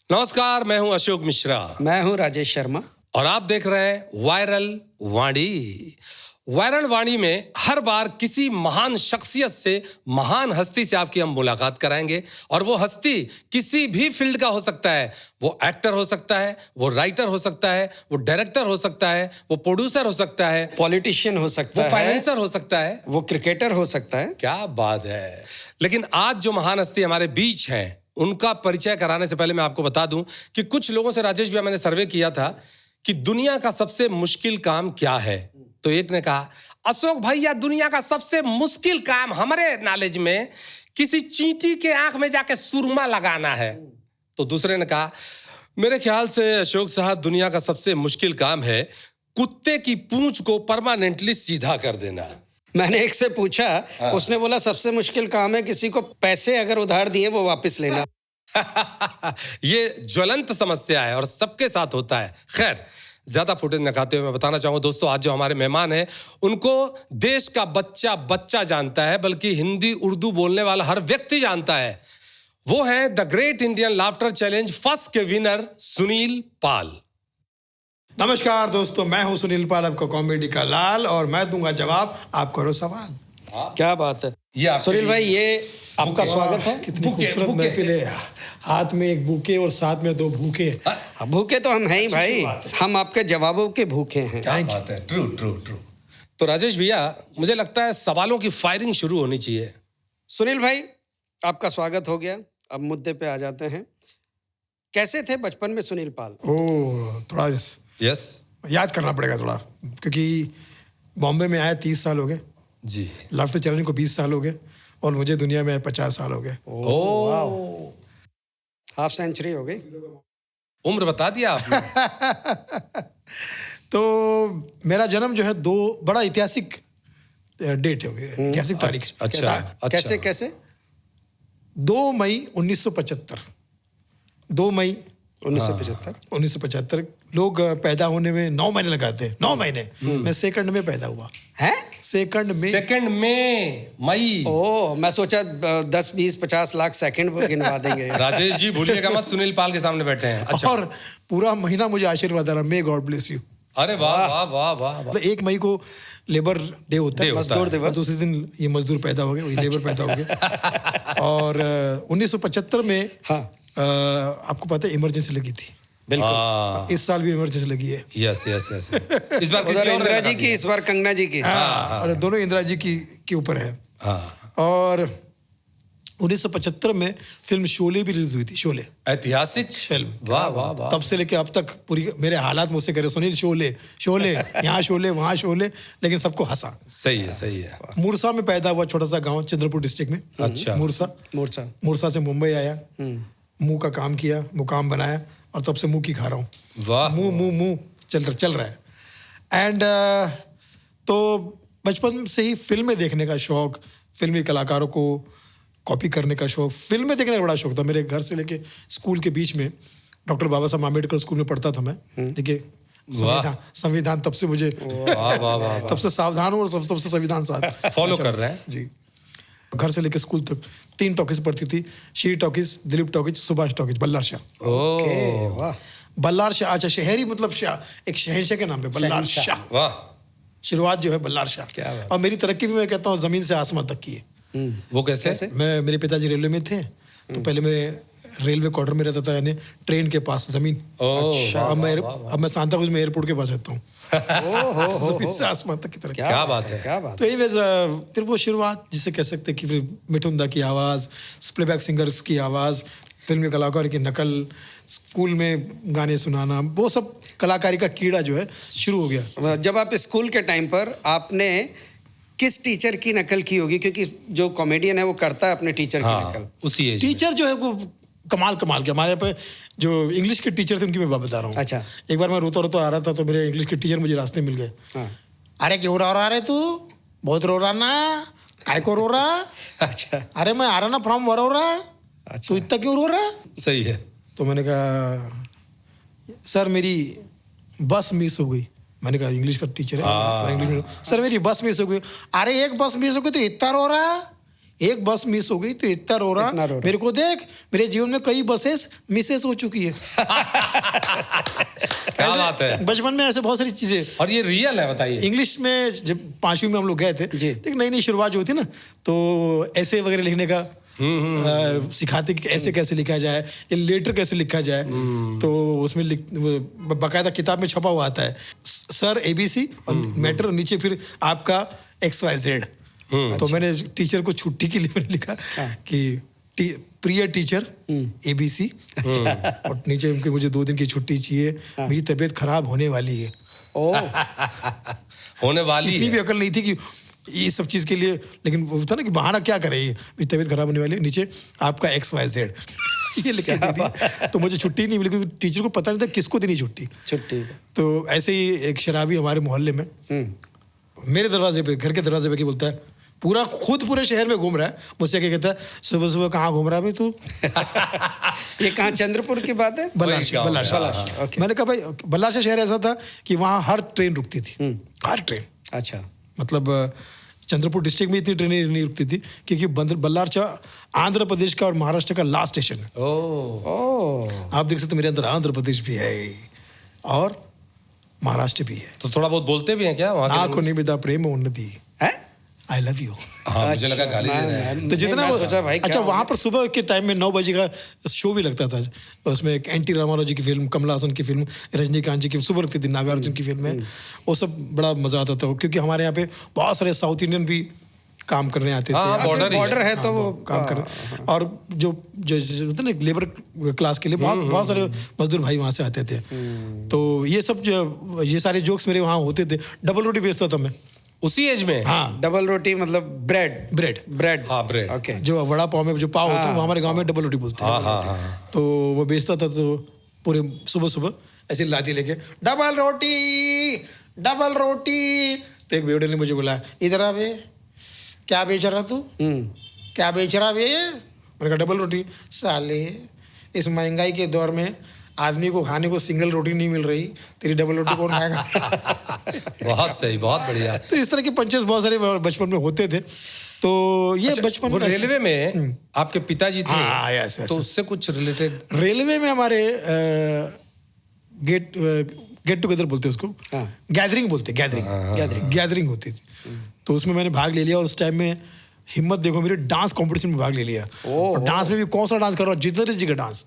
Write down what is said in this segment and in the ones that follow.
नमस्कार, मैं हूं अशोक मिश्रा मैं हूं राजेश शर्मा और आप देख रहे हैं वायरल वाणी। वायरल वाणी में हर बार किसी महान शख्सियत से, महान हस्ती से आपकी हम मुलाकात कराएंगे और वो हस्ती किसी भी फील्ड का हो सकता है। वो एक्टर हो सकता है, वो राइटर हो सकता है, वो डायरेक्टर हो सकता है, वो प्रोड्यूसर हो सकता है, पॉलिटिशियन हो सकता वो है, फाइनेंसर हो सकता है, वो क्रिकेटर हो सकता है। क्या बात है। लेकिन आज जो महान हस्ती हमारे बीच हैं, उनका परिचय कराने से पहले मैं आपको बता दूं कि कुछ लोगों से राजेश भैया मैंने सर्वे किया था कि दुनिया का सबसे मुश्किल काम क्या है। तो एक ने कहा, अशोक भैया दुनिया का सबसे मुश्किल काम हमारे नॉलेज में किसी चींटी के आंख में जाके सुरमा लगाना है। तो दूसरे ने कहा, मेरे ख्याल से अशोक साहब दुनिया का सबसे मुश्किल काम है कुत्ते की पूंछ को परमानेंटली सीधा कर देना। मैंने एक से पूछा, उसने बोला सबसे मुश्किल काम है किसी को पैसे अगर उधार दिए वो वापस लेना। ये ज्वलंत समस्या है और सबके साथ होता है। खैर, ज्यादा फुटेज नखाते हुए मैं बताना चाहूंगा दोस्तों, आज जो हमारे मेहमान हैं उनको देश का बच्चा बच्चा जानता है, बल्कि हिंदी उर्दू बोलने वाला हर व्यक्ति जानता है। वो हैं the great Indian laughter challenge first के विनर सुनील पाल। नमस्कार दोस्तों, मैं हूं सुनील पाल, आपका कॉमेडी का लाल, और मैं दूंगा जवाब, आप करो सवाल। क्या बात है। ये आपके सुनील लिए भाई, ये आपका स्वागत है। कितनी खूबसूरत महफिल है। हाथ में एक बुके और साथ में दो भूखे। भूखे तो हम हैं ही भाई, हम आपके जवाबों के भूखे हैं। क्या बात है। True true true. तो राजेश भैया, मुझे लगता है सवालों की फायरिंग शुरू होनी चाहिए। सुनील भाई, आपका स्वागत हो गया। अब मुद्दे पे आ जाते हैं। कैसे थे बचपन में सुनील पाल? ओह, थोड़ा यस याद करना पड़ेगा थोड़ा, क्योंकि बॉम्बे में आया 30 साल हो गए जी, लाफ्टर चैलेंज को 20 साल हो गए, और मुझे दुनिया में 50 साल हो गए। ओ, हाफ सेंचुरी हो गई। उम्र बता दिया आपने। तो मेरा जन्म जो है दो बड़ा ऐतिहासिक डेट है, ऐतिहासिक तारीख। अच्छा, कैसे कैसे? 2 मई 1975। 2 मई 1975 लोग पैदा होने में 9 महीने लगाते हैं। 9 महीने। मैं सेकंड में पैदा हुआ है। सेकंड में मई। ओ, मैं सोचा 10, 20, 50 लाख सेकंड वो गिनवा देंगे। राजेश जी भूलिएगा मत, सुनील पाल के सामने बैठे हैं। अच्छा। और पूरा महीना मुझे आशीर्वाद आ रहा, मे गॉड ब्लेस यू। अरे वाह वाह वाह वाह। मतलब 1 मई को लेबर डे होता है, मजदूर दिवस। दूसरे दिन ये मजदूर पैदा हो गए, वही लेबर पैदा हो गए। और 1975 में आपको पता है इमरजेंसी लगी थी। बिल्कुल। इस साल भी इमरजेंसी लगी है। Yes yes yes. इस बार किसी और इंदिरा जी की, इस बार कंगना जी की। और दोनों इंदिरा जी के ऊपर है। और 1975 में फिल्म शोले भी रिलीज हुई थी। शोले ऐतिहासिक फिल्म। वाह वाह वाह। तब से लेके अब तक पूरी मेरे हालात मुझसे करे, सुनील शोले शोले, यहाँ शोले वहाँ शोले, लेकिन सबको हंसा। सही है सही है। मूरसा में पैदा हुआ, छोटा सा गांव चंद्रपुर डिस्ट्रिक्ट में। अच्छा। मूरसा से मुंबई आया, मुंह का काम किया, मुकाम बनाया, और तब से मुंह की खा रहा हूँ। वाह। मुंह चल रहा है। एंड तो बचपन से ही फिल्में देखने का शौक, फिल्मी कलाकारों को कॉपी करने का शौक, फिल्में देखने का बड़ा शौक था। मेरे घर से लेके स्कूल के बीच में डॉक्टर बाबा साहब आम्बेडकर स्कूल में पढ़ता था मैं। देखिए, संविधान तब से मुझे तब से सावधान हूँ, और सबसे संविधान साथ फॉलो कर रहे हैं जी। घर से लेकर स्कूल तक 3 टॉकीज पढ़ती थी, Shri talkies, Dilip talkies, Subhash talkies, Ballar Shah. वाह। बल्लार शाह, अच्छा, शहरी मतलब शाह, एक शहंशाह के नाम पे बल्लार शाह। वाह। शुरुआत जो है बल्लार शाह। और मेरी तरक्की भी मैं कहता हूँ जमीन से आसमान तक की है। वो कैसे? मेरे पिताजी रेलवे में थे, तो पहले मैं रेलवे क्वार्टर में रहता था, यानी ट्रेन के पास जमीन। अब मैं सांता क्रूज में एयरपोर्ट के पास रहता हूँ। जमीन से आसमान तक की तरह। क्या बात है। तो एनीवेज, फिर वो शुरुआत जिसे कह सकते हैं कि फिर मिठुन दा की आवाज़, प्लेबैक सिंगर्स की आवाज़, फिल्मी कलाकार की नकल, स्कूल में गाने सुनाना, वो सब कलाकारी का कीड़ा जो है शुरू हो गया। जब आप स्कूल के टाइम पर आपने किस टीचर की नकल की होगी? क्योंकि जो कॉमेडियन है वो करता है अपने टीचर की नकल। उसी एज टीचर जो है वो कमाल के, हमारे यहाँ पे जो इंग्लिश के टीचर थे उनकी मैं बात बता रहा हूँ। अच्छा। एक बार मैं रोता आ रहा था, तो मेरे इंग्लिश के टीचर मुझे रास्ते मिल गए। अरे क्यों रो रहा है तू? बहुत रो रहा ना, काय को रो रहा? अच्छा। अरे मैं आ रहा ना फ्रॉम वरोरा। अच्छा। तो इतना क्यों रो रहा? सही है। तो मैंने कहा, सर मेरी बस मिस हो गई। मैंने कहा, इंग्लिश का टीचर है, इंग्लिश में, सर मेरी बस मिस हो गई। अरे एक बस मिस हो गई तो इतना रो रहा? एक बस मिस हो गई तो इतना रो रहा, मेरे को देख, मेरे जीवन में कई बसेस मिसेस हो चुकी है। क्या बात है। बचपन में ऐसे बहुत सारी चीजें। और ये रियल है, बताइए। इंग्लिश में जब 5वीं में हम लोग गए थे, तो नई नई शुरुआत जो होती ना, तो ऐसे वगैरह लिखने का सिखाते कि ऐसे कैसे लिखा जाए, या लेटर कैसे लिखा जाए। तो उसमें बाकायदा किताब में छपा हुआ आता है, सर ABC और मैटर, नीचे फिर आपका XYZ। तो मैंने टीचर को छुट्टी के लिए मैंने लिखा कि प्रिय टीचर ABC, और नीचे उनके मुझे 2 दिन की छुट्टी चाहिए, मेरी तबीयत खराब होने वाली है। होने वाली इतनी है। भी अकल नहीं थी कि ये सब चीज के लिए, लेकिन होता ना कि बहाना क्या करे, ये मेरी तबीयत खराब होने वाली है, नीचे आपका XYZ ये लिख के दी थी। तो मुझे छुट्टी नहीं मिली, क्योंकि टीचर को पता नहीं था किसको देनी छुट्टी। तो ऐसे ही एक शराबी हमारे मोहल्ले में मेरे दरवाजे पे, घर के दरवाजे पे की बोलता है, पूरे शहर में घूम रहा है, मुझसे क्या कहता है, सुबह सुबह कहाँ घूम रहा है भाई तू? ये कहाँ, चंद्रपुर की बात है? बल्लारशाह। मैंने कहा भाई, बल्लारशाह शहर ऐसा था कि वहाँ हर ट्रेन रुकती थी, हर ट्रेन। अच्छा। मतलब चंद्रपुर डिस्ट्रिक्ट में इतनी ट्रेनें नहीं रुकती थी, क्योंकि बल्लारशाह आंध्र प्रदेश का और महाराष्ट्र का लास्ट स्टेशन है। आप देख सकते मेरे अंदर आंध्र प्रदेश भी है और महाराष्ट्र भी है। तो थोड़ा बहुत बोलते भी हैं क्या वहाँ के को निमिदा प्रेम उन्नति, आई लव यू। हाँ, मुझे लगा गाली दे रहे हैं। तो जितना सोचा भाई, अच्छा, वहां पर सुबह के टाइम में 9 बजे का शो भी लगता था। उसमें एक एंटी रामाराव जी की फिल्म, कमला हासन की फिल्म, रजनीकांत जी की सुबह लगती थी, नागार्जुन की फिल्म है, वो सब बड़ा मजा आता था, क्योंकि हमारे यहाँ पे बहुत सारे साउथ इंडियन भी काम करने आते थे। बॉर्डर है तो वो काम कर, और जो होता ना लेबर क्लास के लिए बहुत सारे मजदूर भाई वहां से आते थे। तो ये सारे जोक्स मेरे वहाँ होते थे। डबल रोटी बेचता था मैं उसी एज में। हाँ, डबल रोटी मतलब ब्रेड। हाँ, ब्रेड। ओके। जो वड़ा पाव में जो पाव होता है, वो हमारे गांव में डबल रोटी बोलते हैं। हाँ। तो वो बेचता था, तो पूरे सुबह सुबह ऐसे लादी लेके, डबल रोटी। तो एक बेवड़े ने मुझे बोला, इधर आ बे, क्या बेच रहा तू? क्या बेच रहा बे? मैंने कहा डबल रोटी। साले, इस महंगाई के दौर में आदमी को खाने को सिंगल रोटी नहीं मिल रही, तेरी डबल रोटी कौन खाएगा? बहुत सही, बहुत बढ़िया। तो इस तरह के पंचेस बहुत सारे बचपन में होते थे। तो ये बचपन में रेलवे में आपके पिताजी थे। हाँ, यस। तो उससे कुछ रिलेटेड? रेलवे में हमारे गेट टुगेदर बोलते हैं उसको, गैदरिंग बोलते हैं, गैदरिंग होती थी। तो उसमें मैंने भाग ले लिया, और उस टाइम में हिम्मत देखो मेरे, डांस कंपटीशन में भाग ले लिया। और डांस में भी कौन सा डांस कर रहा हूँ, जितेंद्र जी का डांस।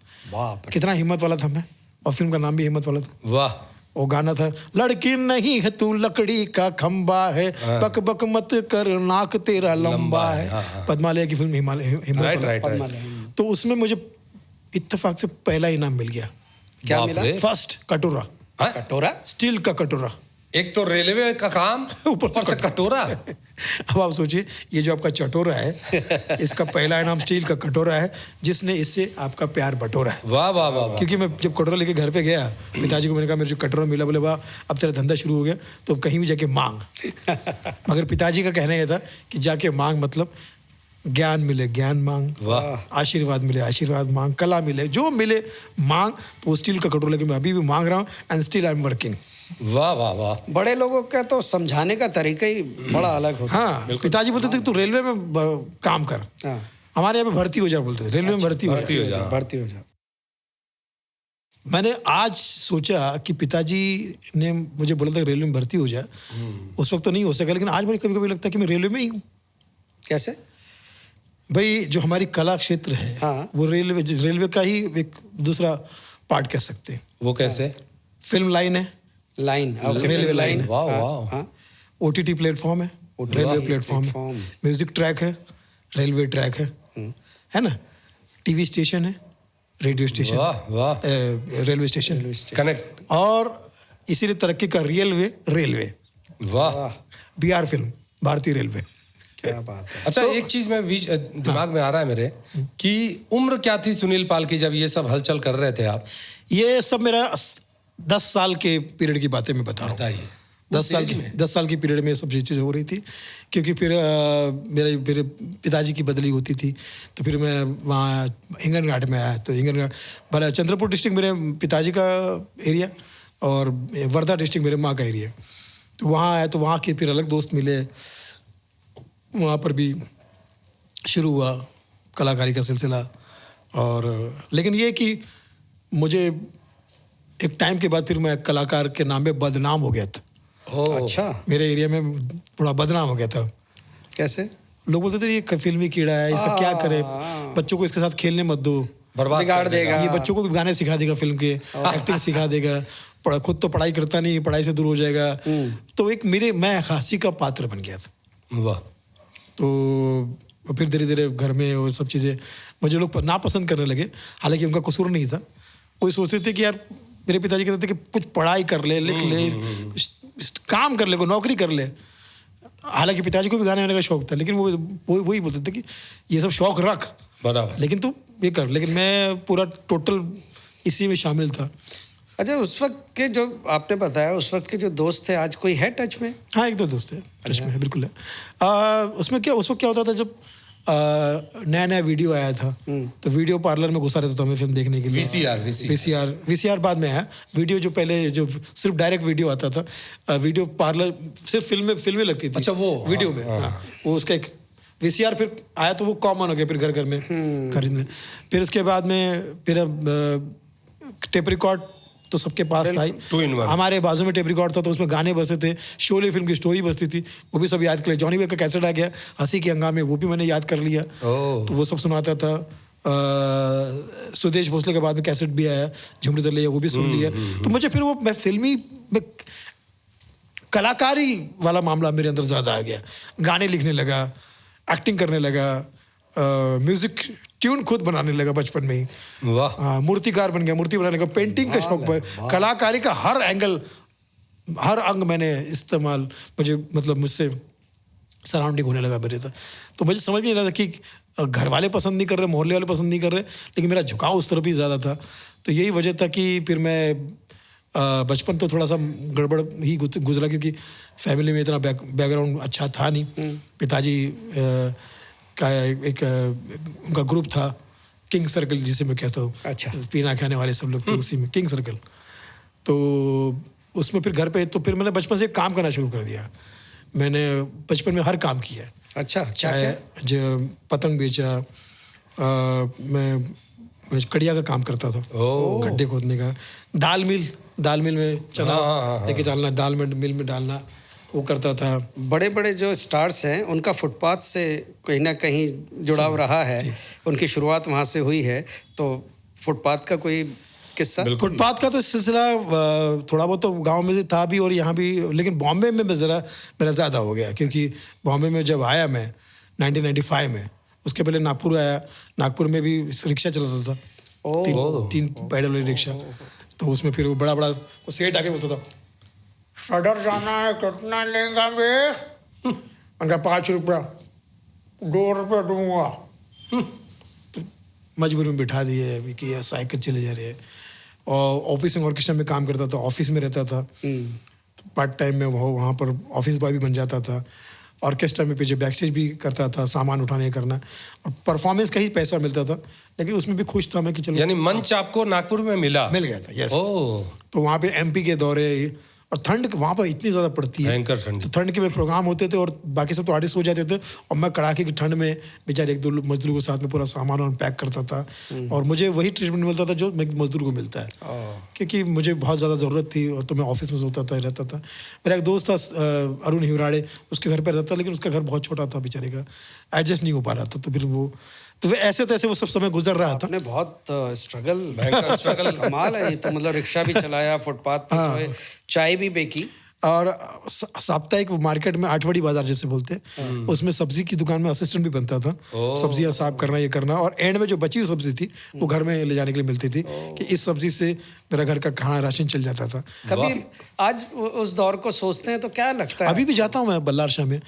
कितना हिम्मत वाला था मैं, और फिल्म का नाम भी हिम्मत वाला था। वाह। वो गाना था, लड़की नहीं है तू लकड़ी का खंबा है, बक बक मत कर नाक तेरा लंबा है। पद्मालय की फिल्म हिम्मत वाला। तो उसमें मुझे इत्तेफाक से पहला इनाम मिल गया। क्या मिला? फर्स्ट कटोरा। कटोरा? स्टील का कटोरा। एक तो रेलवे का काम, ऊपर से कटोरा। अब आप सोचिए, ये जो आपका चटोरा है, इसका पहला इनाम स्टील का कटोरा है, जिसने इससे आपका प्यार बटोरा है। वाह वाह वाह। क्योंकि मैं जब कटोरा लेके घर पे गया, पिताजी को मैंने कहा मेरे जो कटोरा मिला, बोले वाह अब तेरा धंधा शुरू हो गया, तो कहीं भी जाके मांग। मगर पिताजी का कहना यह था कि जाके मांग, मतलब ज्ञान मिले ज्ञान मांग, आशीर्वाद मिले आशीर्वाद मांग, कला मिले जो मिले मांग। तो वो स्टील का कटोरा लेके मैं अभी भी मांग रहा हूँ, and still I am working. वाह वाह वाह। बड़े लोगों का तो समझाने का तरीका ही बड़ा अलग होता है। हाँ, पिताजी बोलते थे तू रेलवे में काम कर, हमारे यहाँ पे भर्ती हो जा बोलते थे, रेलवे में भर्ती हो जा। मैंने आज सोचा कि पिताजी ने मुझे बोला था रेलवे में भर्ती हो जा, उस वक्त तो नहीं हो सका, लेकिन आज मुझे कभी कभी लगता है कि मैं रेलवे में ही हूँ। कैसे भाई? जो हमारी कला क्षेत्र है, वो रेलवे का ही एक दूसरा पार्ट कह सकते हैं। वो कैसे? फिल्म लाइन है, रेलवे लाइन। वाह वाह। OTT प्लेटफॉर्म है, रेलवे प्लेटफॉर्म है। म्यूजिक ट्रैक है, रेलवे ट्रैक है ना। टीवी स्टेशन है, रेडियो स्टेशन, वाह रेलवे स्टेशन कनेक्ट। और इसीलिए तरक्की का रेलवे। वाह। BR फिल्म, भारतीय रेलवे। क्या बात है। अच्छा, एक चीज में बीच दिमाग में आ रहा है मेरे, कि उम्र क्या थी सुनील पाल की जब ये सब हलचल कर रहे थे आप? ये सब मेरा 10 साल के पीरियड की बातें मैं बता रहा हूँ। 10 साल की पीरियड में सब चीज़ें हो रही थी, क्योंकि फिर मेरे पिताजी की बदली होती थी, तो फिर मैं वहाँ हिंगनघाट में आया। तो हिंगनघाट भला चंद्रपुर डिस्ट्रिक्ट मेरे पिताजी का एरिया, और वर्धा डिस्ट्रिक्ट मेरे माँ का एरिया। तो वहाँ आया, तो वहाँ के फिर अलग दोस्त मिले, वहाँ पर भी शुरू हुआ कलाकारी का सिलसिला। और लेकिन ये कि मुझे एक टाइम के बाद फिर मैं कलाकार के नाम पे बदनाम हो गया था। अच्छा, मेरे एरिया में थोड़ा बदनाम हो गया था। कैसे? लोग बोलते थे ये फिल्मी कीड़ा है, इसका क्या करे, बच्चों को इसके साथ खेलने मत दो, बर्बाद बिगाड़ कर देगा। देगा। ये बच्चों को गाने सिखा देगा, फिल्म के एक्टिंग सिखा देगा, खुद तो पढ़ाई करता नहीं, पढ़ाई से दूर हो जाएगा। तो एक मैं हास्य का पात्र बन गया था। वाह। तो फिर धीरे धीरे घर में वो सब चीज़ें मुझे लोग नापसंद करने लगे, हालांकि उनका कसूर नहीं था। वो सोचते थे कि यार, मेरे पिताजी कहते थे कि कुछ पढ़ाई कर ले, लिख ले, काम कर ले, कोई नौकरी कर ले। हालांकि पिताजी को भी गाने गाने का शौक था, लेकिन वो वही बोलते थे कि ये सब शौक रख, बराबर, लेकिन तू ये कर। लेकिन मैं पूरा टोटल इसी में शामिल था। अच्छा, उस वक्त के जो आपने बताया, उस वक्त के जो दोस्त थे, आज कोई है टच में? हाँ, एक दो दोस्त है टच में है, बिल्कुल है। उसमें क्या, उस वक्त क्या होता था, जब नया नया वीडियो आया था तो वीडियो पार्लर में घुसा रहता था मैं फिल्म देखने के लिए। वीसीआर बाद में आया। वीडियो जो पहले जो सिर्फ डायरेक्ट वीडियो आता था, वीडियो पार्लर सिर्फ फिल्में लगती थी। अच्छा, वो वीडियो में वो उसका एक वीसीआर फिर आया तो वो कॉमन हो गया फिर घर घर में खरीदने। फिर उसके बाद में फिर टेप रिकॉर्ड तो सबके पास था ही। 2 in 1। हमारे बाजू में टेप रिकॉर्ड था तो उसमें गाने बजते थे, शोले फिल्म की स्टोरी बजती थी, वो भी सब याद कर लिया। जॉनी बेकर का कैसेट आ गया, हंसी के हंगामे, वो भी मैंने याद कर लिया। तो वो सब सुनाता था। सुदेश भोसले के बाद में कैसेट भी आया, झुमरी दले, वो भी सुन लिया। तो मुझे फिर वो मैं फिल्मी कलाकारी वाला मामला मेरे अंदर ज़्यादा आ गया। गाने लिखने लगा, एक्टिंग करने लगा, म्यूजिक ट्यून खुद बनाने लगा बचपन में ही। वाह। मूर्तिकार बन गया, मूर्ति बनाने का, पेंटिंग का शौक, कलाकारी का हर एंगल, हर अंग मैंने इस्तेमाल, मुझे मतलब मुझसे सराउंडिंग होने लगा मेरे था। तो मुझे समझ में नहीं रहा था कि घर वाले पसंद नहीं कर रहे, मोहल्ले वाले पसंद नहीं कर रहे, लेकिन मेरा झुकाव उस तरफ ही ज़्यादा था। तो यही वजह था कि फिर मैं बचपन तो थोड़ा सा गड़बड़ ही गुजरा, क्योंकि फैमिली में इतना बैकग्राउंड अच्छा था नहीं। पिताजी का एक उनका ग्रुप था, किंग सर्कल जिसे मैं कहता हूँ। अच्छा। पीना खाने वाले सब लोग थे उसी में, किंग सर्कल। तो उसमें फिर घर पे तो फिर मैंने बचपन से काम करना शुरू कर दिया। मैंने बचपन में हर काम किया। अच्छा, चाहे जो पतंग बेचा, मैं कड़िया का काम करता था, गड्ढे खोदने का, दाल मिल में चना लेके डालना, दाल मिल में डालना, वो करता था। बड़े बड़े जो स्टार्स हैं उनका फुटपाथ से कहीं ना कहीं जुड़ाव रहा है, उनकी शुरुआत वहाँ से हुई है। तो फुटपाथ का कोई किस्सा? फुटपाथ का तो सिलसिला थोड़ा बहुत तो गांव में से था भी और यहाँ भी, लेकिन बॉम्बे में मेरा ज़्यादा हो गया, क्योंकि बॉम्बे में जब आया मैं 1995 में, उसके पहले नागपुर आया। नागपुर में भी रिक्शा चलाता था, तीन पैडल वाली रिक्शा। तो उसमें फिर वो बड़ा वो सेठ आके बोलता था, सदर जाना है, कितना लेगा बे? उनका 5 रुपया, 2 रुपया दूंगा। तो मजबूरी में बिठा दिए अभी कि यार साइकिल चले जा रही है। और ऑफिस में ऑर्केस्ट्रा में काम करता था, ऑफिस में रहता था। तो पार्ट टाइम में वहाँ पर ऑफिस बॉय भी बन जाता था, ऑर्केस्ट्रा में पीछे बैक स्टेज भी करता था, सामान उठाने करना, और परफॉर्मेंस का ही पैसा मिलता था, लेकिन उसमें भी खुश था मैं कि चलो। यानी मंच आपको नागपुर में मिल गया था। यस। तो वहाँ पे एमपी के दौरे, और ठंड वहाँ पर इतनी ज़्यादा पड़ती है, भयंकर ठंड। तो ठंड के में प्रोग्राम होते थे और बाकी सब तो आर्टिस्ट हो जाते थे, और मैं कड़ाके की ठंड में बेचारे 1-2 मजदूरों के साथ में पूरा सामान पैक करता था। और मुझे वही ट्रीटमेंट मिलता था जो मजदूर को मिलता है, क्योंकि मुझे बहुत ज़्यादा ज़रूरत थी। और तो मैं ऑफिस में सोता था, रहता था। मेरा एक दोस्त था अरुण हिवराड़े, उसके घर पर रहता, लेकिन उसका घर बहुत छोटा था बेचारे का, एडजस्ट नहीं हो पा रहा था। तो फिर वो ऐसे तैसे वो सब समय गुजर रहा था। आपने बहुत स्ट्रगल कमाल है ये तो। मतलब रिक्शा भी चलाया, फुटपाथ पे सोए, चाय भी बेची। और साप्ताहिक मार्केट में आठवड़ी बाजार जैसे बोलते हैं, उसमें सब्जी की दुकान में असिस्टेंट भी बनता था, सब्जियां साफ करना, ये करना। और एंड में जो बची हुई सब्जी थी वो घर में ले जाने के लिए मिलती थी, कि इस सब्जी से मेरा घर का खाना राशन चल जाता था। कभी आज उस दौर को सोचते हैं तो क्या लगता है? अभी भी जाता हूँ मैं बल्लार शाह में,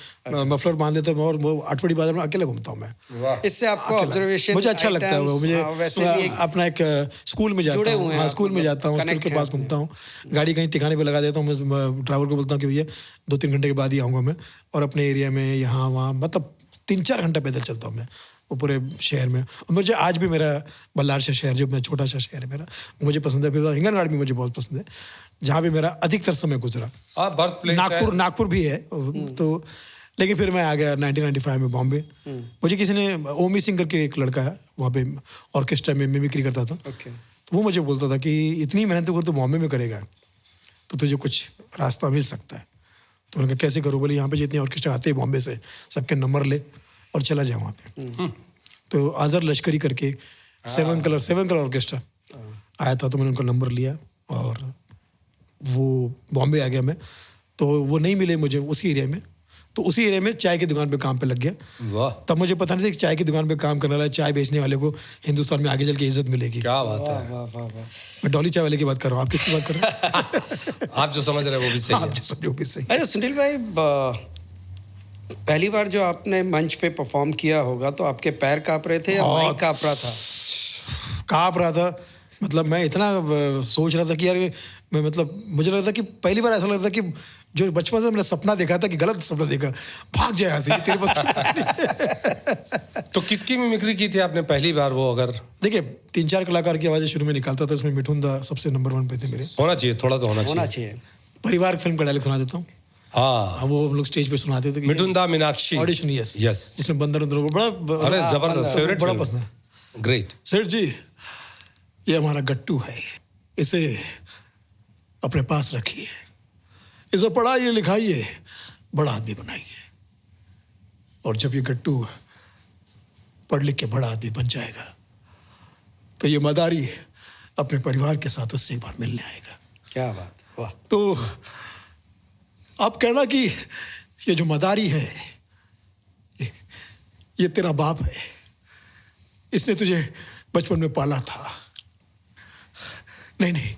मफलर बांध लेता हूँ और वो आठवड़ी बाजार में अकेले घूमता हूँ मैं। इससे आपको ऑब्जर्वेशन, मुझे अच्छा लगता है वो। मुझे अपना एक स्कूल में जाता हूँ, स्कूल में जाता हूँ, स्कूल के पास घूमता हूँ, गाड़ी कहीं ठिकाने पे लगा देता हूँ, मैं ड्राइवर को बोलता हूँ कि भैया 2-3 घंटे के बाद ही आऊँगा मैं। और अपने एरिया में यहाँ वहाँ मतलब 3-4 घंटा पैदल चलता हूँ मैं वो पूरे शहर में। और मुझे आज भी मेरा बल्लार शाह शहर, जो मैं छोटा सा शहर है मेरा, मुझे पसंद है। फिर हिंगनघाट भी मुझे बहुत पसंद है, जहाँ भी मेरा अधिकतर समय गुजरा। बर्थ प्लेस नागपुर भी है। तो लेकिन फिर मैं आ गया 1995 में बॉम्बे। मुझे किसी ने, ओमी सिंह करके एक लड़का है वहाँ पे ऑर्केस्ट्रा में मिमिक्री करता था, ओके। तो वो मुझे बोलता था कि इतनी मेहनत अगर तो बॉम्बे में करेगा तो तुझे कुछ रास्ता मिल सकता है। तो उन्होंने कहा कैसे करूँ? बोले यहाँ पे जितने ऑर्केस्ट्रा आते हैं बॉम्बे से सबके नंबर ले और चला जाए वहाँ पे। तो आज़र लश्करी करके सेवन कलर ऑर्केस्ट्रा आया था, तो मैंने उनका नंबर लिया और वो बॉम्बे आ गया मैं। तो वो नहीं मिले मुझे उसी एरिया में, तो उसी एरिया में चाय की दुकान पे काम पे लग गया। वाह, तब मुझे पता नहीं था कि चाय की दुकान पे काम करने वाला, चाय बेचने वाले को हिंदुस्तान में आगे चल के इज्जत मिलेगी। क्या बात है। वाह वाह वाह। मैं डॉली चाय वाले की बात कर रहा हूँ, आप किसकी बात कर रहे हैं? आप जो समझ रहे हैं वो भी सही आप है। जो समझो भी सही। अच्छा सुनील भाई, पहली बार जो आपने मंच पे परफॉर्म किया होगा तो आपके पैर कांप रहे थे या माइक कांप रहा था? काँप रहा था, मतलब मैं इतना सोच रहा था कि यार मैं, मतलब मुझे लगा था कि पहली बार ऐसा लगा था कि जो बचपन से मैंने सपना देखा था कि गलत सपना देखा, भाग जाए यहाँ से, ये तेरे पास की बात नहीं। तो किसकी मिमिक्री की थी आपने पहली बार? वो अगर देखिए 3-4 कलाकार की आवाज़ें शुरू में निकालता था, इसमें मिठुन दा सबसे नंबर 1 पे थे मेरे। होना चाहिए, थोड़ा तो होना होना चाहिए। चाहिए। परिवार फिल्म का डायलॉग सुना देता हूँ। हाँ, वो हम लोग स्टेज पे सुनाते थे कि मिठुन दा मीनाक्षी ऑडिशन, यस यस, जिसमें बंदर अंदर बड़ा अरे जबरदस्त, फेवरेट बड़ा फिल्म। पसंद है। ग्रेट। सेठ जी, ये हमारा गट्टू है, इसे अपने पास रखिए, इसे पढ़ाइए लिखाइए, बड़ा आदमी बनाइए, और जब ये गट्टू पढ़ लिख के बड़ा आदमी बन जाएगा तो ये मदारी अपने परिवार के साथ उससे एक बार मिलने आएगा। क्या बात, वाह। तो आप कहना कि ये जो मदारी है ये तेरा बाप है, इसने तुझे बचपन में पाला था। नहीं नहीं,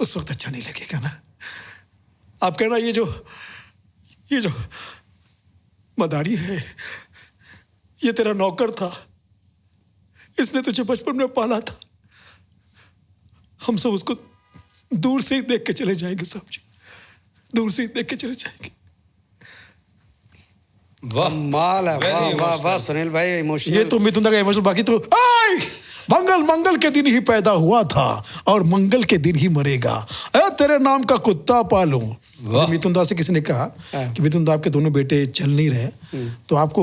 उस वक्त अच्छा नहीं लगेगा ना। आप कहना ये जो मदारी है ये तेरा नौकर था, इसने तुझे बचपन में पाला था। हम सब उसको दूर से ही देख के चले जाएंगे, साहब जी, दूर से ही देख के चले जाएंगे। वाह, माल है, Very वाह वाह वाह emotional. सुनील भाई, इमोशनल। ये तो मिथुन दा का इमोशनल, बाकी तो मंगल के दिन ही पैदा हुआ था और मंगल के दिन ही मरेगा, तेरे नाम का कुत्ता पालूं। वाह। मिथुन दा से किसी ने कहा कि मिथुन दा आपके दोनों बेटे चल नहीं रहे तो आपको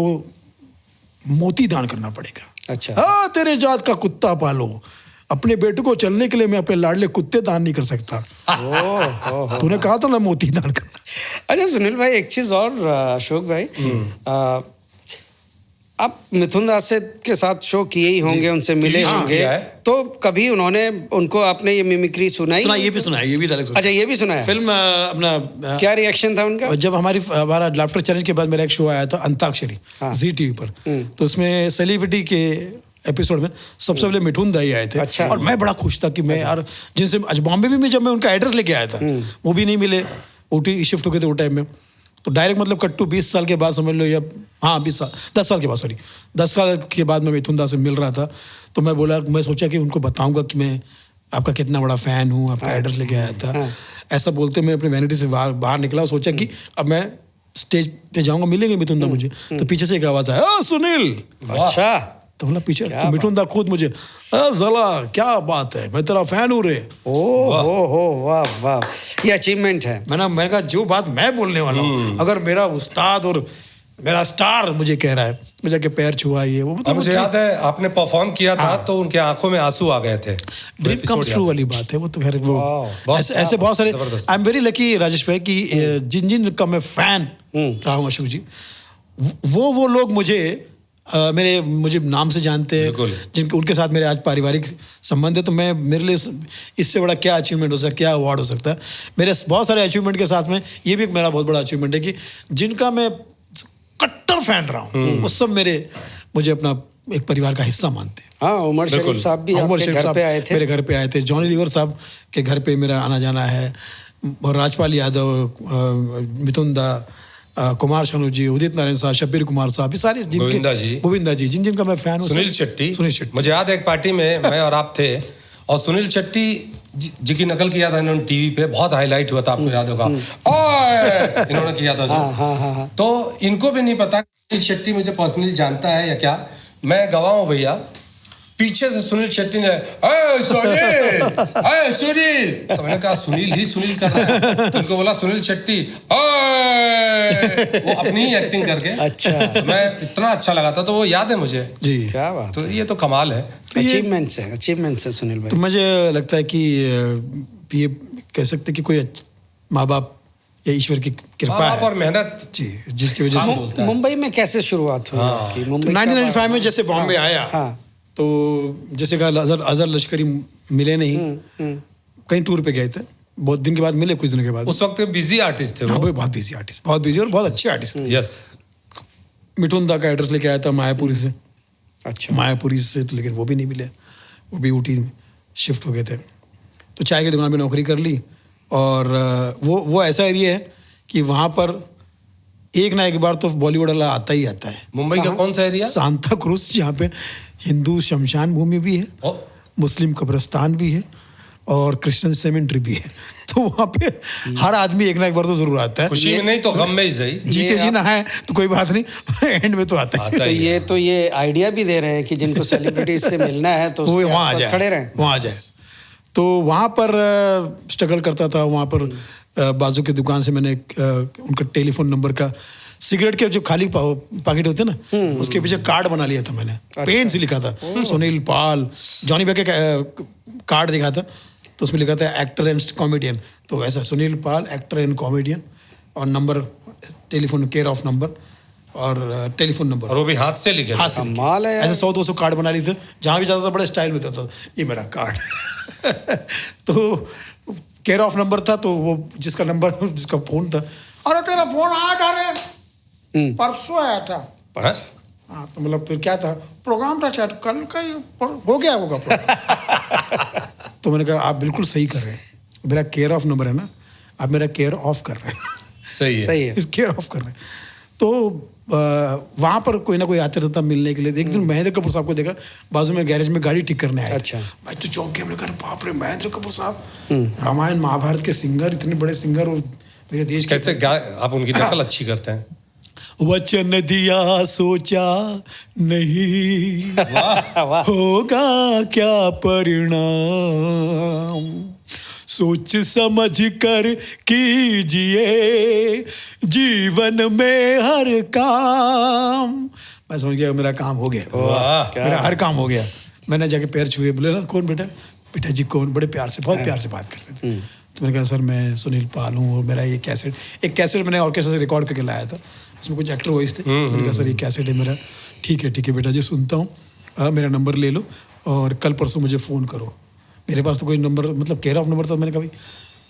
मोती दान करना पड़ेगा। अच्छा। तेरे जात का कुत्ता पालो, अपने बेटे को चलने के लिए मैं अपने लाडले कुत्ते दान नहीं कर सकता। तूने कहा था ना मोती दान करना। अच्छा सुनील भाई, एक चीज और, अशोक भाई, आप मिथुन दास से के साथ शो किए ही होंगे, उनसे मिले शो होंगे, किया है। तो कभी उनको आपने ये मिमिक्री सुनाई? सुना, ये भी सुना, ये भी डायलॉग। अच्छा, ये भी सुना है। फिल्म अपना क्या रिएक्शन था उनका? जब हमारा लाफ्टर चैलेंज के बाद मेरा एक शो आया था अंताक्षरी, जी टीवी पर, तो उसमें सेलिब्रिटी के एपिसोड में सबसे पहले मिठुन दा ही आए थे। अच्छा। और मैं बड़ा खुश था कि मैं यार जिनसे आज बॉम्बे में जब मैं उनका एड्रेस लेके आया था वो भी नहीं मिले, ऊटी शिफ्ट हो गए थे वो टाइम में। तो डायरेक्ट मतलब कट्टू 20 साल के बाद समझ लो, या हाँ 10 साल के बाद, सॉरी 10 साल के बाद मैं मिथुन दा से मिल रहा था। तो मैं सोचा कि उनको बताऊंगा कि मैं आपका कितना बड़ा फ़ैन हूँ, आपका एड्रेस लेके आया था। ऐसा बोलते मैं अपनी वैनिटी से बाहर निकला और सोचा कि अब मैं स्टेज पे जाऊंगा, मिलेंगे मिथुन दा मुझे। तो पीछे से एक आवाज़ आया, सुनील। अच्छा। तो बोला पीछे, तो मिठुन दा खुद मुझे, जला क्या बात है, मैं तेरा फैन हूँ रे। ओ वाह वाह, ये अचीवमेंट है। मैंने कहा जो बात मैं बोलने वाला हूँ, अगर मेरा उस्ताद और मेरा स्टार मुझे कह रहा है, मुझे जाके पैर छुआ, ये वो और मुझे याद है आपने परफॉर्म किया था तो उनके आंखों में आंसू आ गए थे। ड्रीम कम्स ट्रू वाली बात है वो। तो खैर वो ऐसे बहुत सारे, I am very lucky Rajesh भाई कि जिन का मैं फैन रहा हूँ अशोक जी, वो लोग मुझे नाम से जानते हैं, जिनके उनके साथ मेरे आज पारिवारिक संबंध है। तो मेरे लिए इससे बड़ा क्या अचीवमेंट हो सकता है, क्या अवार्ड हो सकता है। मेरे बहुत सारे अचीवमेंट के साथ में ये भी एक मेरा बहुत बड़ा अचीवमेंट है कि जिनका मैं कट्टर फैन रहा हूँ वो सब मुझे अपना एक परिवार का हिस्सा मानते हैं। हाँ, उमर शरीफ साहब भी आपके घर पे आए थे। मेरे घर पे आए थे। जॉनी लीवर साहब के घर पे मेरा आना जाना है, और राजपाल यादव, मिथुन दा, कुमार शानू जी, उदित नारायण साहब, शब्बीर कुमार साहब, ये सारे गोविंदा जी जिनका मैं फैन हूँ। सुनील शेट्टी। मुझे याद है एक पार्टी में मैं और आप थे और सुनील शेट्टी जी की नकल किया था इन्होंने टीवी पे, बहुत हाईलाइट हुआ था, आपको याद होगा। इन्होंने किया था जो। तो इनको भी नहीं पता सुनील शेट्टी मुझे पर्सनली जानता है या क्या। मैं गवाह हूँ भैया, पीछे से सुनील शेट्टी ने सुनील अरे सुनील, तो मैंने कहा सुनील ही सुनील कर रहा है, तो उनको बोला सुनील शेट्टी, ओए, वो अपनी ही एक्टिंग करके। अच्छा। मैं इतना अच्छा लगा था, तो वो याद है मुझे। जी। क्या बात, तो ये तो कमाल है। अचीवमेंट्स है सुनील भाई। तो मुझे लगता है कि ये कह सकते कि कोई माँ बाप या ईश्वर की कृपा आप है और मेहनत जी, जिसकी वजह से बोलता है। मुंबई में कैसे शुरुआत हुई आपकी? मुंबई 1995 में जैसे बॉम्बे आया, हाँ। तो जैसे कहा अजहर लश्करी मिले नहीं, कहीं टूर पे गए थे, बहुत दिन के बाद मिले, कुछ दिनों के बाद। उस वक्त बिजी आर्टिस्ट थे हाँ, वो। वो बहुत बिजी आर्टिस्ट, बहुत बिजी और बहुत अच्छे आर्टिस्ट थे। यस। मिठुन दा का एड्रेस लेके आया था मायापुरी से। अच्छा। मायापुरी से तो, लेकिन वो भी नहीं मिले, वो भी ऊटी शिफ्ट हो गए थे। तो चाय की दुकान पे नौकरी कर ली, और वो ऐसा एरिया है कि वहाँ पर एक ना एक बार तो बॉलीवुड वाला आता ही आता है। मुंबई का कौन सा एरिया? सांता क्रूज, जहाँ पे हिंदू शमशान भूमि भी है, ओ, मुस्लिम कब्रिस्तान भी है, और क्रिश्चियन सेमेंट्री भी है। तो वहाँ पे हर आदमी एक ना एक बार तो जरूर आता है। खुशी में नहीं तो गम में ही सही। जीते जी ना है तो कोई बात नहीं, एंड में तो आता है। आता ही है। तो ये आइडिया भी दे रहे हैं कि जिनको सेलिब्रिटीज से मिलना है तो वो उसके वहाँ आ आसपास जाए, खड़े रहें। वहाँ आ जाए। तो वहाँ पर स्ट्रगल करता था। वहाँ पर बाजू की दुकान से मैंने उनका टेलीफोन नंबर का, सिगरेट के जो खाली पैकेट होते हैं ना, उसके पीछे कार्ड बना लिया था मैंने, पेन से लिखा था सुनील पाल, जॉनी बेकर का कार्ड दिखा था, तो उसमें लिखा था एक्टर एंड कॉमेडियन। तो ऐसा सुनील पाल एक्टर एंड कॉमेडियन, और number, telephone care of number और टेलीफोन नंबर, और वो भी हाथ से लिखे थे। हाथ से लिखे। कमाल है यार। ऐसे 100-200 कार्ड बना लिए थे, जहाँ भी जाता था बड़े स्टाइल में देता था, ये मेरा कार्ड। तो केयर ऑफ नंबर था, तो वो जिसका नंबर, जिसका फोन था, अरे तेरा फोन आया था रे, परसों आया था। हाँ? हाँ, तो मतलब फिर क्या था, प्रोग्राम था शायद कल का ही, हो गया होगा प्रोग्राम। तो मैंने कहा आप बिल्कुल सही कर रहे हैं, मेरा केयर ऑफ नंबर है ना, आप मेरा केयर ऑफ कर रहे हैं। सही है। सही है। इस केयर ऑफ कर रहे हैं। तो वहाँ पर कोई ना कोई आते रहता मिलने के लिए। एक दिन महेंद्र कपूर साहब को देखा, बाजू में गैरेज में गाड़ी ठीक करने आए थे। अच्छा। मैं तो चौंक गया, मैंने कहा बाप रे, महेंद्र कपूर साहब, रामायण महाभारत के सिंगर, इतने बड़े सिंगर, और मेरे देश के कैसे आप उनकी नकल अच्छी करते हैं। वचन दिया सोचा नहीं, वाह। होगा क्या परिणाम, सोच समझ कर कीजिए जीवन में हर काम। मैं समझ गया मेरा काम हो गया, वाह। मेरा हर काम हो गया। मैंने जाके पैर छुए, बोले ना कौन बेटा, बेटा जी कौन, बड़े प्यार से, बहुत प्यार से बात करते थे। तो मैंने कहा सर मैं सुनील पाल हूँ, और मेरा ये कैसेट, एक कैसेट मैंने ऑर्केस्ट्रा से रिकॉर्ड करके लाया था, उसमें कुछ एक्टर वॉइस थे। मैंने कहा सर ये कैसेट है मेरा। ठीक है बेटा जी, सुनता हूँ, मेरा नंबर ले लो और कल परसों मुझे फ़ोन करो। मेरे पास तो कोई नंबर, मतलब केयर ऑफ नंबर था। मैंने कहा भाई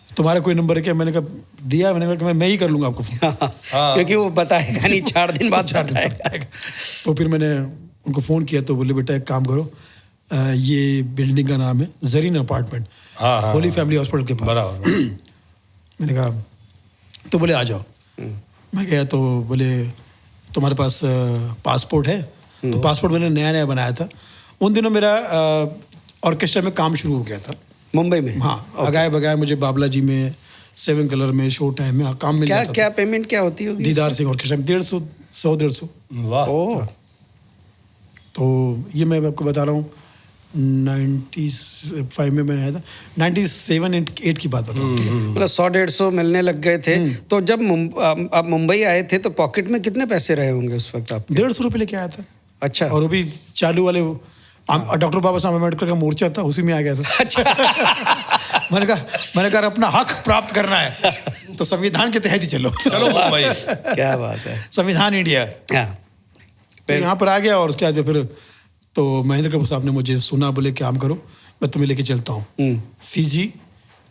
तुम्हारा कोई नंबर है क्या? मैंने कहा दिया, मैंने कहा कि मैं ही कर लूँगा आपको फ़ोन। क्योंकि वो बताएगा नहीं, 4 दिन बाद बताएगा। तो फिर मैंने उनको फ़ोन किया, तो बोले बेटा एक काम करो, ये बिल्डिंग का नाम है Zareen apartment, Holi family hospital के पास। बराबर। मैंने कहा, तो बोले आ जाओ। मैं गया तो बोले तुम्हारे पास पासपोर्ट है? तो पासपोर्ट मैंने नया नया बनाया था उन दिनों। मेरा ऑर्केस्ट्रा में काम शुरू हो गया था मुंबई में। हाँ, अगाए बगाए मुझे बाबला जी में, 7 कलर में, शो टाइम में काम मिल जाता था। क्या पेमेंट क्या होती होगी? दीदार सिंह ऑर्केस्ट्रा में 150 वाह। ओह, तो ये मैं आपको बता रहा हूँ 95 में मैं आया था, 97-8 की बात बता रहा हूँ। मतलब 100-150 मिलने लग गए थे। तो जब आप मुंबई आए थे तो पॉकेट में कितने पैसे रहे होंगे उस वक्त आप? 150 रुपये लेके आया था। अच्छा। और वो भी चालू वाले, डॉक्टर बाबा साहब अम्बेडकर का मोर्चा था, उसी में आ गया था। अच्छा। मैंने कहा अपना हक प्राप्त करना है तो संविधान के तहत ही चलो। चलो भाई, क्या बात है। संविधान इंडिया। हाँ। तो यहाँ पर आ गया, और उसके बाद फिर तो महेंद्र कपूर साहब ने मुझे सुना, बोले काम करो मैं तुम्हें लेके चलता हूँ फिजी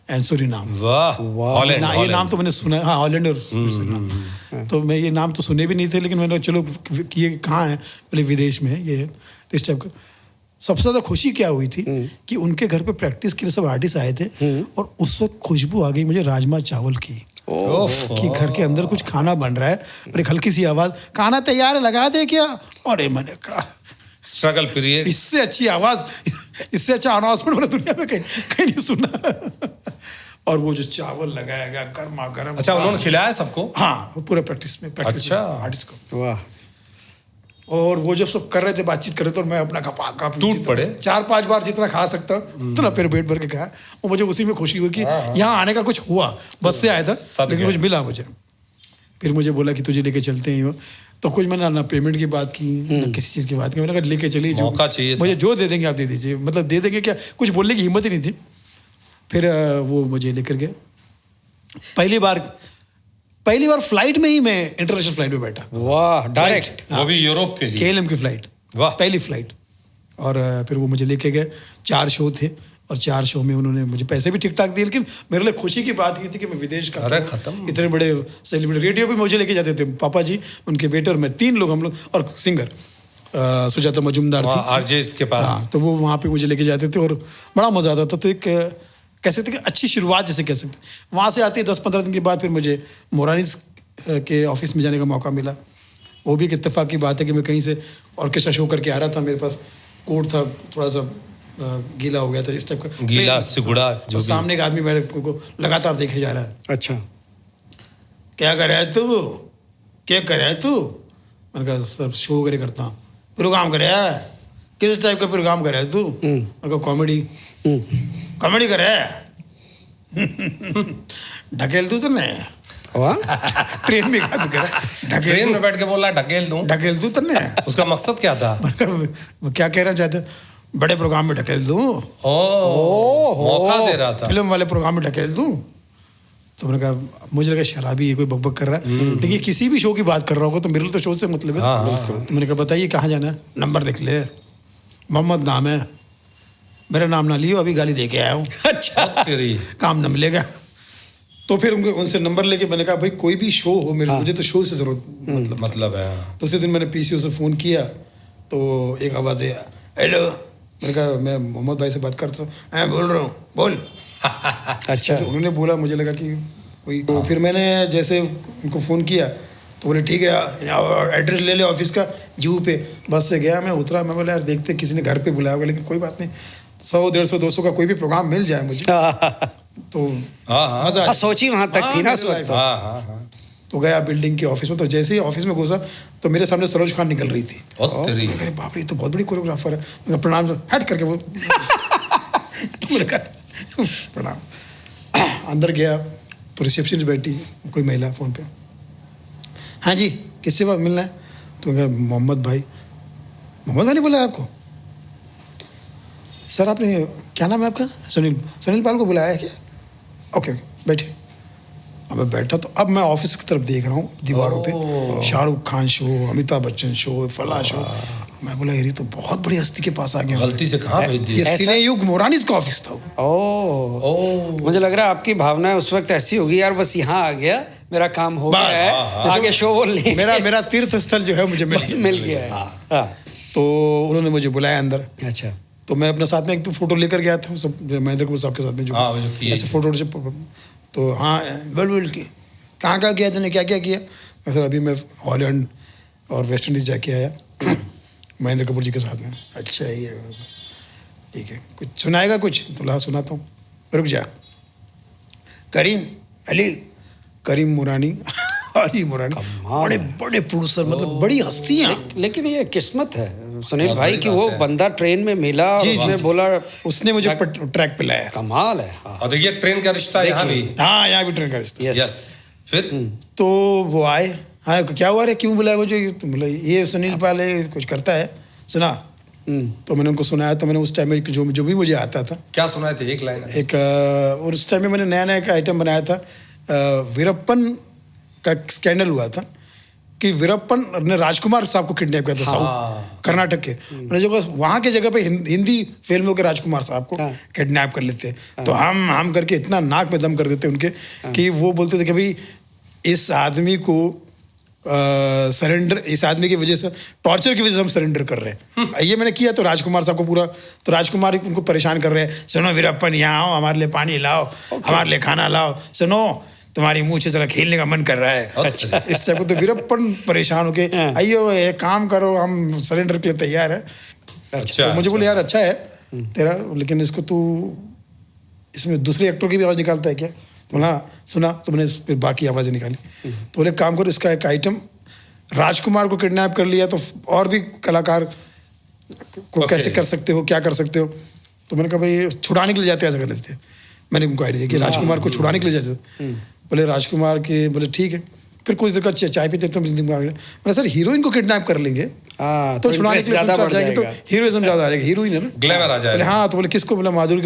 एंड सूरीनाम। वाह। हॉलैंड, ये नाम तो मैंने सुना, हाँ हॉलैंड और सूरीनाम। तो मैं ये नाम तो सुने भी नहीं थे, लेकिन मैंने चलो ये कहाँ है, बोले विदेश में है ये, तो इस टाइप का। सबसे ज़्यादा खुशी क्या हुई थी कि उनके घर पे प्रैक्टिस के लिए सब आर्टिस्ट आए थे, और उस वक्त खुशबू आ गई मुझे राजमा चावल की, कि घर के अंदर कुछ खाना बन रहा है, और एक हल्की सी आवाज़, खाना तैयार है लगा दे क्या? और मैंने कहा स्ट्रगल पीरियड, इससे अच्छी आवाज़, इससे अच्छा अनाउंसमेंट मैंने दुनिया में कहीं नहीं सुना। और वो जो चावल लगाया गया गर्मा गर्म। अच्छा, उन्होंने खिलाया सबको? हाँ, वो पूरा प्रैक्टिस में, अच्छा। आर्टिस्ट को। वाह। और वो जब सब कर रहे थे, बातचीत कर रहे थे, और मैं अपना खपा खा टूट पड़े। 4-5 बार जितना खा सकता उतना फिर पेट भर के खाया। और मुझे उसी में खुशी हुई कि यहाँ आने का कुछ हुआ। बस से आया था लेकिन कुछ मिला मुझे। फिर मुझे बोला कि तुझे लेके चलते हैं। तो कुछ मैंने ना पेमेंट की बात की ना किसी चीज़ की बात की। मैंने कहा लेके चलिए, जो मौका चाहिए था। मुझे जो दे देंगे आप दे दीजिए, मतलब दे देंगे क्या, कुछ बोलने की हिम्मत ही नहीं थी। फिर वो मुझे लेकर गए। पहली बार फ्लाइट में ही मैं इंटरनेशनल फ्लाइट में बैठा। वाह, डायरेक्ट। वो भी यूरोप के लिए। KLM की फ्लाइट, वाह। पहली फ्लाइट। और फिर वो मुझे लेके गए। 4 शो थे और 4 शो में उन्होंने मुझे पैसे भी ठीक ठाक दिए। लेकिन मेरे लिए खुशी की बात ये थी कि मैं विदेश का अरे खत्म। इतने बड़े सेलिब्रिटी, रेडियो भी मुझे लेके जाते थे, पापा जी, उनके बेटे और मैं, 3 लोग हम लोग, और सिंगर सुजाता मजूमदार थी आरजे के पास। हाँ, तो वो वहाँ पे मुझे लेके जाते थे और बड़ा मज़ा आता था। तो एक कह सकते कि अच्छी शुरुआत जैसे कह सकते। वहाँ से आते 10-15 दिन के बाद फिर मुझे मोरानीस के ऑफिस में जाने का मौका मिला। वो भी एक इत्तेफाक की बात है कि मैं कहीं से ऑर्केस्ट्रा शो करके आ रहा था, मेरे पास कोट था, थोड़ा सा गीला हो गया था, इस टाइप का गीला सिकुड़ा जो तो सामने एक आदमी मेरे को लगातार देखे जा रहा है। अच्छा। क्या कर रहा है तू, क्या कर रहा है तू? मैंने कहा सर शो वगैरह करता हूँ। प्रोग्राम कर रहा है? किस टाइप का प्रोग्राम कर रहा है तू? मैंने कहा कॉमेडी। कॉमेडी कर रहा है? ढकेल दूँ तो नहीं? वाह। ट्रेन में क्या कह रहा? ट्रेन में बैठ के बोला ढकेल दूं। ढकेल दूँ तो नहीं? उसका मकसद क्या था? वो क्या कहना चाहते, बड़े प्रोग्राम में ढकेल दूँ, मौका दे रहा था। फिल्म वाले प्रोग्राम में ढकेल दूँ। तो मैंने कहा मुझे लगा शराबी है, कोई बकबक कर रहा है, लेकिन किसी भी शो की बात कर रहा होगा तो मेरे लिए तो शो से मतलब है। तो मैंने कहा बताइए कहाँ जाना है, नंबर लिख ले, मोहम्मद नाम है, मेरा नाम ना लियो, अभी गाली दे के आया हूँ। अच्छा। तेरी काम न मिलेगा। तो फिर उनसे नंबर लेके मैंने कहा भाई कोई भी शो हो मेरे, मुझे तो शो से जरूरत मतलब है। तो उसी दिन मैंने PCO से फ़ोन किया तो एक आवाज़ है, हेलो। मैंने कहा मैं मोहम्मद भाई से बात करता हूँ। मैं बोल रहा हूँ, बोल। अच्छा। तो उन्होंने बोला, मुझे लगा कि कोई, तो फिर मैंने जैसे उनको फ़ोन किया तो बोले ठीक है एड्रेस ले ले ऑफिस का, जू पे। बस से गया, मैं उतरा, मैं बोला यार देखते किसी ने घर पे बुलाया होगा, लेकिन कोई बात नहीं, 100-150-200 का कोई भी प्रोग्राम मिल जाए मुझे तो मज़ा आ। सोची वहाँ तक थी ना उस वक्त। तो गया बिल्डिंग के ऑफिस में। तो जैसे ही ऑफिस में घुसा तो मेरे सामने सरोज खान निकल रही थी। अरे बाप रे, ये तो बहुत बड़ी कोरियोग्राफर है। मैं प्रणाम हट करके वो तो मैंने कहा प्रणाम। अंदर गया तो रिसेप्शनिस्ट बैठी कोई महिला फ़ोन पे, हाँ जी किससे बात मिलना है? तो मैं कहा मोहम्मद भाई ने बोला आपको? सर आपने, क्या नाम है आपका? सुनील पाल को बुलाया है क्या? ओके बैठे। अब मैं बैठा तो अब मैं ऑफिस की तरफ देख रहा हूँ, दीवारों पे शाहरुख खान शो, अमिताभ बच्चन शो, फला शो। मैं बोला ये तो बहुत बड़ी हस्ती के पास आ गया, गलती से कहाँ भेज दिया? ये सिनेयुग मोरानीस का ऑफिस था। मुझे लग रहा है आपकी भावना उस वक्त ऐसी होगी, यार बस यहाँ आ गया, मेरा काम हो गया है, आगे शो ले। मेरा तीर्थ स्थल जो है मुझे मिल गया है। तो उन्होंने मुझे बुलाया अंदर। अच्छा। तो मैं अपने साथ में एक तो फोटो लेकर गया था, सब महेंद्र कपूर साहब के साथ में जो ऐसे फोटो। तो हाँ बोल कहाँ किया तूने, क्या किया? सर अभी मैं हॉलैंड और वेस्ट इंडीज़ जाके आया महेंद्र कपूर जी के साथ में। अच्छा ये ठीक है, कुछ सुनाएगा कुछ? तो हाँ सुनाता हूँ, रुक जा। करीम मुरानी अली मुरानी, बड़े बड़े प्रोड्यूसर, मतलब बड़ी हस्तियाँ। लेकिन ये किस्मत है सुनील भाई कि वो बंदा ट्रेन में मिला, उसने बोला, उसने मुझे ट्रैक पे लाया। कमाल है। और देखिए ट्रेन का रिश्ता यहाँ भी। हाँ यहाँ भी ट्रेन का रिश्ता। यस। फिर तो वो आए, हाँ क्या हुआ रे, क्यों बुलाया मुझे? तो बोला ये सुनील पाल है, कुछ करता है, सुना। तो मैंने उनको सुनाया। तो मैंने उस टाइम में जो भी मुझे आता था। क्या सुनाए थे? एक लाइन। और उस टाइम में मैंने नया एक आइटम बनाया था। वीरप्पन का स्कैंडल हुआ था कि वीरप्पन ने राजकुमार साहब को किडनैप किया था, साउथ कर्नाटक के। उन्होंने जो वहाँ के जगह पे हिंदी फिल्मों के राजकुमार साहब को किडनैप कर लेते। तो हम करके इतना नाक में दम कर देते उनके कि वो बोलते थे कि भाई इस आदमी को सरेंडर, इस आदमी की वजह से, टॉर्चर की वजह से हम सरेंडर कर रहे हैं। ये मैंने किया तो राजकुमार साहब को पूरा, तो राजकुमार उनको परेशान कर रहे हैं, सुनो वीरप्पन यहाँ आओ, हमारे लिए पानी लाओ, हमारे लिए खाना लाओ, सुनो तुम्हारी मुँह से जरा खेलने का मन कर रहा है। अच्छा। इस टाइप को। तो वीरप्पन परेशान होके आइयो ये काम करो, हम सरेंडर के लिए तैयार है। अच्छा। तो मुझे बोले यार अच्छा है तेरा, लेकिन इसको तू इसमें दूसरे एक्टर की भी आवाज़ निकालता है क्या? बोला सुना। तो मैंने फिर बाकी आवाज़ें निकाली। तो बोले काम करो, इसका एक आइटम राजकुमार को किडनैप कर लिया तो और भी कलाकार को कैसे कर सकते हो, क्या कर सकते हो। तो मैंने कहा भाई छुड़ाने के लिए जाते ऐसा कर लेते हैं। मैंने उनको आइडिया दिया कि राजकुमार को छुड़ाने के लिए जाते। बोले राजकुमार के, बोले ठीक है। फिर कुछ देर का चाय पीते तो मैंने सर हीरोइन को किडनैप कर लेंगे तो छुड़ाने के लिए ज्यादा बढ़ जाएंगे तो हीरोइज्म ज्यादा आ जाएगा, हीरोइन है ना, ग्लैमर आ जाएगा। हाँ। तो बोले किसको, बोला माधुरी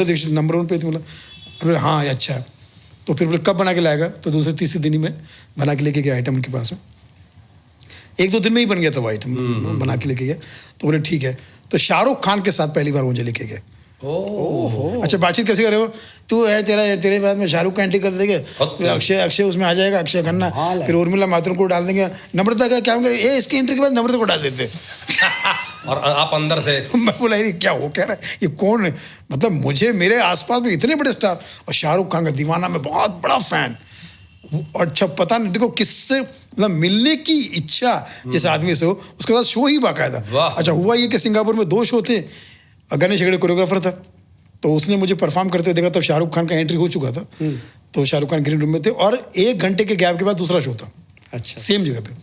दीक्षित नंबर 1 पे थी। बोला हाँ ये अच्छा है। तो फिर बोले कब बना के लाएगा, तो दूसरे तीसरे दिन ही में बना के लेके गया आइटम उनके पास में। 1-2 दिन में ही बन गया था वो आइटम, बना के लेके गया। तो बोले ठीक है। तो शाहरुख खान के साथ पहली बार मुझे लेके गए। अच्छा बातचीत कैसे करे हो, तू है तेरे बाद में शाहरुख का एंट्री कर देंगे, अक्षय उसमें आ जाएगा, अक्षय खन्ना, फिर उर्मिला मातुर को डाल देंगे, नम्रता का क्या करें, इसकी एंट्री के बाद नम्रता को डाल देते और आप अंदर से मैं बोला ये क्या हो कह रहा है, ये कौन है। मतलब मुझे मेरे आसपास में इतने बड़े स्टार और शाहरुख खान का दीवाना, मैं बहुत बड़ा फैन। और अच्छा पता नहीं देखो किससे मतलब मिलने की इच्छा जिस आदमी से हो, उसके साथ शो ही बाकायदा। अच्छा हुआ ये कि सिंगापुर में 2 शो थे, गणेश हेगड़े कोरियोग्राफर था, तो उसने मुझे परफॉर्म करते देखा, तब शाहरुख खान का एंट्री हो चुका था। तो शाहरुख खान ग्रीन रूम में थे और 1 घंटे के गैप के बाद दूसरा शो था। अच्छा सेम जगह पे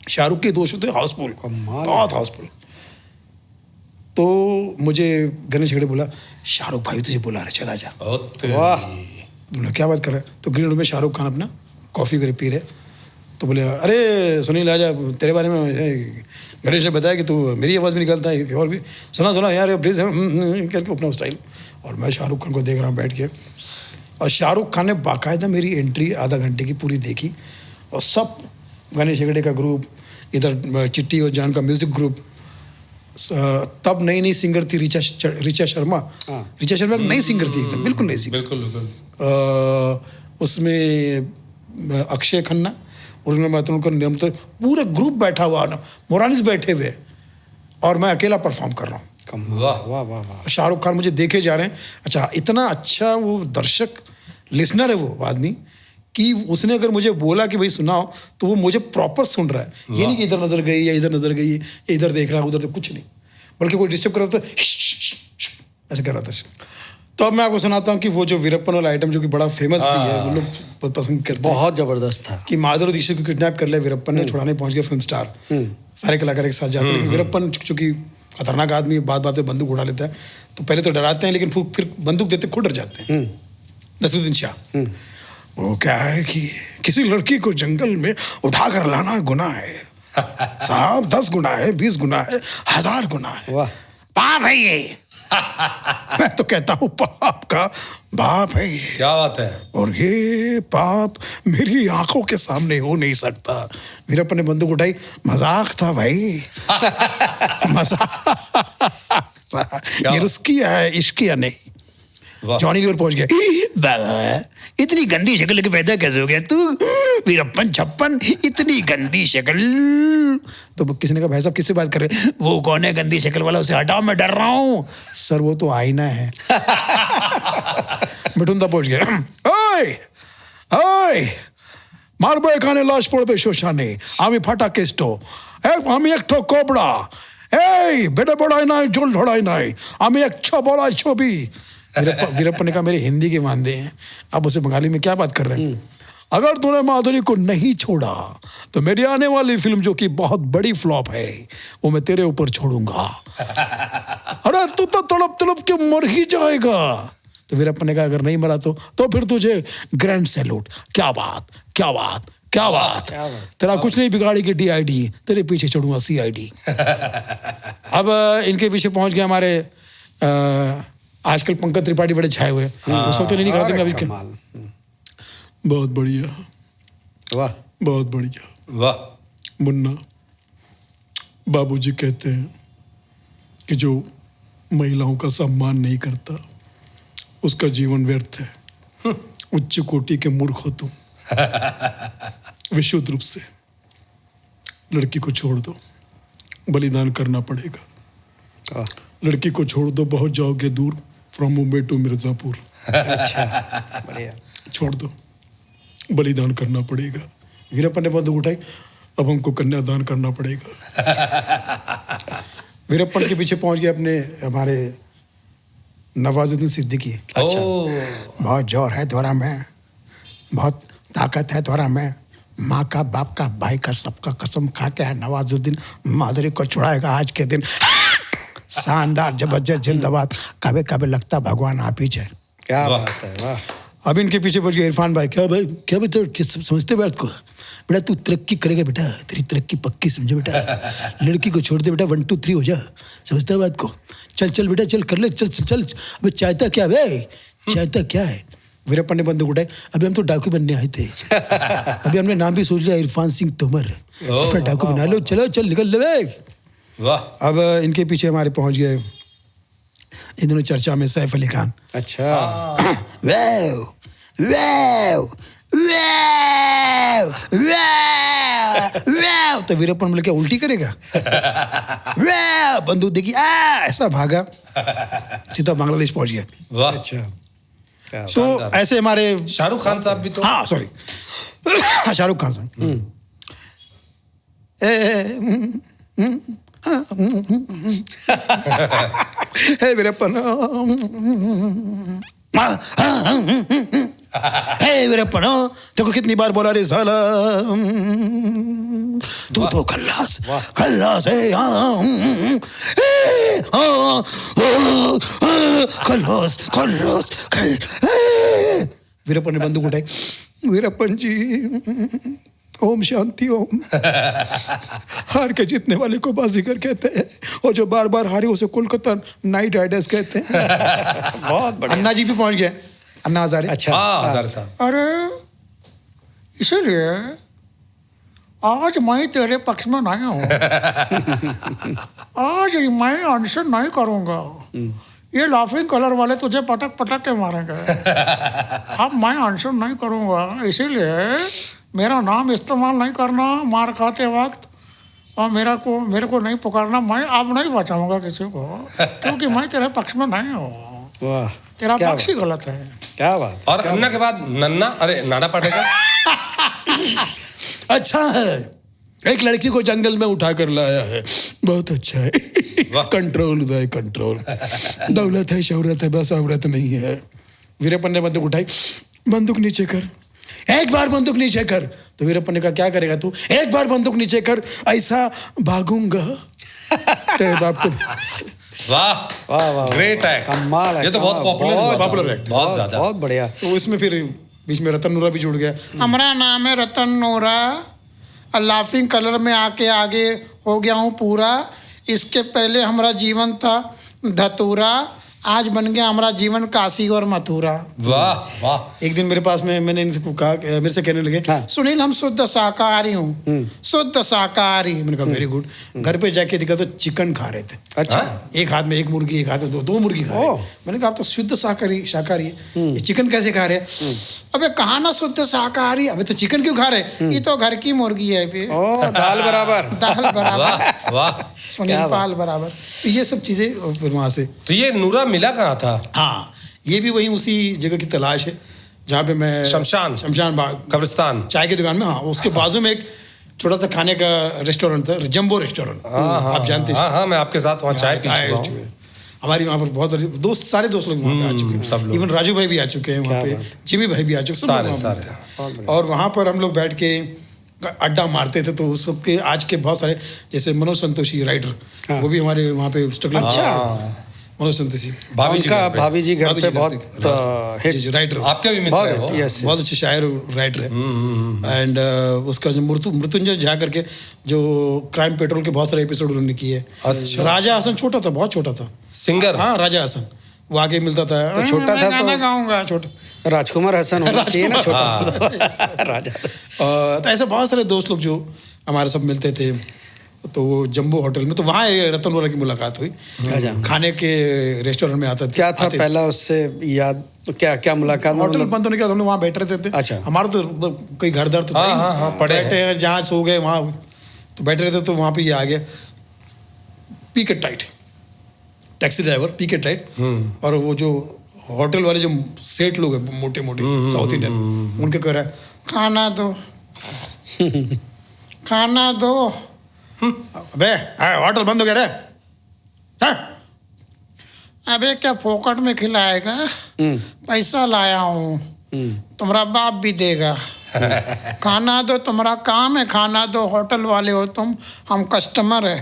शाहरुख के 2 शो थे, हाउसफुल, बहुत हाउसफुल। तो मुझे गणेश हेगड़े बोला शाहरुख भाई तुझे बुला रहे, चला जा। वाह, बोला क्या बात कर रहा है। तो ग्रीन रूम में शाहरुख खान अपना कॉफ़ी करे पी रहे। तो बोले अरे सुनील आजा, तेरे बारे में गणेश ने बताया कि तू मेरी आवाज़ भी निकलता है, और भी सुना यार प्लीज़ करके अपना स्टाइल। और मैं शाहरुख खान को देख रहा हूँ बैठ के, और शाहरुख खान ने बाकायदा मेरी एंट्री आधा घंटे की पूरी देखी। और सब गणेश हेगड़े का ग्रुप, इधर चिट्टी और जान का म्यूज़िक ग्रुप, तब नई सिंगर थी रिचा शर्मा। रिचा शर्मा एक नई सिंगर थी, एकदम बिल्कुल नई सिंगर। बिल्कुल। उसमें अक्षय खन्ना और उनका पूरा ग्रुप बैठा हुआ ना, मोरानिस बैठे हुए, और मैं अकेला परफॉर्म कर रहा हूँ। वाह वाह वाह वाह। शाहरुख खान मुझे देखे जा रहे हैं। अच्छा इतना अच्छा वो दर्शक लिसनर है वो आदमी कि उसने अगर मुझे बोला कि भाई सुनाओ, तो वो मुझे प्रॉपर सुन रहा है। ये नहीं कि इधर नजर गई या इधर नजर गई या इधर देख रहा है उधर, तो कुछ नहीं, बल्कि कोई डिस्टर्ब कर रहा था ऐसे कर रहा था। तो अब मैं आपको सुनाता हूँ कि वो जो वीरप्पन वाला आइटम जो कि बड़ा फेमस भी है, वो लोग पसंद करते हैं, बहुत जबरदस्त था। कि माधुरी दीक्षित को किडनैप कर लिया वीरप्पन ने, छुड़ाने पहुंच गया फिल्म स्टार, सारे कलाकार एक साथ जाते हैं। लेकिन वीरप्पन चूंकि खतरनाक आदमी, बात बात पे बंदूक उड़ा लेता है, तो पहले तो डराते हैं, लेकिन फिर बंदूक देते खुद डर जाते हैं। नसीरुद्दीन शाह, वो क्या है कि किसी लड़की को जंगल में उठा कर लाना गुनाह है साहब, 10 गुना है, 20 गुना है, 1000 गुना है। वाह, पाप है ये मैं तो कहता हूँ पाप का बाप है ये। क्या बात है। और ये पाप मेरी आंखों के सामने हो नहीं सकता। वीरप्पन ने बंदूक उठाई, मजाक था भाई मजाक था, ये रुस्किया है, इश्किया नहीं। जॉनी लीवर पहुंच गया, इतनी गंदी शक्ल लेके पैदा कैसे हो गया तू वीरप्पन छप्पन, इतनी गंदी शक्ल। तो किसी ने कहा भाई साहब किससे बात कर रहे, वो कौन है गंदी शक्ल वाला, उसे हटाओ मैं डर रहा हूँ। सर वो तो आईना है मिठुंदा पहुंच गया, ओए ओए मारबो এখানে লাশ পড়বে শ্মশানে, আমি ফাটা কেষ্ট, আমি একটো কোবড়া, এই বেটা বড়াই নাই জল ঢড়াই নাই, আমি এক বড়াই ছবি। वीरप्पन ने कहा मेरे हिंदी के मानदे हैं, आप उसे बंगाली में क्या बात कर रहे हैं। अगर तूने माधुरी को नहीं छोड़ा तो मेरी आने वाली फिल्म जो कि बहुत बड़ी फ्लॉप है वो मैं तेरे ऊपर छोड़ूंगा। अरे तू तो तड़प तड़प के मर ही जाएगा। तो वीरप्पन ने कहा अगर नहीं मरा तो फिर तुझे ग्रैंड सैल्यूट। क्या बात क्या बात क्या बात, तेरा कुछ नहीं बिगाड़ी की DID, तेरे पीछे चढ़ूंगा CID। अब इनके पीछे पहुंच गए हमारे आजकल पंकज त्रिपाठी बड़े छाए हुए, उस वक्त तो नहीं कराते मैं अभी के। बहुत बढ़िया, वाह बहुत बढ़िया, वाह। मुन्ना बाबूजी कहते हैं कि जो महिलाओं का सम्मान नहीं करता उसका जीवन व्यर्थ है। उच्च कोटि के मूर्ख हो तुम, विशुद्ध रूप से लड़की को छोड़ दो, बलिदान करना पड़ेगा। लड़की को छोड़ दो, बहुत जाओगे दूर, फ्रॉम मुंबई टू मिर्जापुर। अच्छा बढ़िया, छोड़ दो, बलिदान करना पड़ेगा। वीरप्पन ने बंदूक उठाई, अब हमको कन्यादान करना पड़ेगा। वीरप्पन के पीछे पहुंच गए अपने हमारे नवाजुद्दीन सिद्दीकी। अच्छा बहुत जोर है द्वारा में, बहुत ताकत है द्वारा में, माँ का, बाप का, भाई का, सबका कसम खा के है नवाजुद्दीन माधुरी को छुड़ाएगा आज के दिन। शानदार, जबरदस्त, जिंदाबाद। कभी कभी लगता भगवान आप ही है। क्या वाह। बात है, वाह। अब इनके पीछे पड़ गए इरफान भाई। क्या भाई, क्या बेटा, समझते बात को? बेटा तू तरक्की करेगा बेटा, तेरी तरक्की पक्की समझे बेटा। लड़की को छोड़ दे बेटा, 1 2 3 हो जा, समझता है बात को? चल चल बेटा, चल कर ले, चल चल चल। अबे चाहता क्या है, चाहता क्या है? वीरप्पन ने बंदूक उठाई। अभी हम तो डाकू बनने आए थे। अभी हमने नाम भी सोच लिया, इरफान सिंह तोमर। अपना डाकू बना लो, चलो चल निकल ले बे। वाह। अब इनके पीछे हमारे पहुंच गए इन दोनों चर्चा में सैफ अली खान। अच्छा। वाव वाव वाव वाव वाव। तो वीरप्पन बोले क्या उल्टी करेगा? वाव, बंदूक देखी, ऐसा भागा, सीधा बांग्लादेश पहुंच गया। वाह। अच्छा। क्या तो ऐसे हमारे शाहरुख खान साहब भी तो हाँ सॉरी शाहरुख खान साहब हे वीरप्पन, हे वीरप्पन, देखो कितनी बार बोला रे साला, तू तो खल्लास खल्लास है। खल्लास खल्लास खल। वीरप्पन ने बंदूक उठाई। वीरप्पन जी, ओम शांति ओम। हार के जीतने वाले को बाजीगर कहते हैं, और जो बार बार हारे उसे कोलकाता नाइट राइडर्स कहते हैं। बहुत बढ़िया। अन्ना जी भी पहुंच गए, अन्ना हजारे। अच्छा। हाँ हजारे साहब। अरे इसीलिए आज मैं तेरे पक्ष में नहीं हूँ। आज मैं आंसर नहीं करूँगा। ये लाफिंग कलर वाले तुझे पटक पटक के मारेंगे। अब मैं आंसर नहीं करूँगा, इसीलिए मेरा नाम इस्तेमाल नहीं करना मार खाते वक्त, और मेरे को नहीं पुकारना। मैं अब नहीं बचाऊंगा किसी को, क्योंकि मैं तेरे पक्ष में नहीं हूँ। वाह, तेरा क्या पक्ष ही गलत है। क्या बात। और अन्ना के बाद नन्ना, अरे नाना पाटेकर। अच्छा है, एक लड़की को जंगल में उठा कर लाया है, बहुत अच्छा है। कंट्रोल उदय, कंट्रोल। दौलत है, शौहरत है, बस औरत नहीं है। वीरप्पन ने बंदूक उठाई। बंदूक नीचे कर, एक बार बंदूक नीचे कर। तो वीरप्पन ने कहा क्या करेगा तू? एक बार बंदूक नीचे कर, ऐसा भागूंगा तेरे बाप को। वाह वाह वाह, ग्रेट एक्ट। कमाल है। ये तो बहुत पॉपुलर हुआ था। पॉपुलर एक्ट, बहुत ज्यादा। बहुत बढ़िया। तो इसमें फिर बीच में रतन नूरा भी जुड़ गया। हमारा नाम है रतन नोरा, लाफिंग कलर में आके आगे हो गया हूँ पूरा। इसके पहले हमारा जीवन था धतूरा, आज बन गया हमारा जीवन काशी और मथुरा। वाह वाह। एक दिन मेरे पास में मैंने इनसे कहा, मेरे से कहने लगे, हाँ। सुनील हम शुद्ध शाकाहारी हूँ, शुद्ध शाकाहारी। मैंने कहा वेरी गुड। घर पे जाके देखा तो चिकन खा रहे थे। अच्छा। एक हाथ में एक मुर्गी, एक हाथ में दो मुर्गी खा रहे हैं। मैंने कहा आप तो शुद्ध शाकाहारी शाकाहारी है, ये चिकन कैसे खा रहे हैं? अबे कहा ना शुद्ध शाकाहारी, अबे तो चिकन क्यों खा रहे हैं? ये तो घर की मुर्गी है बे। ओ, दाल बराबर। दाल बराबर, वाह वाह। सुनील पाल बराबर। तो ये सब चीजें फिर वहां से। तो ये नूरा मिला कहाँ था? हाँ, ये भी वही उसी जगह की तलाश है जहाँ पे मैं शमशान बाग कब्रिस्तान चाय की दुकान में। हाँ, उसके बाजू में एक छोटा सा खाने का रेस्टोरेंट था, जंबो रेस्टोरेंट। आप जानते हैं। हाँ, मैं आपके साथ वहाँ चाय पी चुका हूँ। हमारी वहाँ पर बहुत दोस्त, सारे दोस्त लोग वहाँ पे आ चुके सब हैं। लोग। इवन राजू भाई भी आ चुके हैं वहाँ पे, जिमी भाई भी आ चुके हैं, सब लोग वहाँ सारे पे। और वहाँ पर हम लोग बैठ के अड्डा मारते थे। तो उस वक्त के आज के बहुत सारे, जैसे मनोज संतोषी राइटर, वो भी हमारे वहाँ पे स्ट्रगलिंग। अच्छा। मनोज संतोषी भाभी जी उनका घर पे। भाभी जी घर पे बहुत हिट। राइटर, आपके भी मित्र है वो? यस, बहुत अच्छे शायर राइटर है। एंड उसका जो मृत्युंजय झा करके जो क्राइम पेट्रोल के बहुत सारे एपिसोड उन्होंने किए। अच्छा। राजा हसन छोटा था, बहुत छोटा था। सिंगर। हाँ, राजा हसन वो आगे मिलता था। तो छोटा था गाना तो गाऊंगा। छोटा राजकुमार हसन होना चाहिए ना, छोटा सा तो। राजा। तो ऐसे बहुत सारे दोस्त लोग जो हमारे सब मिलते थे। तो वो जंबो होटल में, तो वहाँ रतन वोरा की मुलाकात हुई। खाने के रेस्टोरेंट में आता क्या था पहला उससे याद? तो क्या मुलाकात? होटल बंद होने के बाद हम लोग वहाँ बैठ रहे थे। अच्छा। हमारा तो कोई घर दर तो था ही नहीं। पड़े बैठे हैं जहाँ सो गए वहाँ, तो बैठे रहे थे। तो वहाँ पे ये आ गया पी के टाइट, टैक्सी ड्राइवर पी के टाइट। और वो जो होटल वाले जो सेठ लोग हैं, मोटे मोटे साउथ इंडियन, उनके कह रहा है खाना दो, खाना दो। अबे होटल बंद हो गया रे। हाँ? अबे क्या फोकट में खिलाएगा? पैसा लाया हूँ, तुम्हारा बाप भी देगा। खाना दो, तुम्हारा काम है खाना दो, होटल वाले हो तुम, हम कस्टमर है।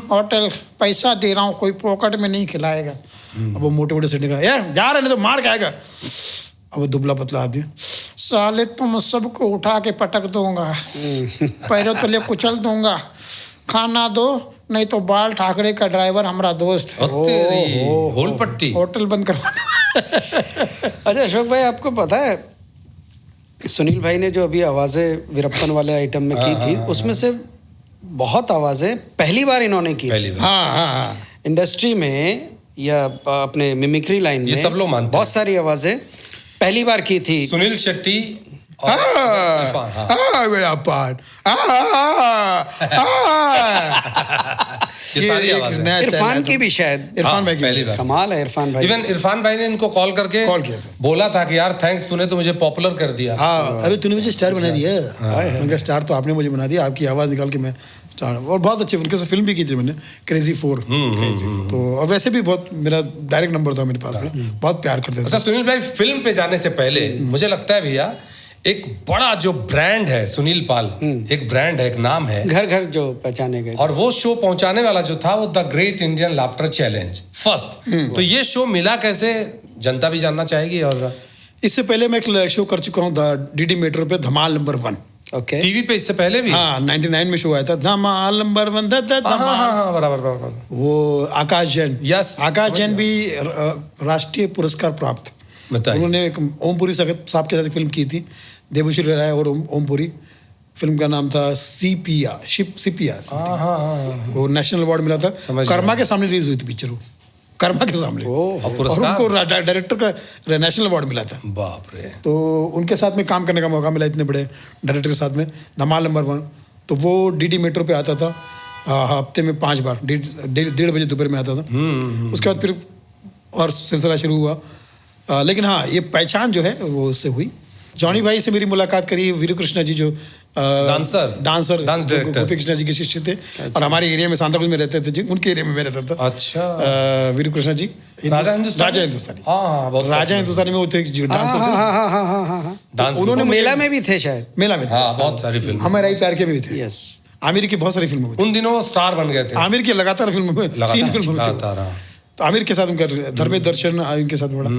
होटल पैसा दे रहा हूँ, कोई पॉकेट में नहीं खिलाएगा। अब वो मोटे मोटे सेठ का यार जा रहे नहीं तो मार खाएगा। अब वो दुबला पतला आदमी, साले तुम सबको उठा के पटक दूंगा, पैरों तले कुचल दूंगा, खाना दो नहीं तो बाल ठाकरे का ड्राइवर हमारा दोस्त है, होल पट्टी। होटल बंद करवा। अच्छा अशोक भाई, आपको पता है सुनील भाई ने जो अभी आवाज़ें वीरप्पन वाले आइटम में की थी, उसमें से बहुत आवाज़ें पहली बार इन्होंने की। पहली बार। हाँ इंडस्ट्री में या अपने मिमिक्री लाइन में ये सब लोग मानते हैं। बहुत सारी आवाज़ें पहली बार की थी। सुनील शेट्टी और इरफान, हाँ। मेरा पान ये सारी आवाजें। इरफान की भी शायद, इरफान भाई की पहली बार। कमाल है इरफान भाई। इवन इरफान भाई ने इनको कॉल करके किया था। बोला था कि यार थैंक्स, तूने तो मुझे पॉपुलर कर दिया। हाँ अभी तूने मुझे स्टार बना दिया। मैंने कहा स्टार तो आपने मुझे बना दिया, आपकी आवाज़ निकाल के मैं स्टार। और बहुत अच्छे उनके साथ फिल्म भी की थी मैंने, क्रेजी 4। तो और वैसे भी बहुत मेरा डायरेक्ट नंबर था मेरे पास में, बहुत प्यार करते थे। अच्छा सुनील भाई, फिल्म पे जाने से पहले मुझे लगता है भैया एक बड़ा जो ब्रांड है सुनील पाल, एक ब्रांड है, एक नाम है, घर घर जो पहचाने गए। और वो शो पहुंचाने वाला जो था वो the great Indian laughter challenge first. तो ये शो मिला कैसे, जनता भी जानना चाहेगी। और इससे पहले मैं एक शो कर चुका हूँ डीडी मेट्रो पे, धमाल नंबर 1। ओके। टीवी पे इससे पहले भी। हाँ 99 में शो आया था, धमाल नंबर 1। हाँ, बराबर। वो आकाश जैन, Yes, आकाश जैन भी राष्ट्रीय पुरस्कार प्राप्त। बताइए। उन्होंने एक ओमपुरी साहब के साथ एक फिल्म की थी, देवश्री राय और ओमपुरी। फिल्म का नाम था सीपिया, सिपिया। वो नेशनल अवार्ड मिला था। कर्मा के सामने रिलीज हुई थी पिक्चर, वो कर्मा के सामने। और उनको डायरेक्टर का नेशनल अवार्ड मिला था। बाप रे। तो उनके साथ में काम करने का मौका मिला, इतने बड़े डायरेक्टर के साथ में, धमाल नंबर 1। तो वो डीडी मेट्रो पे आता था हफ्ते में 5 बार, 1:30 बजे दोपहर में आता था। उसके बाद फिर और सिलसिला शुरू हुआ। लेकिन हाँ, ये पहचान जो है वो उससे हुई। जॉनी भाई से मेरी मुलाकात करी, वीरू कृष्णा जी जो डांस डायरेक्टर गोपी कृष्णा जी के शिष्य थे। और हमारे एरिया में सांताक्रूज में रहते थे, उनके एरिया में मैं रहता था। अच्छा। वीरू कृष्णा जी राजा हिंदुस्तानी। राजा हिंदुस्तानी में वो थे, डांस होते। उन्होंने मेला में भी थे शायद। मेला में बहुत सारी फिल्म, हमारे प्यार के भी थे। यस। आमिर की बहुत सारी फिल्मों में थे। उन दिनों वो स्टार बन गए थे। आमिर की लगातार फिल्मों में 3 फिल्मों में थे। तो आमिर के साथ उनका धर्मेंद्र दर्शन इनके साथ बड़ा।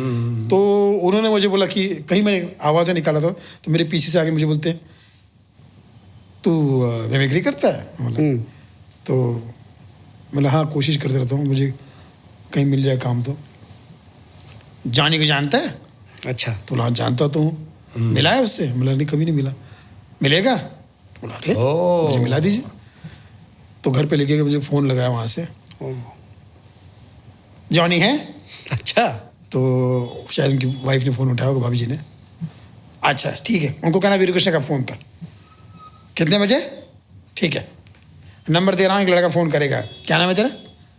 तो उन्होंने मुझे बोला कि कहीं मैं आवाज़ें निकाला था, तो मेरे पीछे से आगे मुझे बोलते हैं, तू मिमिक्री करता है? तो मतलब हाँ, कोशिश करते रहता हूँ, मुझे कहीं मिल जाए काम तो। जानी को जानता है? अच्छा। तो बोला जानता तो हूँ। मिला है उससे? बोला नहीं, कभी नहीं मिला। मिलेगा? बोला अरे मुझे मिला दीजिए। तो घर पे लेके गए, मुझे फ़ोन लगाया वहाँ से, जॉनी है? अच्छा। तो शायद उनकी वाइफ ने फ़ोन उठाया होगा, भाभी जी ने। अच्छा ठीक है, उनको कहना वीरू कृष्ण का फ़ोन था। कितने बजे? ठीक है, नंबर दे रहा हूँ, एक लड़का फ़ोन करेगा। क्या नाम है तेरा?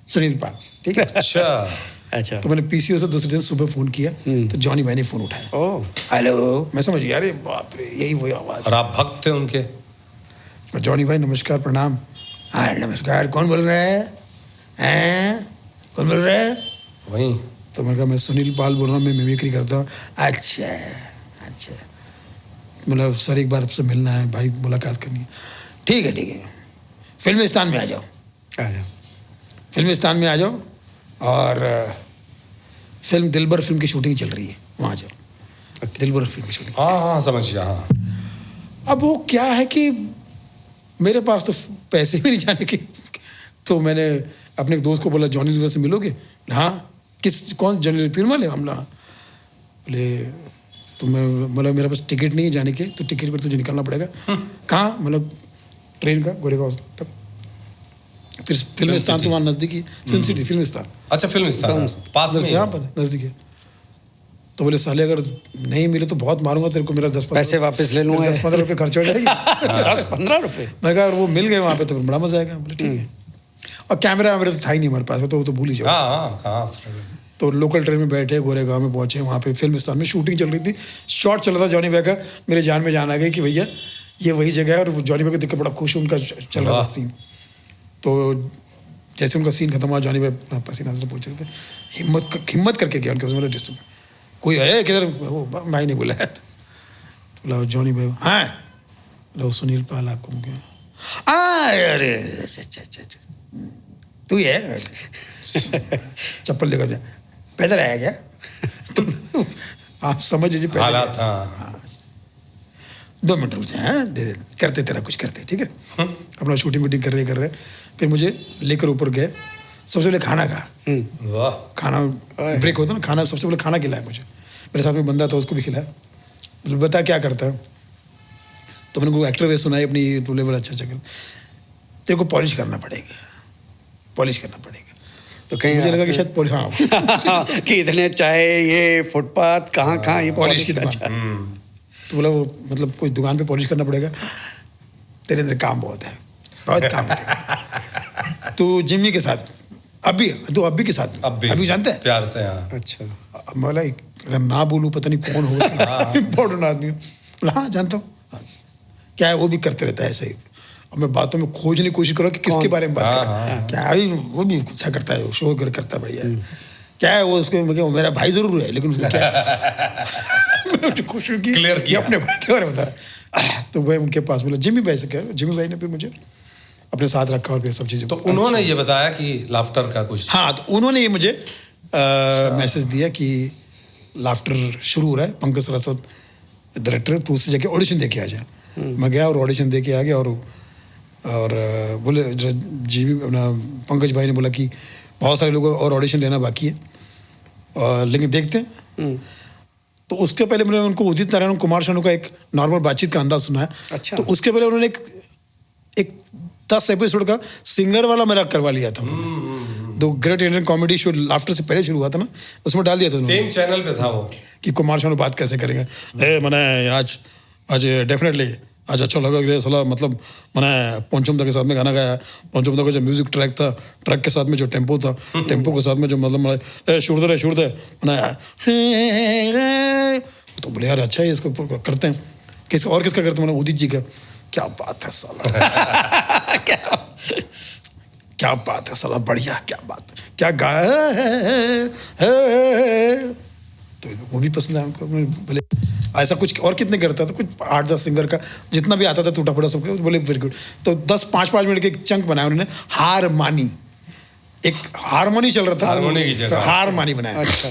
सुनील पाल। ठीक है। अच्छा। तो मैंने पीसीओ से दूसरे दिन सुबह फ़ोन किया, तो जॉनी भाई ने फ़ोन उठाया। Oh hello. मैं समझ गया, अरे बाप रे, यही वही आवाज़। और आप भक्त थे उनके? जॉनी भाई नमस्कार प्रणाम। हाँ नमस्कार, कौन बोल रहा है? हैं कौन बोल रहा है? वही। तो मैंने कहा मैं सुनील पाल बोल रहा हूँ, मैं मिमिक्री करता हूँ। अच्छा, मतलब सर एक बार आपसे मिलना है भाई, मुलाकात करनी है। ठीक है, फिल्मिस्तान में आ जाओ। फिल्मिस्तान में आ जाओ, और फिल्म दिलबर फिल्म की शूटिंग चल रही है, वहाँ जाओ। दिलबर फिल्म की शूटिंग। हाँ समझ गया। हाँ। अब वो क्या है कि मेरे पास तो पैसे भी नहीं जाने के, तो मैंने अपने एक दोस्त को बोला, जॉनी लीवर से मिलोगे? हाँ। कौन? जॉनी फिल्म वाले? हम बोले तो मैं मतलब मेरे पास टिकट नहीं है जाने के, तो टिकट पर तुझे निकलना पड़ेगा। कहाँ? मतलब ट्रेन का गोरेगांव तक। फिर फिल्मिस्तान तो वहाँ नज़दीक ही, फिल्म सिटी, फिल्मिस्तान। अच्छा, फिल्मिस्तान पास में, यहाँ पर नज़दीक है। तो बोले साले अगर नहीं मिले तो बहुत मारूंगा तेरे को, मेरा 10-15 पैसे वापस ले लूँगा। 10-15 रुपये खर्च हो जाएगी। 10-15 रुपये? मैं कहा अगर वो मिल गए वहाँ पे तो बड़ा मजा आएगा। बोले ठीक है। और कैमरा मेरे तो था ही नहीं हमारे पास, तो वो तो भूल ही जाओ। हाँ कहाँ। तो लोकल ट्रेन में बैठे, गोरेगांव में पहुंचे, वहाँ पे फिल्मिस्तान में शूटिंग चल रही थी। शॉट चल रहा था जॉनी भाई का, मेरे जान में जान आ गई कि भैया ये वही जगह है। और जॉनी भाई को देख के बड़ा खुश, उनका चल रहा था सीन। तो जैसे उनका सीन खत्म हुआ, जॉनी भाई पसीना से पूछ रहे थे, हिम्मत करके गया उनके पास। मतलब डिस्टर्ब कोई है किधर? वो भाई ने बुलाया था। बोला जॉनी भाई, हाँ बोला सुनील पाल आपको क्या, अरे अच्छा तू ही है, चप्पल लेकर जा, पैदल आया क्या? तो आप समझ लीजिए हालात, हाँ 2 मिनट रुक जाए, हाँ दे करते तेरा कुछ करते, ठीक है। अपना शूटिंग वूटिंग कर रहे फिर मुझे लेकर ऊपर गए, सबसे पहले खाना खा, वाह, खाना ब्रेक होता ना, खाना सबसे पहले खाना खिलाया मुझे, मेरे साथ में बंदा था उसको भी खिलाया, मतलब बता क्या करता है, तो मैंने को एक्टर वे सुनाई अपनी, तो बोले अच्छा तेरे को पॉलिश करना पड़ेगा, पॉलिश करना पड़ेगा। तो कहीं मुझे लगा कि शायद पॉलिश, हाँ कि इतने चाहे ये फुटपाथ कहाँ ये पॉलिश की दुकान, तो बोला वो मतलब कोई दुकान पे पॉलिश करना पड़ेगा, तेरे अंदर काम बहुत है, बहुत काम है। तू जिम्मी के साथ अभी के साथ अभी जानते हैं प्यार से, हाँ अच्छा। अब मैं बोला अगर ना बोलूं पता नहीं कौन होगा, इम्पोर्टेंट आदमी हो। बोला हाँ जानता हूँ, क्या है वो भी करते रहता है ऐसे ही, और मैं बातों में खोजने की कोशिश करूँ कि किसके बारे में बात करें, क्या अभी वो भी अच्छा करता है, शो करता है बढ़िया, क्या है वो उसको मेरा भाई जरूर है लेकिन उसको क्या कोशिश की क्लियर किया अपने भाई के बारे में बता। तो वह उनके पास बोला जिम्मी भाई से, क्या जिम्मी भाई ने भी मुझे अपने साथ रखा और फिर सब चीज़ें, तो उन्होंने ये बताया कि लाफ्टर का कुछ, हाँ तो उन्होंने ये मुझे मैसेज दिया कि लाफ्टर शुरू हो रहा है, पंकज सरस्वत डायरेक्टर, तो उससे जाके ऑडिशन दे के आ जाए। मैं गया और ऑडिशन दे के आ गया, और बोले जी भी अपना पंकज भाई ने बोला कि बहुत सारे लोगों और ऑडिशन लेना बाकी है, लेकिन देखते हैं। तो उसके पहले मैंने उनको उदित नारायण कुमार शानू का एक नॉर्मल बातचीत का अंदाज सुना है। अच्छा। तो उसके पहले उन्होंने एक 10 एपिसोड का सिंगर वाला मेरा करवा लिया था, दो great Indian comedy show laughter से पहले शुरू हुआ था ना, उसमें डाल दिया था सेम चैनल पे था वो, कि कुमार शानू बात कैसे करेंगे। मैंने आज डेफिनेटली आज अच्छा लगा कि साला, मतलब मैंने पंचमदा के साथ में गाना गाया, पंचमदा का जो म्यूजिक ट्रैक था, ट्रैक के साथ में जो टेम्पो था, टेम्पो के साथ में जो मतलब शुरू दे मैंने, तो बोले यार अच्छा है इसको करते हैं, किसका करते हैं, मैंने उदित जी का। क्या बात है साला क्या बात है साला, बढ़िया, क्या बात है, क्या गाया है। तो वो भी पसंद आया उनको। बोले ऐसा कुछ और कितने करता था, कुछ 8-10 सिंगर का जितना भी आता था टूटा पड़ा सबके, बोले वेरी गुड। तो 5-5 मिनट के एक चंक बनाया उन्होंने, हारमानी, एक हारमोनी चल रहा था, हारमोनी की जगह हारमानी बनाया। अच्छा।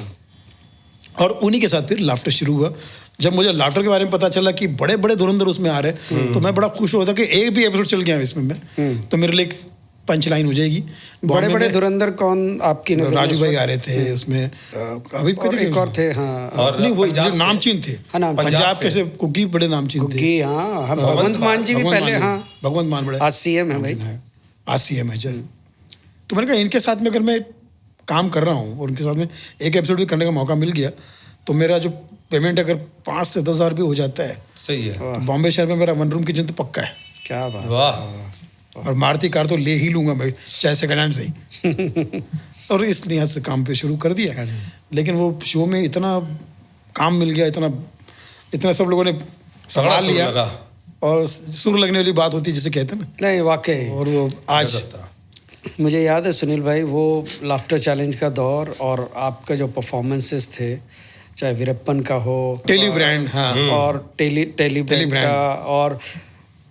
और उन्हीं के साथ फिर लाफ्टर शुरू हुआ। जब मुझे लाफ्टर के बारे में पता चला कि बड़े बड़े धुरंधर उसमें आ रहे हैं, तो मैं बड़ा खुश हुआ था कि एक भी एपिसोड चल गया इसमें मैं, तो मेरे लिए एक पंच लाइन हो जाएगी। बड़े बड़े धुरंधर कौन आपकी नजर में? राजू भाई आ रहे थे उसमें, अभी और एक और थे, हाँ, और नहीं वो पंजाब जो नामचीन थे, हाँ, नाम- पंजाब के से कुकी बड़े नामचीन थे, गुग्गी, हाँ, हम भगवंत मान जी भी पहले, हाँ, भगवंत मान बड़े आज सीएम है भाई। आज सीएम है चल। तो मैंने कहा इनके साथ में अगर मैं काम कर रहा हूँ और उनके साथ में एक एपिसोड भी करने का मौका मिल गया, तो मेरा जो पेमेंट अगर 5 से 10 हज़ार भी हो जाता है, सही है, तो बॉम्बे शहर में मेरा 1 रूम किचन तो पक्का है। क्या बात। वाह, और मारुति कार तो ले ही लूंगा मैं, चाहे सेकंड हैंड से ही। और इस लिहाज से काम पे शुरू कर दिया। लेकिन वो शो में इतना काम मिल गया, इतना सब लोगों ने संभाल लिया, लगा। और सुर लगने वाली बात होती है जिसे कहते हैं ना, नहीं वाकई। और वो आज मुझे याद है सुनील भाई, वो लाफ्टर चैलेंज का दौर और आपका जो परफॉर्मेंसेस थे, चाहे वीरप्पन का हो, टेली ब्रांड, हाँ, और टेली ब्रांड का, और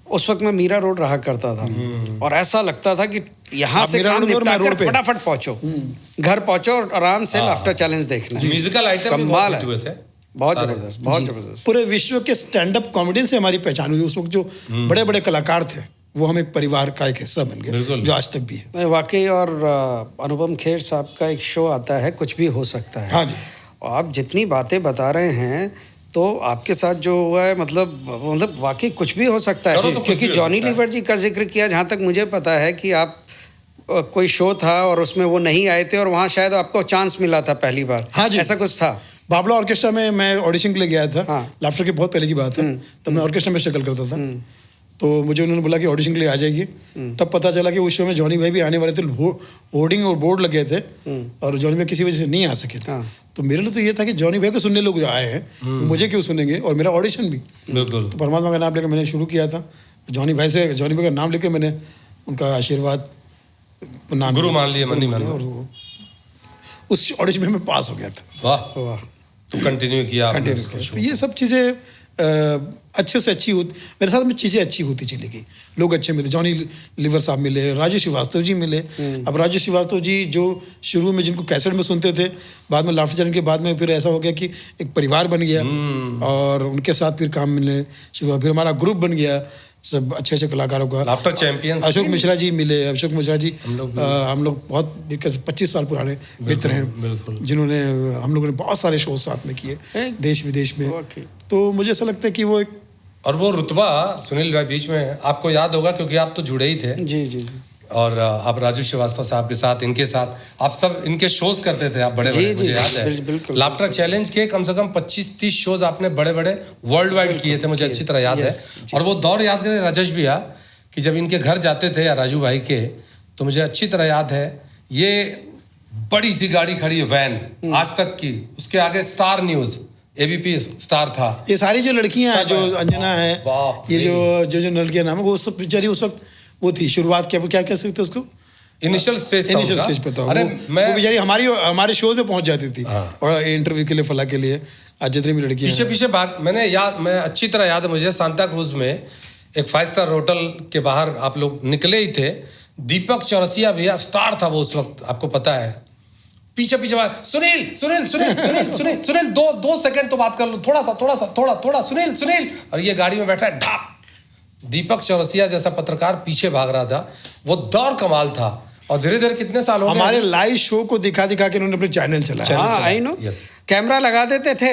उस वक्त मैं मीरा रोड रहा करता था, और ऐसा लगता था कि यहाँ आप से मीरा काम रोड और मैं निपटा रोड कर पे। फटाफट पहुंचो, घर पहुंचो और आराम से लाफ्टर चैलेंज देखना। म्यूजिकल आइटम भी कमाल बहुत है। हुए थे, बहुत जबरदस्त, बहुत जबरदस्त। पूरे विश्व के स्टैंड अप कॉमेडियन से हमारी पहचान हुई। उस वक्त जो बड़े बड़े कलाकार थे, वो हम एक परिवार का एक हिस्सा बन गए, जो आज तक भी है। नहीं, वाकई। और अनुपम खेर साहब का एक शो आता है, कुछ भी हो सकता है। हाँ जी। और आप जितनी बातें बता रहे हैं, तो आपके साथ जो हुआ है, मतलब वाकई कुछ भी हो सकता है। चलो तो कुछ क्योंकि भी हो जॉनी सकता है। लीवर जी का जिक्र किया, जहाँ तक मुझे पता है कि आप कोई शो था और उसमें वो नहीं आए थे, और वहाँ शायद आपको चांस मिला था पहली बार। हाँ जी। ऐसा कुछ था। बाबला ऑर्केस्ट्रा में मैं ऑडिशन के लिए गया था, हाँ। लाफ्टर के बहुत पहले की बात है, तब मैं ऑर्केस्ट्रा में शक्ल करता था। तो मुझे उन्होंने बोला कि ऑडिशन के लिए आ जाइए। तब पता चला कि उस शो में जॉनी भाई भी आने वाले थे, होर्डिंग और बोर्ड लगे थे, और जॉनी भाई किसी वजह से नहीं आ सके थे। हाँ। तो मेरे लिए तो ये था कि जॉनी भाई को सुनने लोग आए हैं, मुझे क्यों सुनेंगे, और मेरा ऑडिशन भी। बिल्कुल। तो परमात्मा का नाम लेकर मैंने शुरू किया था। जॉनी भाई का नाम लेकर मैंने उनका आशीर्वाद नाम गुरु मान लिए, मनी मान और उस ऑडिशन में मैं पास हो गया था। वाह, वाह। तो कंटिन्यू किया आपने कंटिन्यू उसको किया। show। तो ये सब चीज़ें अच्छे से अच्छी होती, मेरे साथ में चीज़ें अच्छी होती चली गई, लोग अच्छे मिले, जॉनी लीवर साहब मिले, राजू श्रीवास्तव जी मिले। अब राजू श्रीवास्तव जी जो शुरू में जिनको कैसेट में सुनते थे, बाद में लाफ्टर चैलेंज के बाद में फिर ऐसा हो गया कि एक परिवार बन गया और उनके साथ फिर काम मिलने शुरू हुआ, फिर हमारा ग्रुप बन गया सब अच्छे अच्छे कलाकारों का। लाफ्टर चैंपियंस अशोक मिश्रा जी मिले, अशोक मिश्रा जी हम लोग बहुत 25 साल पुराने मित्र हैं, जिन्होंने हम लोगों ने बहुत सारे शो साथ में किए देश विदेश में। तो मुझे ऐसा लगता है कि वो एक, और वो रुतबा सुनील भाई बीच में आपको याद होगा क्योंकि आप तो जुड़े ही थे। जी जी और आप राजू श्रीवास्तव साहब के साथ, इनके साथ आप सब इनके शोज करते थे आप बड़े बड़े, मुझे याद है लाफ्टर चैलेंज के कम से कम 25-30 शोज आपने बड़े बड़े वर्ल्ड वाइड किए थे, मुझे अच्छी तरह याद है। और वो दौर याद करें राजेश भैया कि जब इनके घर जाते थे या राजू भाई के, तो मुझे अच्छी तरह याद है ये बड़ी सी गाड़ी खड़ी है वैन आज तक की, उसके आगे स्टार न्यूज एबीपी स्टार था। ये सारी जो लड़कियां हैं, जो अंजना है, बाप ये जो लड़कियां नाम है, वो सब बेचारी उस वक्त वो थी शुरुआत, क्या कह सकते उसको, इनिशियल स्टेज पे था। अरे वो बेचारी हमारे शोज में पहुंच जाती थी और इंटरव्यू के लिए फला के लिए। आज जितनी भी लड़कियां पीछे भाग, मैं अच्छी तरह याद है मुझे, सांता क्रूज में एक 5 स्टार होटल के बाहर आप लोग निकले ही थे, दीपक चौरसिया भैया स्टार था वो उस वक्त, आपको पता है। पीछे सुनील 2 सेकंड तो बात कर लो, थोड़ा सुनील, और ये गाड़ी में बैठा है ढाप, दीपक चौरसिया जैसा पत्रकार पीछे भाग रहा था। वो दौर कमाल था। और धीरे धीरे कितने साल हो गए हमारे लाइव शो को दिखा के उन्होंने अपने चैनल चलाया। हाँ आई नो, कैमरा लगा देते थे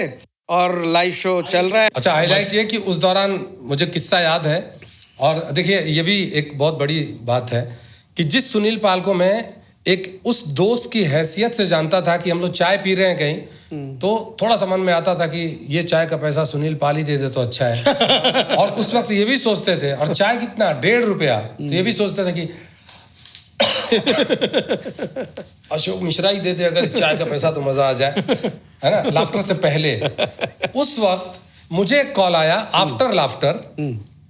और लाइव शो चल रहा है। अच्छा, हाईलाइट ये कि उस दौरान मुझे किस्सा याद है, और देखिए ये भी एक बहुत बड़ी बात है कि जिस सुनील पाल को मैं एक उस दोस्त की हैसियत से जानता था कि हम लोग चाय पी रहे हैं कहीं, तो थोड़ा सा मन में आता था कि ये चाय का पैसा सुनील पाल ही दे दे तो अच्छा है। और उस वक्त ये भी सोचते थे, और चाय कितना, 1.5 रुपया, तो ये भी सोचते थे कि अशोक मिश्रा ही दे दे अगर इस चाय का पैसा तो मजा आ जाए, है ना। लाफ्टर से पहले उस वक्त मुझे एक कॉल आया आफ्टर लाफ्टर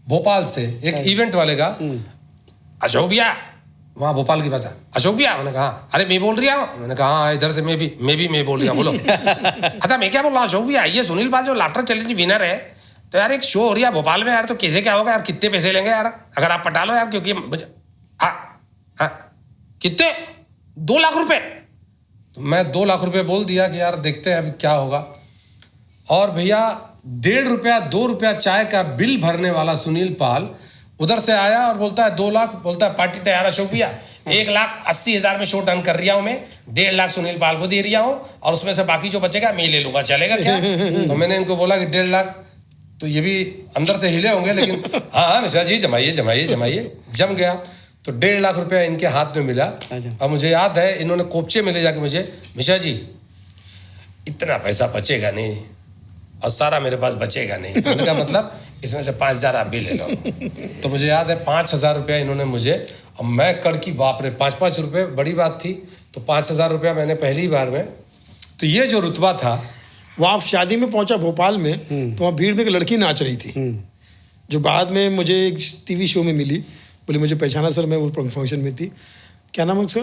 भोपाल से, एक इवेंट वाले का, अशोक भैया, वहाँ भोपाल की भाषा, अशोक भैया। मैंने कहा अरे मैं बोल रहा हूँ। मैंने कहा हाँ इधर से मैं भी बोल रहा हूँ, बोलो। अच्छा मैं क्या बोल रहा हूँ, अशोक भैया ये सुनील पाल जो लाफ्टर चैलेंज विनर है, तो यार एक शो हो रही है भोपाल में यार, तो कैसे क्या होगा यार, कितने पैसे लेंगे यार अगर आप पटा लो यार, क्योंकि मुझे कितने 2 लाख रुपए। तो मैं 2 लाख रुपए बोल दिया कि यार देखते हैं अभी क्या होगा। और भैया 1.5 रुपया 2 रुपया चाय का बिल भरने वाला सुनील पाल उधर से आया और बोलता है 2 लाख, बोलता है पार्टी तैयार अशोक भैया, 1,80,000 में शो डन कर रहा हूं मैं, 1.5 लाख सुनील पाल को दे रहा हूं, और उसमें से बाकी जो बचेगा मैं ले लूंगा, चलेगा क्या। तो मैंने इनको बोला कि 1.5 लाख, तो ये भी अंदर से हिले होंगे, लेकिन हाँ मिश्रा जी जमाइए, जम गया। तो 1.5 लाख रुपया इनके हाथ में मिला। और मुझे याद है इन्होंने कोपचे में ले जाके मुझे, मिश्रा जी इतना पैसा बचेगा नहीं और सारा मेरे पास बचेगा नहीं। तो मैंने कहा मतलब इसमें से 5,000 आप भी ले लो। तो मुझे याद है 5,000 रुपया इन्होंने मुझे, और मैं कर की बाप रे 5-5 रुपये बड़ी बात थी, तो 5,000 रुपया मैंने पहली बार में। तो ये जो रुतबा था, वहाँ शादी में पहुंचा भोपाल में, तो वहाँ भीड़ में एक लड़की नाच रही थी, जो बाद में मुझे एक टीवी शो में मिली, बोले मुझे पहचाना सर, मैं वो फंक्शन में थी, क्या नाम है उसका,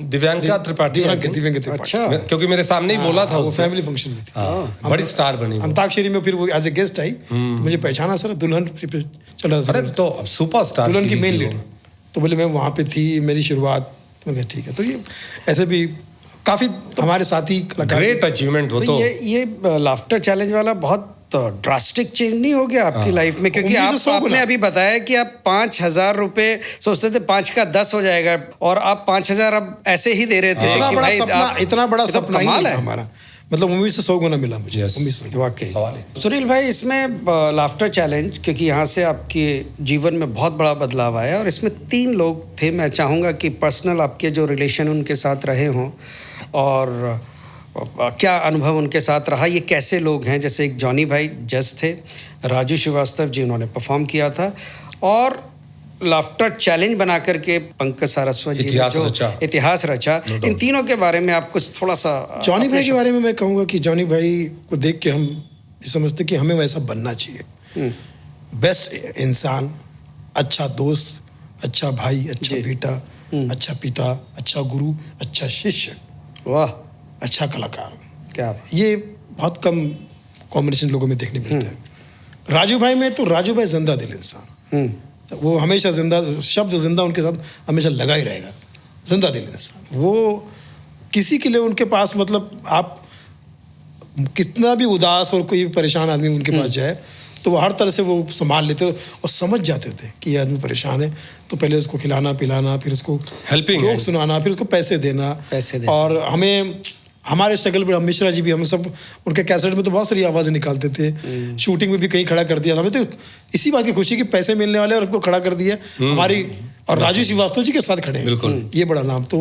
दिव्यांका त्रिपाठी। अच्छा, क्योंकि मेरे सामने ही बोला था, वो फैमिली फंक्शन में थी, बड़ी स्टार बनी अंताक्षरी में, फिर वो एज ए गेस्ट आई, तो मुझे पहचाना सर, दुल्हन चल रहा था, तो सुपर स्टार दुल्हन की मेन लीड। तो बोले मैं वहाँ पे थी, मेरी शुरुआत, तो मैं ठीक है। तो ये ऐसे भी काफी हमारे साथी ग्रेट अचीवमेंट हो। तो ये लाफ्टर चैलेंज वाला बहुत ड्रास्टिक चेंज नहीं हो गया आपकी लाइफ में, क्योंकि आपने अभी बताया कि आप 5,000 रुपए सोचते थे 5 का 10 हो जाएगा, और आप 5,000 अब ऐसे ही दे रहे थे। इतना बड़ा सपना नहीं था हमारा, मतलब उम्मीद से 100 गुना मिला मुझे। वाकई सुनील भाई, इसमें लाफ्टर चैलेंज, क्योंकि यहाँ से आपके जीवन में बहुत बड़ा बदलाव आया, और इसमें 3 लोग थे। मैं चाहूँगा कि पर्सनल आपके जो रिलेशन उनके साथ रहे हों, और क्या अनुभव उनके साथ रहा, ये कैसे लोग हैं। जैसे एक जॉनी भाई जज थे, राजू श्रीवास्तव जी उन्होंने परफॉर्म किया था, और लाफ्टर चैलेंज बना करके पंकज सारस्वत जी इतिहास रचा। इन तीनों के बारे में आप कुछ थोड़ा सा। जॉनी भाई के बारे में मैं कहूँगा कि जॉनी भाई को देख के हम समझते कि हमें वैसा बनना चाहिए। बेस्ट इंसान, अच्छा दोस्त, अच्छा भाई, अच्छा बेटा, अच्छा पिता, अच्छा गुरु, अच्छा शिष्य, वाह, अच्छा कलाकार। क्या ये बहुत कम कॉम्बिनेशन लोगों में देखने मिलता है। राजू भाई में तो राजू भाई जिंदा दिल इंसान, तो वो हमेशा जिंदा, शब्द जिंदा उनके साथ हमेशा लगा ही रहेगा, जिंदा दिल इंसान। वो किसी के लिए उनके पास मतलब आप कितना भी उदास और कोई परेशान आदमी उनके पास जाए तो वो हर तरह से वो संभाल लेते और समझ जाते थे कि ये आदमी परेशान है, तो पहले उसको खिलाना पिलाना, फिर उसको Helping जोक hand. सुनाना, फिर उसको पैसे देना। और हमें हमारे स्ट्रगल पर मिश्रा जी भी, हम सब उनके कैसेट में तो बहुत सारी आवाज़ें निकालते थे, शूटिंग में भी कहीं खड़ा कर दिया हमें, तो इसी बात की खुशी कि पैसे मिलने वाले और हमको खड़ा कर दिया हमारी, और राजू श्रीवास्तव जी के साथ खड़े हैं, बिल्कुल। ये बड़ा नाम, तो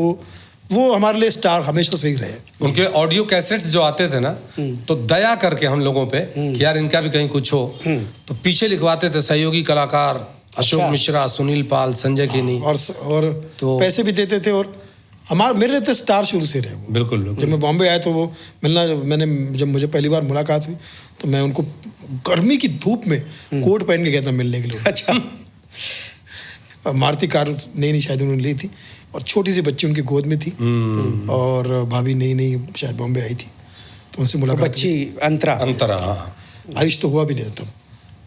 वो हमारे लिए स्टार हमेशा से ही रहे। उनके ऑडियो कैसेट्स जो आते थे ना, तो दया करके हम लोगों पे कि यार इनका भी कहीं कुछ हो, तो पीछे लिखवाते थे सहयोगी कलाकार अशोक मिश्रा, सुनील पाल, संजय किनी, और तो पैसे भी देते थे। और मेरे लिए तो स्टार शुरू से रहे वो। बिल्कुल बिल्कुल। जब मैं बॉम्बे आया तो वो मैंने जब मुझे पहली बार मुलाकात हुई तो मैं उनको गर्मी की धूप में कोट पहन के गया था मिलने के लिए। अच्छा। मारुति कार नई शायद उन्होंने ली थी और छोटी सी बच्ची उनकी गोद में थी, और भाभी नई शायद बॉम्बे आई थी, तो उनसे मुलाकात बच्ची अंतरा। हाँ। आयुष तो हुआ भी नहीं था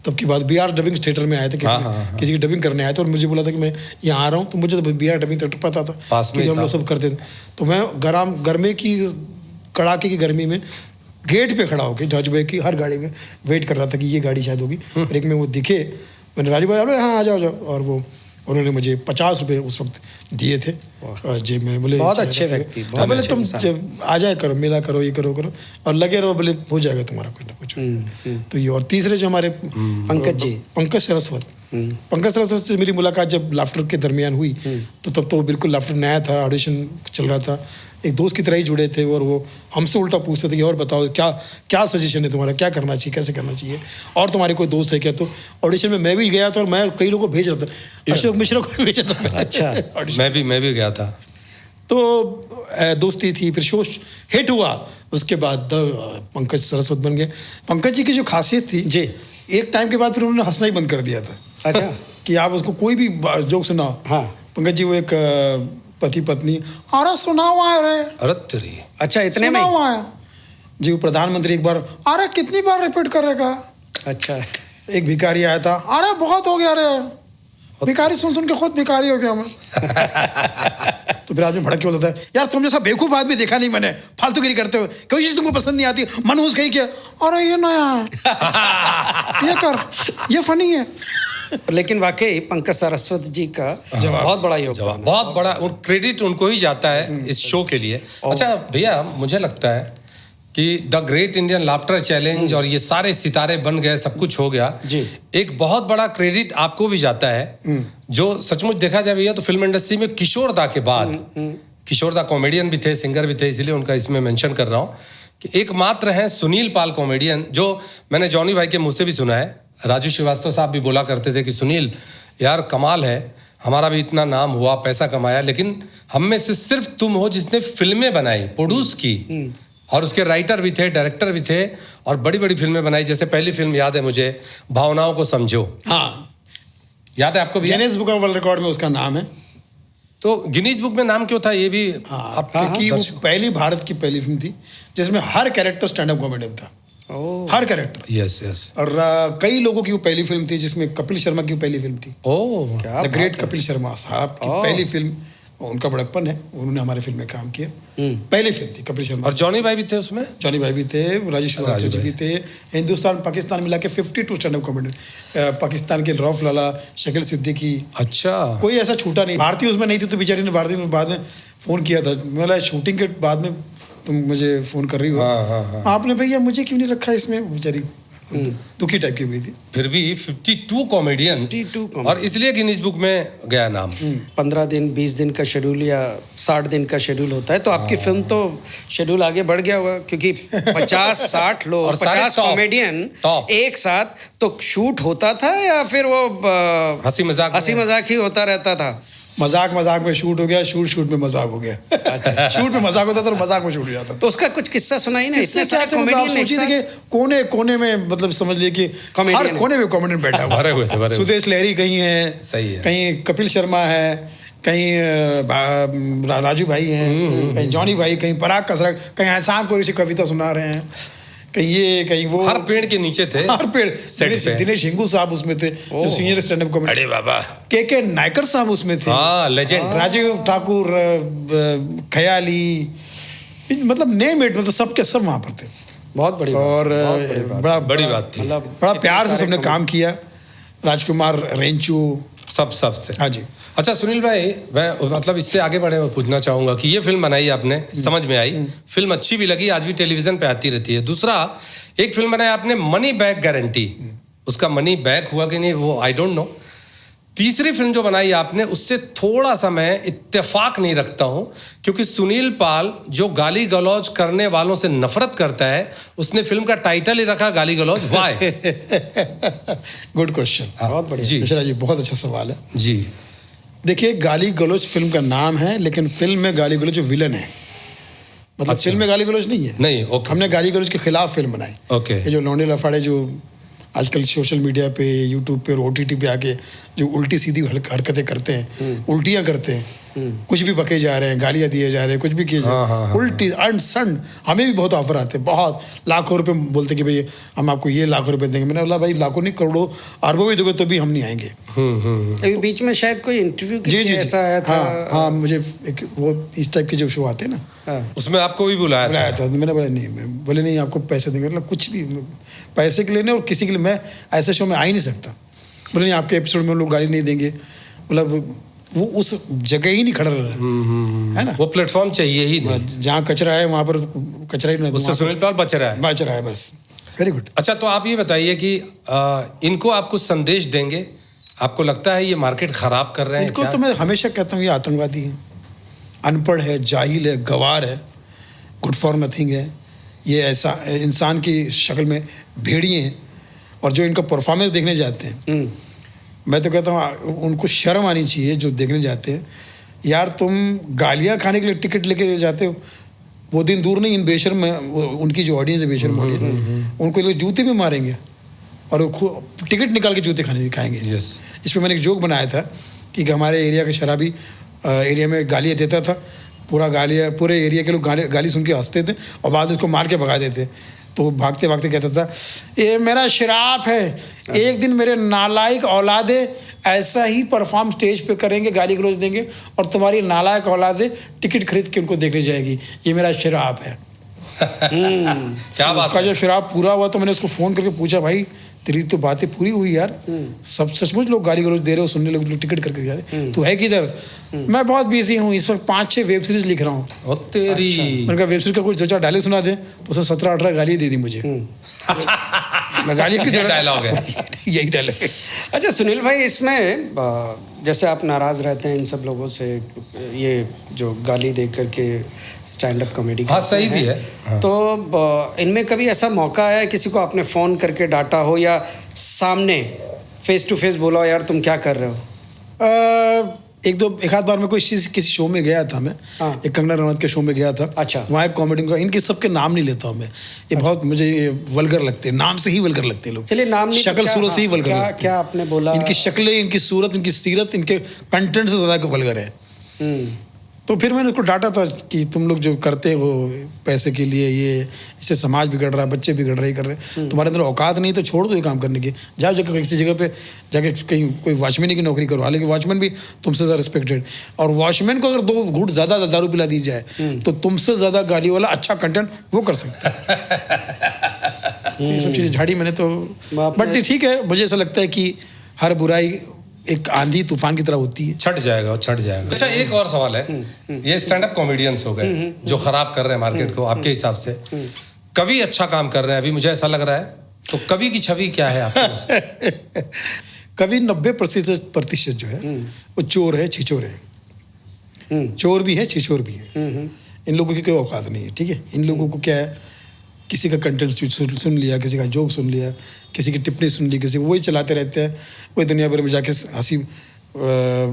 तब की बात। BR डबिंग थिएटर में आए थे, किसी की डबिंग करने आए थे और मुझे बोला था कि मैं यहाँ आ रहा हूँ, तो मुझे तो BR डबिंग थिएटर पता था, पास में हम लोग सब करते थे। तो मैं गर्मी की कड़ाके की गर्मी में गेट पे खड़ा होकर जज भाई की हर गाड़ी में वेट कर रहा था कि ये गाड़ी शायद होगी, और एक में वो दिखे, मैंने राजू भाई बोले हाँ आ जाओ, और वो उन्होंने मुझे 50 रुपये उस वक्त दिए थे जेब में। बोले बहुत अच्छे व्यक्ति, बहुत बोले अच्छे तुम इंसान। आ जाए करो, मिला करो, ये करो और लगे रहो, बोले हो जाएगा तुम्हारा कुछ ना कुछ। तो ये, और तीसरे जो हमारे पंकज सरस्वत से मेरी मुलाकात जब लाफ्टर के दरमियान हुई, तो तब तो बिल्कुल लाफ्टर नया था, ऑडिशन चल रहा था, एक दोस्त की तरह ही जुड़े थे, और वो हमसे उल्टा पूछते थे कि और बताओ क्या सजेशन है तुम्हारा, क्या करना चाहिए, कैसे करना चाहिए, और तुम्हारे कोई दोस्त है क्या। तो ऑडिशन में मैं भी गया था और मैं कई लोगों को भेज रहा था, अशोक मिश्रा को भी भेजा था। अच्छा। मैं भी गया था। तो दोस्ती थी, फिर शो हिट हुआ, उसके बाद पंकज सरस्वत बन गए। पंकज जी की जो खासियत थी जी, एक टाइम के बाद फिर उन्होंने हंसना ही बंद कर दिया था। अच्छा। कि आप उसको कोई भी जोक सुनाओ। हाँ। पंकज जी वो एक पति पत्नी, अरे सुना हुआ है रे, अरे तेरी। अच्छा, इतने में सुना हुआ है। जी वो प्रधानमंत्री एक बार, अरे कितनी बार रिपीट करेगा। अच्छा। एक भिखारी आया था, अरे बहुत हो गया रे, भिखारी सुन सुन के खुद भिखारी हो गया मैं। तो फिर आदमी भड़क के बोलता है यार तुम जैसा बेवकूफ आदमी देखा नहीं मैंने, फालतूगिरी करते हो, कोई चीज तुमको पसंद नहीं आती, मनहूस कहीं क्या। अरे ये नया है, ये कर, ये फनी है। लेकिन वाकई पंकज सरस्वत जी का बहुत बड़ा योगदान, बहुत बड़ा, और क्रेडिट उनको ही जाता है इस शो के लिए। अच्छा भैया, मुझे लगता है कि the great Indian laughter challenge और ये सारे सितारे बन गए, सब कुछ हो गया जी। एक बहुत बड़ा क्रेडिट आपको भी जाता है, जो सचमुच देखा जाए भैया तो फिल्म इंडस्ट्री में किशोर दा के बाद, किशोर दा कॉमेडियन भी थे, सिंगर भी थे, इसलिए उनका इसमें मेंशन कर रहा हूँ कि एकमात्र हैं सुनील पाल कॉमेडियन, जो मैंने जॉनी भाई के मुंह से भी सुना है। राजू श्रीवास्तव साहब भी बोला करते थे कि सुनील यार कमाल है, हमारा भी इतना नाम हुआ, पैसा कमाया, लेकिन हम में से सिर्फ तुम हो जिसने फिल्में बनाई, प्रोड्यूस की, और उसके राइटर भी थे, डायरेक्टर भी थे, और बड़ी बड़ी फिल्में बनाई। जैसे पहली फिल्म याद है मुझे, भावनाओं को समझो। हाँ, याद है आपको भी? Guinness book of world record में उसका नाम है। तो गिनीज बुक में नाम क्यों था ये भी आप क्योंकि वो पहली भारत की पहली फिल्म थी जिसमें हर कैरेक्टर स्टैंड अप कॉमेडियन था, हर कैरेक्टर। Yes yes. और कई लोगों की वो पहली फिल्म थी, जिसमें कपिल शर्मा की वो पहली फिल्म थी। ओह, द ग्रेट कपिल शर्मा साहब की पहली फिल्म, उनका बड़प्पन है, उन्होंने हमारे फिल्म में काम किया, पहली फिल्म थी कपिल शर्मा। और जॉनी भाई भी थे उसमें? जॉनी भाई भी थे, राजेश श्रीवास्तव जी भी थे। हिंदुस्तान पाकिस्तान मिला के 52 स्टैंड अप कॉमेडियन, पाकिस्तान के रौफ लाला, शकील सिद्दीकी, अच्छा, कोई ऐसा छूटा नहीं। भारतीय उसमें नहीं थी, तो बेचारी ने भारतीय ने बाद में फ़ोन किया था, मतलब शूटिंग के बाद में तुम मुझे फ़ोन कर रही हो, हाँ। आपने भैया मुझे क्यों नहीं रखा इसमें, बेचारी दुखी टाइप की हुई थी। फिर भी 52 कॉमेडियन, और इसलिए गिनीज बुक में गया नाम। 15 दिन 20 दिन का शेड्यूल या 60 दिन का शेड्यूल होता है, तो आपकी फिल्म तो शेड्यूल आगे बढ़ गया होगा, क्योंकि 50-60 लोग और 50 कॉमेडियन एक साथ तो शूट होता था, या फिर वो हंसी मजाक ही होता रहता था? मजाक में शूट हो गया, शूट में मजाक हो गया। अच्छा। शूट में मजाक होता था और मजाक में शूट हो जाता था। तो उसका कुछ किस्सा सुनाई ना, इतने सारे कॉमेडियन कोने में, मतलब समझ लिए कि हर कोने में कॉमेडियन बैठा हुआ। भरे हुए थे। सुदेश लहरी कहीं है, सही है, कहीं कपिल शर्मा है, कहीं राजू भाई हैं, कहीं जॉनी भाई, कहीं पराग कसरा, कहीं एहसान कोई सी कविता सुना रहे हैं, कहीं ये कहीं वो, हर पेड़ के नीचे थे। हर पेड़। सेट पे। दिनेश हिंगू साहब उसमें थे, जो सीनियर स्टैंड अप कॉमेडी। अरे बाबा, के नायकर साहब उसमें थे। हाँ, लेजेंड। राजीव ठाकुर, खयाली, मतलब नेम इट, मतलब सबके सब वहाँ पर थे। बहुत बड़ी बात, और बहुत बड़ी बात। बड़ी बात थी। मतलब बड़ा प्यार से सबने काम किया। राजकुमार, रेंचू, सब थे। हाँ जी। अच्छा सुनील भाई, मैं मतलब इससे आगे बढ़े मैं पूछना चाहूंगा कि ये फिल्म बनाई आपने, समझ में आई, फिल्म अच्छी भी लगी, आज भी टेलीविजन पे आती रहती है। दूसरा, एक फिल्म बनाई आपने मनी बैक गारंटी, उसका मनी बैक हुआ कि नहीं वो आई डोंट नो। तीसरी फिल्म जो बनाई आपने, उससे थोड़ा सा मैं इत्तेफाक नहीं रखता हूं, क्योंकि सुनील पाल जो गाली गलौज करने वालों से नफरत करता है, उसने फिल्म का टाइटल ही रखा गाली गलौज। वाई? Good question. बहुत बढ़िया जी मिश्रा जी, बहुत अच्छा सवाल है। जी। देखिए, गाली गलौज फिल्म का नाम है, लेकिन फिल्म में गाली गलौज जो विलन है, मतलब फिल्म में गाली गलौज नहीं है। नहीं, ओके। हमने गाली गलौज के खिलाफ फिल्म बनाई। ओके। ये जो लौंडे लफाड़े जो आजकल सोशल मीडिया पे, यूट्यूब पे और OTT पे आके जो उल्टी सीधी हरकतें करते हैं, उल्टियाँ करते हैं, कुछ भी बके जा रहे हैं, गालियाँ दिए जा रहे हैं, कुछ भी किए जा रहे हैं, उल्टी अनसन। हमें भी बहुत ऑफर आते हैं, बहुत लाखों रुपए बोलते कि भाई हम आपको ये लाखों रुपए देंगे। मैंने बोला भाई लाखों नहीं, करोड़ों अरबों भी दोगे तो भी हम नहीं आएंगे। अभी बीच में शायद कोई इंटरव्यू जी जी ऐसा आया था। हाँ, मुझे एक वो इस टाइप के जो शो आते हैं ना, हाँ। उसमें आपको भी बुलाया था। मैंने बोला नहीं, मैं बोले नहीं आपको पैसे देंगे। मतलब कुछ भी पैसे के लिए नहीं, और किसी के लिए मैं ऐसे शो में आ ही नहीं सकता। बोले नहीं, आपके एपिसोड में हम लोग गाली नहीं देंगे। मतलब वो उस जगह ही नहीं खड़ा रहा है ना, वो प्लेटफॉर्म चाहिए ही नहीं। जहाँ कचरा है वहाँ पर कचरा ही नहीं, उससे सुनील पाल बच रहा है। बच रहा है बस। Very good. अच्छा, तो आप ये बताइए कि इनको आप कुछ संदेश देंगे? आपको लगता है ये मार्केट खराब कर रहे हैं इनको क्या? तो मैं हमेशा कहता हूँ ये आतंकवादी है, अनपढ़ है, जाहिल है, गवार है, गुड फॉर नथिंग है। ये ऐसा इंसान की शक्ल में भेड़िए हैं, और जो इनका परफॉर्मेंस देखने जाते हैं, मैं तो कहता हूँ उनको शर्म आनी चाहिए जो देखने जाते हैं। यार तुम गालियाँ खाने के लिए टिकट लेके जाते हो, वो दिन दूर नहीं, इन बेशर्म उनकी जो ऑडियंस है, बेशर्म ऑडियंस, उनको लोग जूते भी मारेंगे और वो टिकट निकाल के जूते खाएंगे। यस। इस पर मैंने एक जोक बनाया था कि हमारे एरिया का शराबी एरिया में गालियाँ देता था, पूरे एरिया के लोग गाली सुन के हंसते थे और बाद में उसको मार के भगा देते। तो भागते भागते कहता था, ये मेरा श्राप है, एक दिन मेरे नालायक औलादे ऐसा ही परफॉर्म स्टेज पे करेंगे, गाली गलौज देंगे, और तुम्हारी नालायक औलादे टिकट खरीद के उनको देखने जाएगी। ये मेरा श्राप है। क्या बात उसका है? जब शराब पूरा हुआ तो मैंने उसको फ़ोन करके पूछा, भाई तेरी तो बातें पूरी हुई यार, सब सचमुच लोग गाली गलौज दे रहे हो, सुनने लोग टिकट करके जा रहे, तू है किधर? मैं बहुत बिजी हूँ, इस वक्त 5-6 वेब सीरीज लिख रहा हूँ। ओ तेरी। मैंने कहा वेब सीरीज का कोई 2-4 डायलॉग सुना दे, तो उसे 17-18 गाली दे दी मुझे। मैं गाली की ये डायलॉग है। यही डायलॉग है। अच्छा सुनील भाई, इसमें जैसे आप नाराज रहते हैं इन सब लोगों से, ये जो गाली दे करके स्टैंड अप कॉमेडी, हाँ सही भी है। हाँ। तो इनमें कभी ऐसा मौका आया किसी को आपने फ़ोन करके डांटा हो, या सामने फेस टू फेस बोला हो यार तुम क्या कर रहे हो? एक आध बार मैं किसी शो में गया था। मैं एक कंगना रनौत के शो में गया था। अच्छा। वहाँ एक कॉमेडी का, इनके सबके नाम नहीं लेता हूँ मैं, ये बहुत मुझे वल्गर लगते हैं, नाम से ही वल्गर लगते हैं लोग। चलिए नाम नहीं, शक्ल सूरत से ही वल्गर लगते हैं। क्या आपने बोला? इनकी शक्लें, इनकी सूरत, इनकी सीरत, इनके कंटेंट से ज़्यादा वल्गर है। तो फिर मैंने उसको डांटा था कि तुम लोग जो करते हो पैसे के लिए, ये इससे समाज बिगड़ रहा है, बच्चे बिगड़ रहे कर रहे हैं, तुम्हारे अंदर औकात नहीं तो छोड़ दो ये काम करने की, जाओ जगह किसी जगह पे जाके कहीं कोई वॉचमैन की नौकरी करो। हालांकि वॉचमैन भी तुमसे ज़्यादा रिस्पेक्टेड, और वॉचमैन को अगर 2 घूंट ज़्यादा दारू पिला दी जाए तो तुमसे ज़्यादा गाली वाला अच्छा कंटेंट वो कर सकता है। ये सब चीज़ें झाड़ी मैंने तो, बट ठीक है, मुझे ऐसा लगता है कि हर बुराई एक आंधी तूफान की तरह होती है, छट जाएगा। अच्छा, एक और सवाल है, ये स्टैंड अप कॉमेडियंस हो गए जो खराब कर रहे हैं मार्केट को, आपके हिसाब से कवि अच्छा काम कर रहे हैं अभी, मुझे ऐसा लग रहा है, तो कवि की छवि क्या है आपके? कवि 90% जो है वो चोर है, छिचोर है। चोर भी है, छिचोर भी है। इन लोगों की कोई औकात नहीं है। ठीक है, इन लोगों को क्या है, किसी का कंटेंट सुन लिया, किसी का जोक सुन लिया, किसी की टिप्पणी सुन ली, किसी वही चलाते रहते हैं, वही दुनिया भर में जाके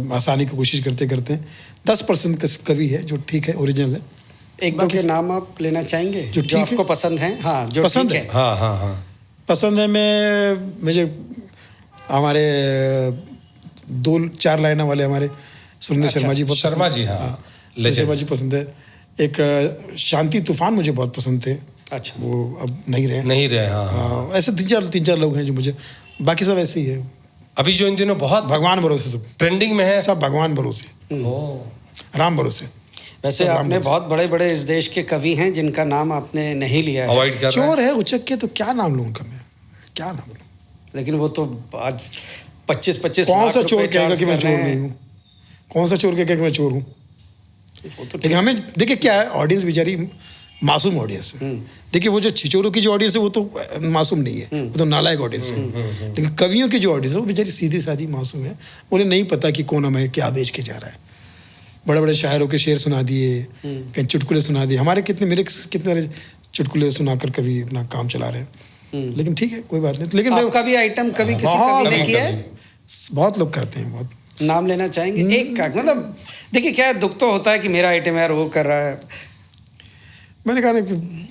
हंसाने की कोशिश करते हैं। 10% कवि है जो ठीक है, ओरिजिनल है। एक दो के नाम आप लेना चाहेंगे जो ठीक है, आपको पसंद है? हाँ, जो पसंद ठीक है। हाँ पसंद है। मुझे हमारे 2-4 लाइनों वाले हमारे सुरेंद्र शर्मा जी, शर्मा जी, हाँ, शर्मा जी पसंद है। एक शांति तूफान मुझे बहुत पसंद थे। अच्छा। वो अब नहीं रहे। नहीं रहे, हाँ। ऐसे तीन चार लोग हैं जो मुझे, बाकी सब ऐसे ही है, अभी जो इन दिनों बहुत भगवान भरोसे, सब ट्रेंडिंग में है। सब भगवान भरोसे, राम भरोसे। वैसे सब आपने राम बहुत बड़े बड़े इस देश के कवि हैं जिनका नाम आपने नहीं लिया है, अवॉइड कर रहे हैं। चोर है उचक के, तो क्या नाम लूं उनका मैं, क्या नाम लूं? लेकिन वो तो आज 25-25 कौन लाख सा चोर रुपए कहेगा चार्ज कि मैं कर चोर रहे नहीं हैं। हूँ? कौन सा चोर कहेगा कि मैं चोर हूँ? वो तो लेकिन हमें देखिए क्या है, ऑडियंस बेचारी मासूम ऑडियंस है। देखिए वो जो छिचोरों की जो ऑडियंस है वो तो मासूम नहीं है, वो तो नालायक ऑडियंस है। लेकिन कवियों की जो ऑडियंस है वो बेचारी सीधी सादी मासूम है। उन्हें नहीं पता कि कौन हमें क्या बेच के जा रहा है। बड़े बड़े शायरों के शेर सुना दिए, कहीं चुटकुले सुना दिए। हमारे कितने चुटकुले सुनाकर कभी अपना काम चला रहे हैं। लेकिन ठीक है, कोई बात नहीं। लेकिन आपका भी आइटम कभी किसी बहुत- कवि ने कभी- किया है? कभी। बहुत लोग करते हैं, बहुत। नाम लेना चाहेंगे एक का? मतलब देखिए क्या है, दुख तो होता है कि मेरा आइटम यार वो कर रहा है। मैंने कहा नहीं,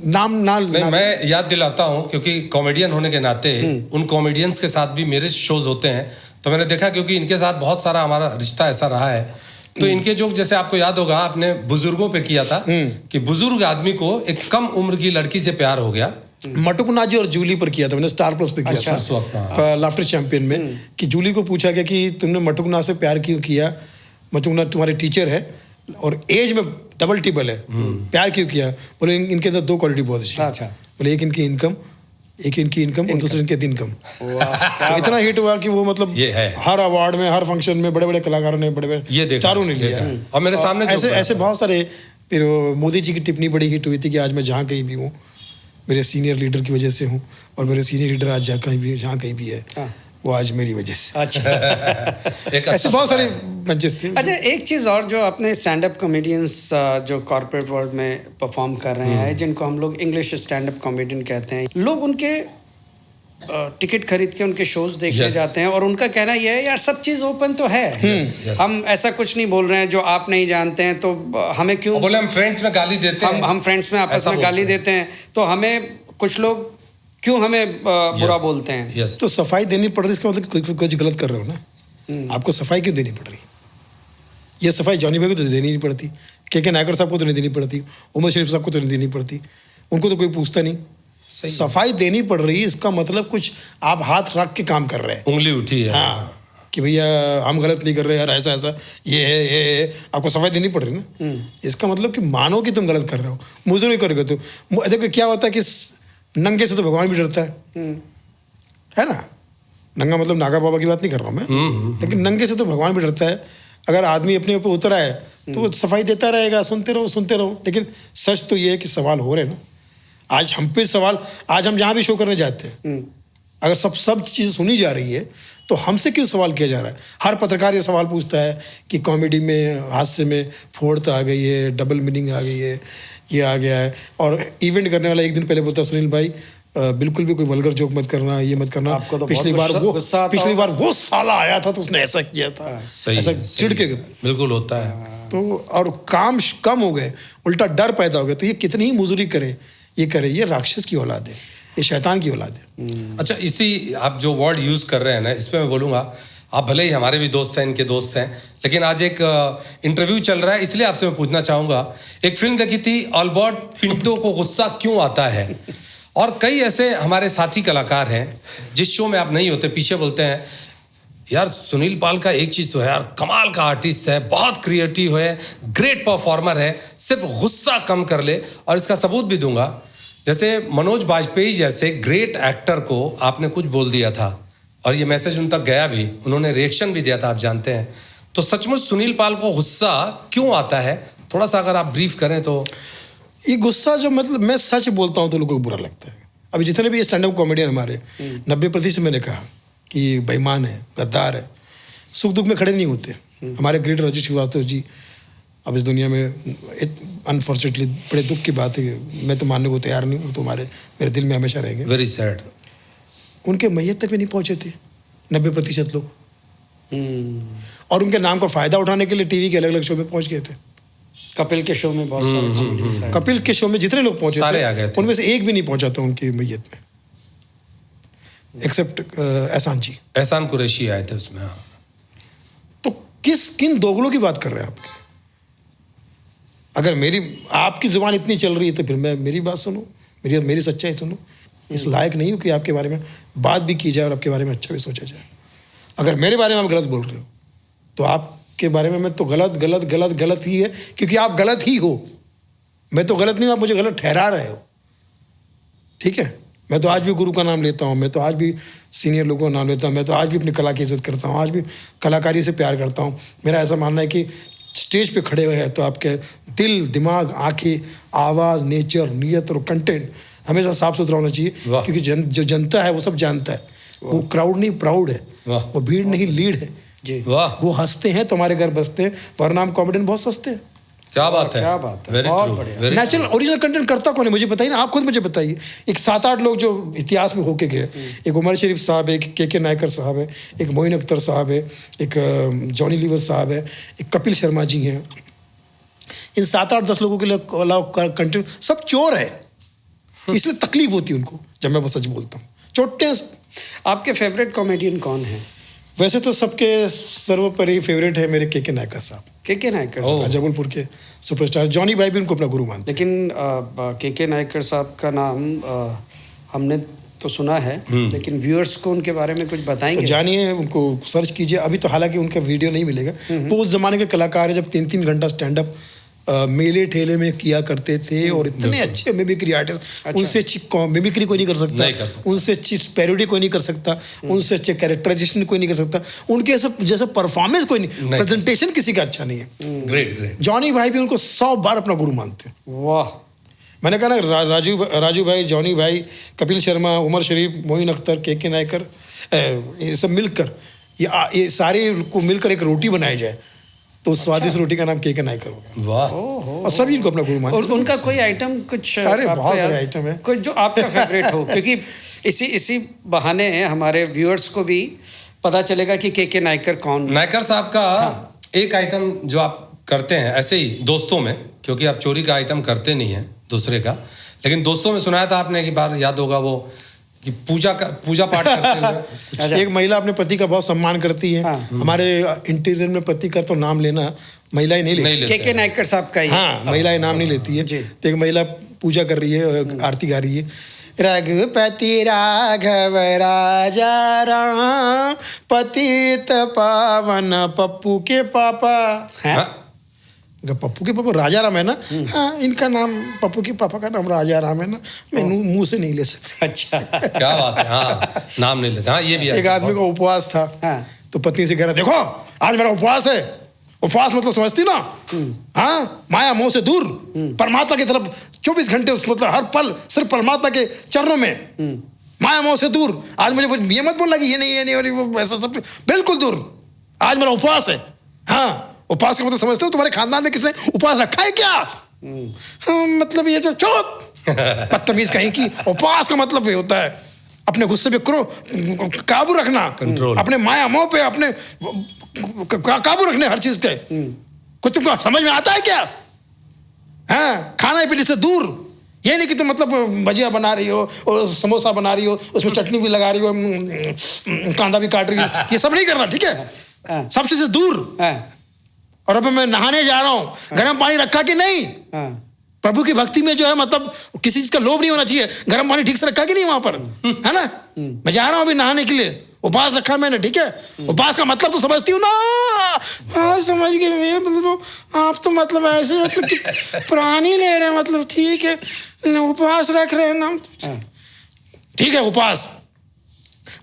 नाम ना नहीं, मैं याद दिलाता हूँ क्योंकि कॉमेडियन होने के नाते उन कॉमेडियंस के साथ भी मेरे शोज होते हैं, तो मैंने देखा क्योंकि इनके साथ बहुत सारा हमारा रिश्ता ऐसा रहा है, तो इनके जोक जैसे आपको याद होगा आपने बुजुर्गों पे किया था कि बुजुर्ग आदमी को एक कम उम्र की लड़की से प्यार हो गया। मटुक नाजी और जूली पर किया था मैंने, स्टार प्लस पे किया अच्छा, उस वक्त, था लाफ्टर चैंपियन में, कि जूली को पूछा गया कि तुमने मटुक नाज से प्यार क्यों किया, मटुक नाज तुम्हारे टीचर है और एज में डबल टिबल है, प्यार क्यों किया? बोले इनके अंदर दो क्वालिटी बहुत अच्छी है। अच्छा। बोले एक इनकी इनकम और दूसरे इनके दिन कम। वाह, क्या तो इतना हिट हुआ कि वो मतलब ये है। हर अवार्ड में, हर फंक्शन में बड़े बड़े कलाकारों ने, बड़े ये बड़े देखा, स्टारों ने देखा। लिया। और मेरे सामने जोक ऐसे बना ऐसे था। बहुत सारे। फिर वो मोदी जी की टिप्पणी बड़ी हिट हुई थी कि आज मैं जहाँ कहीं भी हूँ मेरे सीनियर लीडर की वजह से हूँ, और मेरे सीनियर लीडर आज जहाँ कहीं भी है वो आज मेरी वजह से। अच्छा। एक ऐसे बहुत सारे मंचेस थे। अच्छा, एक चीज़ और जो अपने स्टैंड अप कॉमेडियंस जो कॉर्पोरेट वर्ल्ड में परफॉर्म कर रहे हैं, जिनको हम लोग इंग्लिश स्टैंड अप कॉमेडियन कहते हैं, लोग उनके टिकट खरीद के उनके शोज देखने Yes. जाते हैं और उनका कहना यह है यार सब चीज़ ओपन तो है, yes. हम ऐसा कुछ नहीं बोल रहे हैं जो आप नहीं जानते हैं, तो हमें क्यों, और बोले हम फ्रेंड्स में गाली देते हैं, हम फ्रेंड्स में आपस ऐसा में गाली बोलते हैं। देते हैं, तो हमें कुछ लोग क्यों हमें बुरा बोलते हैं? यस, तो सफाई देनी पड़ रही, इसका मतलब कि कुछ गलत कर रहे हो ना। आपको सफाई क्यों देनी पड़ रही? ये सफाई जॉनी भाई को तो देनी नहीं पड़ती, के नायकर साहब को तो नहीं देनी पड़ती, उमर शरीफ साहब को तो नहीं देनी पड़ती, उनको तो कोई पूछता नहीं। सफाई देनी पड़ रही है, इसका मतलब कुछ आप हाथ रख के काम कर रहे हैं। उंगली उठी है। हाँ, कि भैया हम गलत नहीं कर रहे यार, ऐसा ऐसा ये है, आपको सफाई देनी पड़ रही ना। इसका मतलब कि मानो कि तुम गलत कर रहे हो, मुजरे करोगे तो। देखो क्या होता है कि नंगे से तो भगवान भी डरता है ना। नंगा मतलब नागा बाबा की बात नहीं कर रहा हूँ मैं, लेकिन नंगे से तो भगवान भी डरता है। अगर आदमी अपने ऊपर उतरा है तो वो सफाई देता रहेगा, सुनते रहो। लेकिन सच तो ये है कि सवाल हो रहे हैं ना। आज हम पे सवाल, आज हम जहाँ भी शो करने जाते हैं, अगर सब चीज़ सुनी जा रही है तो हमसे क्यों सवाल किया जा रहा है? हर पत्रकार ये सवाल पूछता है कि कॉमेडी में, हास्य में फोड़ आ गई है, डबल मीनिंग आ गई है, ये आ गया है। और इवेंट करने वाला एक दिन पहले बोलता है, सुनील भाई बिल्कुल भी कोई वल्गर जोक मत करना, ये मत करना। आपको तो पिछली बहुत गुस्सा आता पिछली होगा। बार वो साला आया था तो उसने ऐसा किया था, सही ऐसा है, चिढ़ के। बिल्कुल होता है। तो और काम कम हो गए, उल्टा डर पैदा हो गया। तो ये कितनी ही मुजरी करे, ये राक्षस की औलाद है, ये शैतान की औलाद है। अच्छा, इसी आप जो वर्ड यूज कर रहे हैं ना, इसमें मैं बोलूंगा, आप भले ही हमारे भी दोस्त हैं, इनके दोस्त हैं, लेकिन आज एक इंटरव्यू चल रहा है, इसलिए आपसे मैं पूछना चाहूंगा। एक फिल्म देखी थी, अल्बर्ट पिंटो को गुस्सा क्यों आता है, और कई ऐसे हमारे साथी कलाकार हैं जिस शो में आप नहीं होते, पीछे बोलते हैं यार सुनील पाल का एक चीज़ तो है यार, कमाल का आर्टिस्ट है, बहुत क्रिएटिव है, ग्रेट परफॉर्मर है, सिर्फ गुस्सा कम कर ले। और इसका सबूत भी दूंगा, जैसे मनोज बाजपेयी जैसे ग्रेट एक्टर को आपने कुछ बोल दिया था और ये मैसेज उन तक गया भी, उन्होंने रिएक्शन भी दिया था, आप जानते हैं। तो सचमुच सुनील पाल को गुस्सा क्यों आता है, थोड़ा सा अगर आप ब्रीफ करें तो। ये गुस्सा जो, मतलब मैं सच बोलता हूँ तो लोगों को बुरा लगता है। अभी जितने भी स्टैंड अप कॉमेडियन हमारे 90% मैंने कहा कि बेईमान है, गद्दार है, सुख दुख में खड़े नहीं होते। हमारे ग्रेट राजू श्रीवास्तव जी अब इस दुनिया में अनफॉर्चुनेटली बड़े दुख की बात है, मैं तो मानने को तैयार नहीं हूँ, तो मेरे दिल में हमेशा रहेंगे। Very sad. उनके मैयत तक भी नहीं पहुँचे थे 90% लोग, और उनके नाम का फ़ायदा उठाने के लिए टीवी के अलग अलग शो में पहुँच गए थे। कपिल के शो में बहुत सारी चीजें, कपिल के शो में जितने लोग पहुँचे सारे आ गए थे। उनमें से एक भी नहीं पहुँचा था उनकी मैयत में, एक्सेप्ट एहसान जी। एहसान कुरैशी आए थे उसमें। हाँ, तो किन दोगलों की बात कर रहे हैं आपके? अगर आपकी जुबान इतनी चल रही है तो फिर मेरी बात सुनो, मेरी सच्चाई सुनो, इस लायक नहीं हूँ कि आपके बारे में बात भी की जाए और आपके बारे में अच्छा भी सोचा जाए। अगर मेरे बारे में आप गलत बोल रहे हो तो आपके बारे में मैं तो गलत ही है, क्योंकि आप गलत ही हो। मैं तो गलत नहीं हूँ, आप मुझे गलत ठहरा रहे हो। ठीक है, मैं तो आज भी गुरु का नाम लेता हूँ, मैं तो आज भी सीनियर लोगों का नाम लेता हूँ, मैं तो आज भी अपनी कला की इज्जत करता हूँ, आज भी कलाकारी से प्यार करता हूँ। मेरा ऐसा मानना है कि स्टेज पे खड़े हुए हैं तो आपके दिल, दिमाग, आंखें, आवाज़, नेचर, नीयत और कंटेंट हमेशा साफ सुथरा होना चाहिए, क्योंकि जो जनता है वो सब जानता है। वो क्राउड नहीं, प्राउड है। वो भीड़ नहीं, लीड है जी। वाह, वो हंसते हैं तो हमारे घर बसते हैं, वरना हम कॉमेडियन बहुत सस्ते हैं। क्या बात है, क्या बात है, वेरी बहुत ट्रू, बढ़िया। वेरी नेचुरल ओरिजिनल कंटेंट करता कौन है मुझे बताइए ना, आप खुद मुझे बताइए। एक 7-8 लोग जो इतिहास में होके गए, एक उमर शरीफ साहब है, एक के नायकर साहब है, एक मोइन अख्तर साहब है, एक जॉनी लीवर साहब है, एक कपिल शर्मा जी हैं। इन 7-8-10 लोगों के लिए कंटेंट सब चोर है, इसलिए तकलीफ होती है उनको जब मैं वो सच बोलता हूँ। चोटते हैं। आपके फेवरेट कॉमेडियन कौन है? वैसे तो सबके सर्वोपरि फेवरेट है मेरे के नायकर साहब, के नायकर ओह। साहब। जबलपुर के सुपरस्टार। जॉनी भाई भी उनको अपना गुरु मानते लेकिन के नायकर साहब का नाम हमने तो सुना है, लेकिन व्यूअर्स को उनके बारे में कुछ हैं। तो बताएंगे? जानिए, उनको सर्च कीजिए। अभी तो हालांकि उनका वीडियो नहीं मिलेगा। वो उस जमाने के कलाकार है जब 3-3 घंटा स्टैंड अप मेले ठेले में किया करते थे, और इतने अच्छे मिमिक्री आर्टिस्ट। उनसे अच्छी मिमिक्री कोई नहीं कर सकता, उनसे अच्छी पैरोडी कोई नहीं कर सकता, उनसे अच्छे कैरेक्टराइजेशन कोई नहीं कर सकता, उनके जैसा परफॉर्मेंस कोई नहीं, प्रेजेंटेशन किसी का अच्छा नहीं है। Great great. जॉनी भाई भी उनको 100 बार अपना गुरु मानते हैं। वाह। मैंने कहा ना, राजू भाई, जॉनी भाई, कपिल शर्मा, उमर शरीफ, मोइन अख्तर, के नायकर, ये सब मिलकर, ये सारे को मिलकर एक रोटी बनाई जाए तो स्वादिष्ट रोटी का नाम के नायकर हो गया। वाह, और सभी इनको अपना गुरु मानते और हैं। उनका कोई आइटम कुछ अरे आपको बहुत सारे याद- आइटम है। कुछ जो आपका फेवरेट हो, क्योंकि इसी बहाने हमारे व्यूअर्स को भी पता चलेगा कि के नायकर कौन। नायकर साहब का एक आइटम जो आप करते हैं ऐसे ही दोस्तों में, क्योंकि आप चोरी का आइटम करते नहीं हैं दूसरे का, लेकिन दोस्तों में सुनाया था आपने एक बार, याद होगा वो, कि पूजा पाठ करते हुए एक महिला अपने पति का बहुत सम्मान करती है। हाँ। हमारे इंटीरियर में पति का तो नाम लेना महिलाएं नहीं लेती। के नायकर साहब का ही। हाँ, महिलाएं नाम नहीं लेती है। तो एक महिला पूजा कर रही है, आरती गा रही है। रघुपति राघव राजा राम, पतित पावन पप्पू के पापा। हाँ? पप्पू के पापा राजा राम है ना? हाँ, इनका नाम, पप्पू के पापा का नाम राजा राम है ना, मैं मुंह से नहीं ले सकती। अच्छा। क्या बात है, हाँ, नाम नहीं लेते। हाँ, ये भी एक आदमी का उपवास था, हाँ। तो पत्नी से कह रहा, देखो आज मेरा उपवास है। उपवास मतलब समझती ना? हाँ, माया मोह से दूर, परमात्मा की तरफ 24 घंटे, मतलब हर पल सिर्फ परमात्मा के चरणों में, माया मोह से दूर। आज मुझे ये मत बोलना कि ये नहीं वो ऐसा सब, बिल्कुल दूर। आज मेरा उपवास है। हाँ, उपवास का मतलब समझते हो? तुम्हारे खानदान में किसने उपवास रखा है क्या? हाँ, मतलब ये जो, चुप बदतमीज कहीं की। उपवास का मतलब ये होता है अपने गुस्से पे काबू रखना, कंट्रोल, अपने माया मोह पे अपने काबू रखने हर चीज के। कुछ तुमको समझ में आता है क्या? हाँ, खाना पीने से दूर। ये नहीं कि तुम मतलब भजिया बना रही हो और समोसा बना रही हो, उसमें चटनी भी लगा रही हो, कांदा भी काट रही हो, ये सब नहीं करना, ठीक है? सब चीज से दूर। और अब मैं नहाने जा रहा हूँ, गर्म पानी रखा कि नहीं? प्रभु की भक्ति में जो है, मतलब किसी चीज का लोभ नहीं होना चाहिए। गर्म पानी ठीक से रखा कि नहीं वहां पर, है ना? मैं जा रहा हूँ अभी नहाने के लिए, उपवास रखा मैंने, ठीक है? उपवास का मतलब तो समझती हूँ ना? हाँ, समझ गए मैं। मतलब आप तो मतलब ऐसे मतलब पुरानी ले रहे हैं, मतलब ठीक है, उपवास रख रहे हैं ना, ठीक है? उपवास,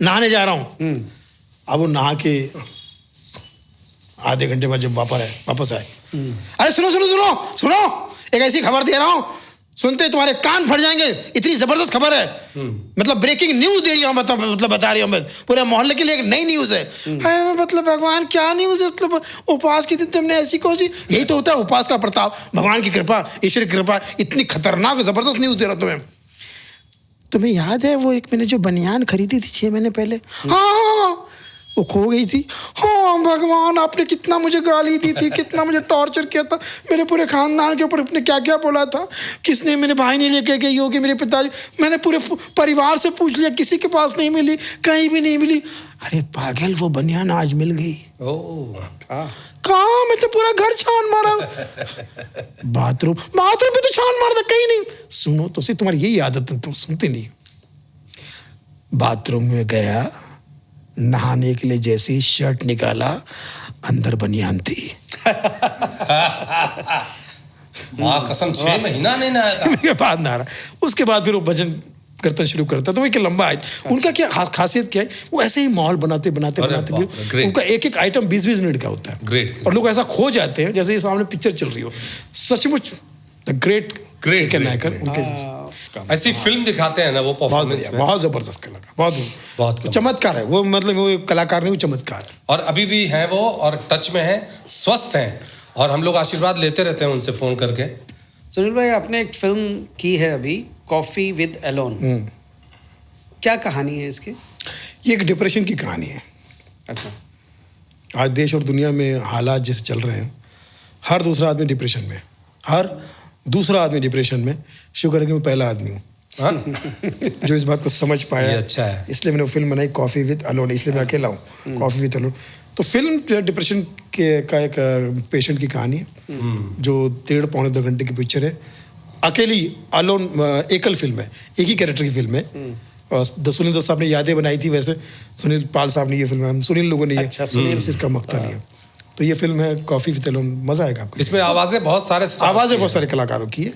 नहाने जा रहा हूँ। अब वो नहा के आधे घंटे बाद जब वापस आए, अरे सुनो सुनो सुनो सुनो, एक ऐसी खबर दे रहा हूं, सुनते तुम्हारे कान फट जाएंगे, इतनी जबरदस्त खबर है। मतलब ब्रेकिंग न्यूज दे रही हूं, मतलब बता रही हूं मैं, पूरे मोहल्ले के लिए एक नई न्यूज है। मतलब भगवान क्या न्यूज है? मतलब उपवास की दिन तुमने ऐसी कोशिश, यही तो होता है उपवास का प्रताप, भगवान की कृपा, ईश्वर की कृपा। इतनी खतरनाक जबरदस्त न्यूज दे रहा हूं तुम्हें याद है वो एक मैंने जो बनियान खरीदी थी 6 महीने पहले? हाँ, वो खो गई थी। हाँ भगवान, आपने कितना मुझे गाली दी थी, कितना मुझे टॉर्चर किया था, मेरे पूरे खानदान के ऊपर अपने क्या क्या बोला था, किसने, मेरे भाई ने लेके गई होगी, मेरे पिताजी, मैंने पूरे परिवार से पूछ लिया, किसी के पास नहीं मिली, कहीं भी नहीं मिली। अरे पागल, वो बनियान आज मिल गई। ओह, कहाँ? मैं तो पूरा घर छान मारा। बाथरूम पे तो छान मारा था, कहीं नहीं। सुनो तो सही, तुम्हारी यही आदत है, तुम सुनते नहीं। बाथरूम में गया, नहाने के लिए जैसे ही शर्ट निकाला, अंदर बनियान थी। माँ कसम 6 महीना नहीं नहाया था। के बाद नहा रहा। उसके बाद फिर वो भजन कीर्तन शुरू करता। तो वो एक लंबा है। उनका क्या खासियत क्या है, वो ऐसे ही माहौल बनाते बनाते अरे बनाते बाप रे, great. उनका एक एक आइटम 20-20 मिनट का होता है। Great. और लोग ऐसा खो जाते हैं जैसे ये सामने पिक्चर चल रही हो। सचमुच the great Great, Nayakar great, उनके ऐसी फिल्म दिखाते हैं ना वो बहुत परफॉर्मेंस बढ़िया, में। बहुत जबरदस्त कलाकार, बहुत कमाल। चमत्कार है वो। मतलब वो कलाकार नहीं, वो चमत्कार है। और अभी भी हैं वो, और टच में हैं, स्वस्थ हैं, और हम लोग आशीर्वाद लेते रहते हैं उनसे फोन करके। सुनील भाई, आपने एक फिल्म की है अभी, कॉफी विद एलोन। क्या कहानी है इसकी? ये एक डिप्रेशन की कहानी है। अच्छा। आज देश और दुनिया में हालात जैसे चल रहे हैं, हर दूसरा आदमी डिप्रेशन में, हर दूसरा आदमी डिप्रेशन में। शुक्र है कि मैं पहला आदमी हूँ हाँ? जो इस बात को समझ पाया। ये अच्छा है। इसलिए मैंने वो फिल्म बनाई कॉफी विद अलोन, इसलिए मैं अकेला हूँ, कॉफी विद अलोन। तो फिल्म जो है डिप्रेशन का एक पेशेंट की कहानी है, जो 1.5-2 घंटे की पिक्चर है। अकेली अलोन एकल फिल्म है, एक ही कैरेक्टर की फिल्म है। और सुनील दत्त साहब ने यादें बनाई थी, वैसे सुनील पाल साहब ने ये फिल्म, हम सुनील लोगों ने ये अच्छा, सुनील से इसका मकता लिया। तो ये फिल्म है कॉफी विद अलोन, मजा आएगा आपको। इसमें आवाजें बहुत सारे stars आवाजें की बहुत हैं। सारे कलाकारों की है।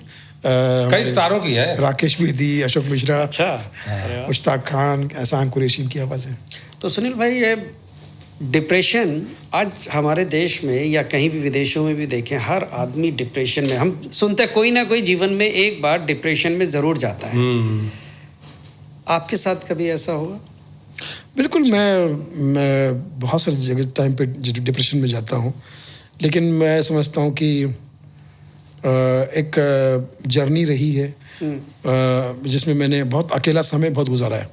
कई स्टारों की है। राकेश बेदी, अशोक मिश्रा, अच्छा। मुश्ताक खान, एहसान कुरैशी की आवाज़ें। तो सुनील भाई, ये डिप्रेशन आज हमारे देश में या कहीं भी विदेशों में भी देखें, हर आदमी डिप्रेशन में, हम सुनते हैं कोई ना कोई जीवन में एक बार डिप्रेशन में ज़रूर जाता है। आपके साथ कभी ऐसा होगा? बिल्कुल, मैं बहुत सारी जगह टाइम पे डिप्रेशन में जाता हूँ, लेकिन मैं समझता हूँ कि एक जर्नी रही है जिसमें मैंने बहुत अकेला समय बहुत गुजारा है।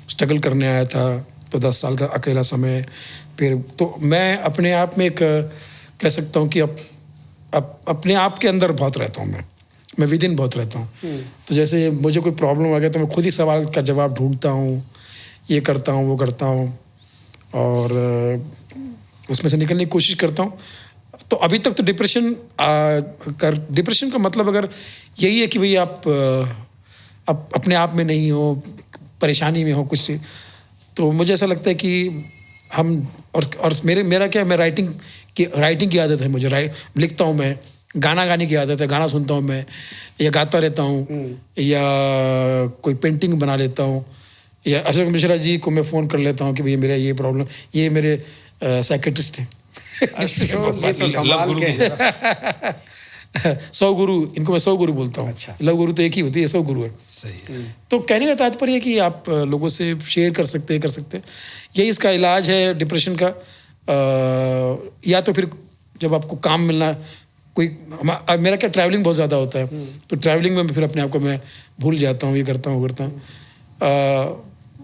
स्ट्रगल करने आया था तो 10 साल का अकेला समय। फिर तो मैं अपने आप में एक कह सकता हूँ कि अपने आप के अंदर बहुत रहता हूँ। मैं विद इन बहुत रहता हूँ। तो जैसे मुझे कोई प्रॉब्लम आ गया तो मैं खुद ही सवाल का जवाब ढूंढता हूँ, ये करता हूँ, वो करता हूँ, और उसमें से निकलने की कोशिश करता हूँ। तो अभी तक तो डिप्रेशन का मतलब अगर यही है कि भाई आप अपने आप में नहीं हो, परेशानी में हो कुछ, तो मुझे ऐसा लगता है कि हम और मेरा क्या है, मैं राइटिंग की आदत है मुझे। लिखता हूँ मैं, गाना गाने की आदत है, गाना सुनता हूँ मैं, या गाता रहता हूँ, या कोई पेंटिंग बना लेता हूँ, या अशोक मिश्रा जी को मैं फ़ोन कर लेता हूँ कि भैया मेरा ये प्रॉब्लम, ये मेरे साइकेट्रिस्ट हैं। अशोक जी तो कमाल के। 100 गुरु, इनको मैं 100 गुरु बोलता हूँ। अच्छा। लव गुरु तो एक ही होती है, 100 गुरु है। सही है। तो कहने का तात्पर्य है कि आप लोगों से शेयर कर सकते हैं। यही इसका इलाज है डिप्रेशन का। या तो फिर जब आपको काम मिलना, मेरा क्या ट्रैवलिंग बहुत ज़्यादा होता है, तो ट्रैवलिंग में फिर अपने आप को मैं भूल जाता हूँ, ये करता हूँ।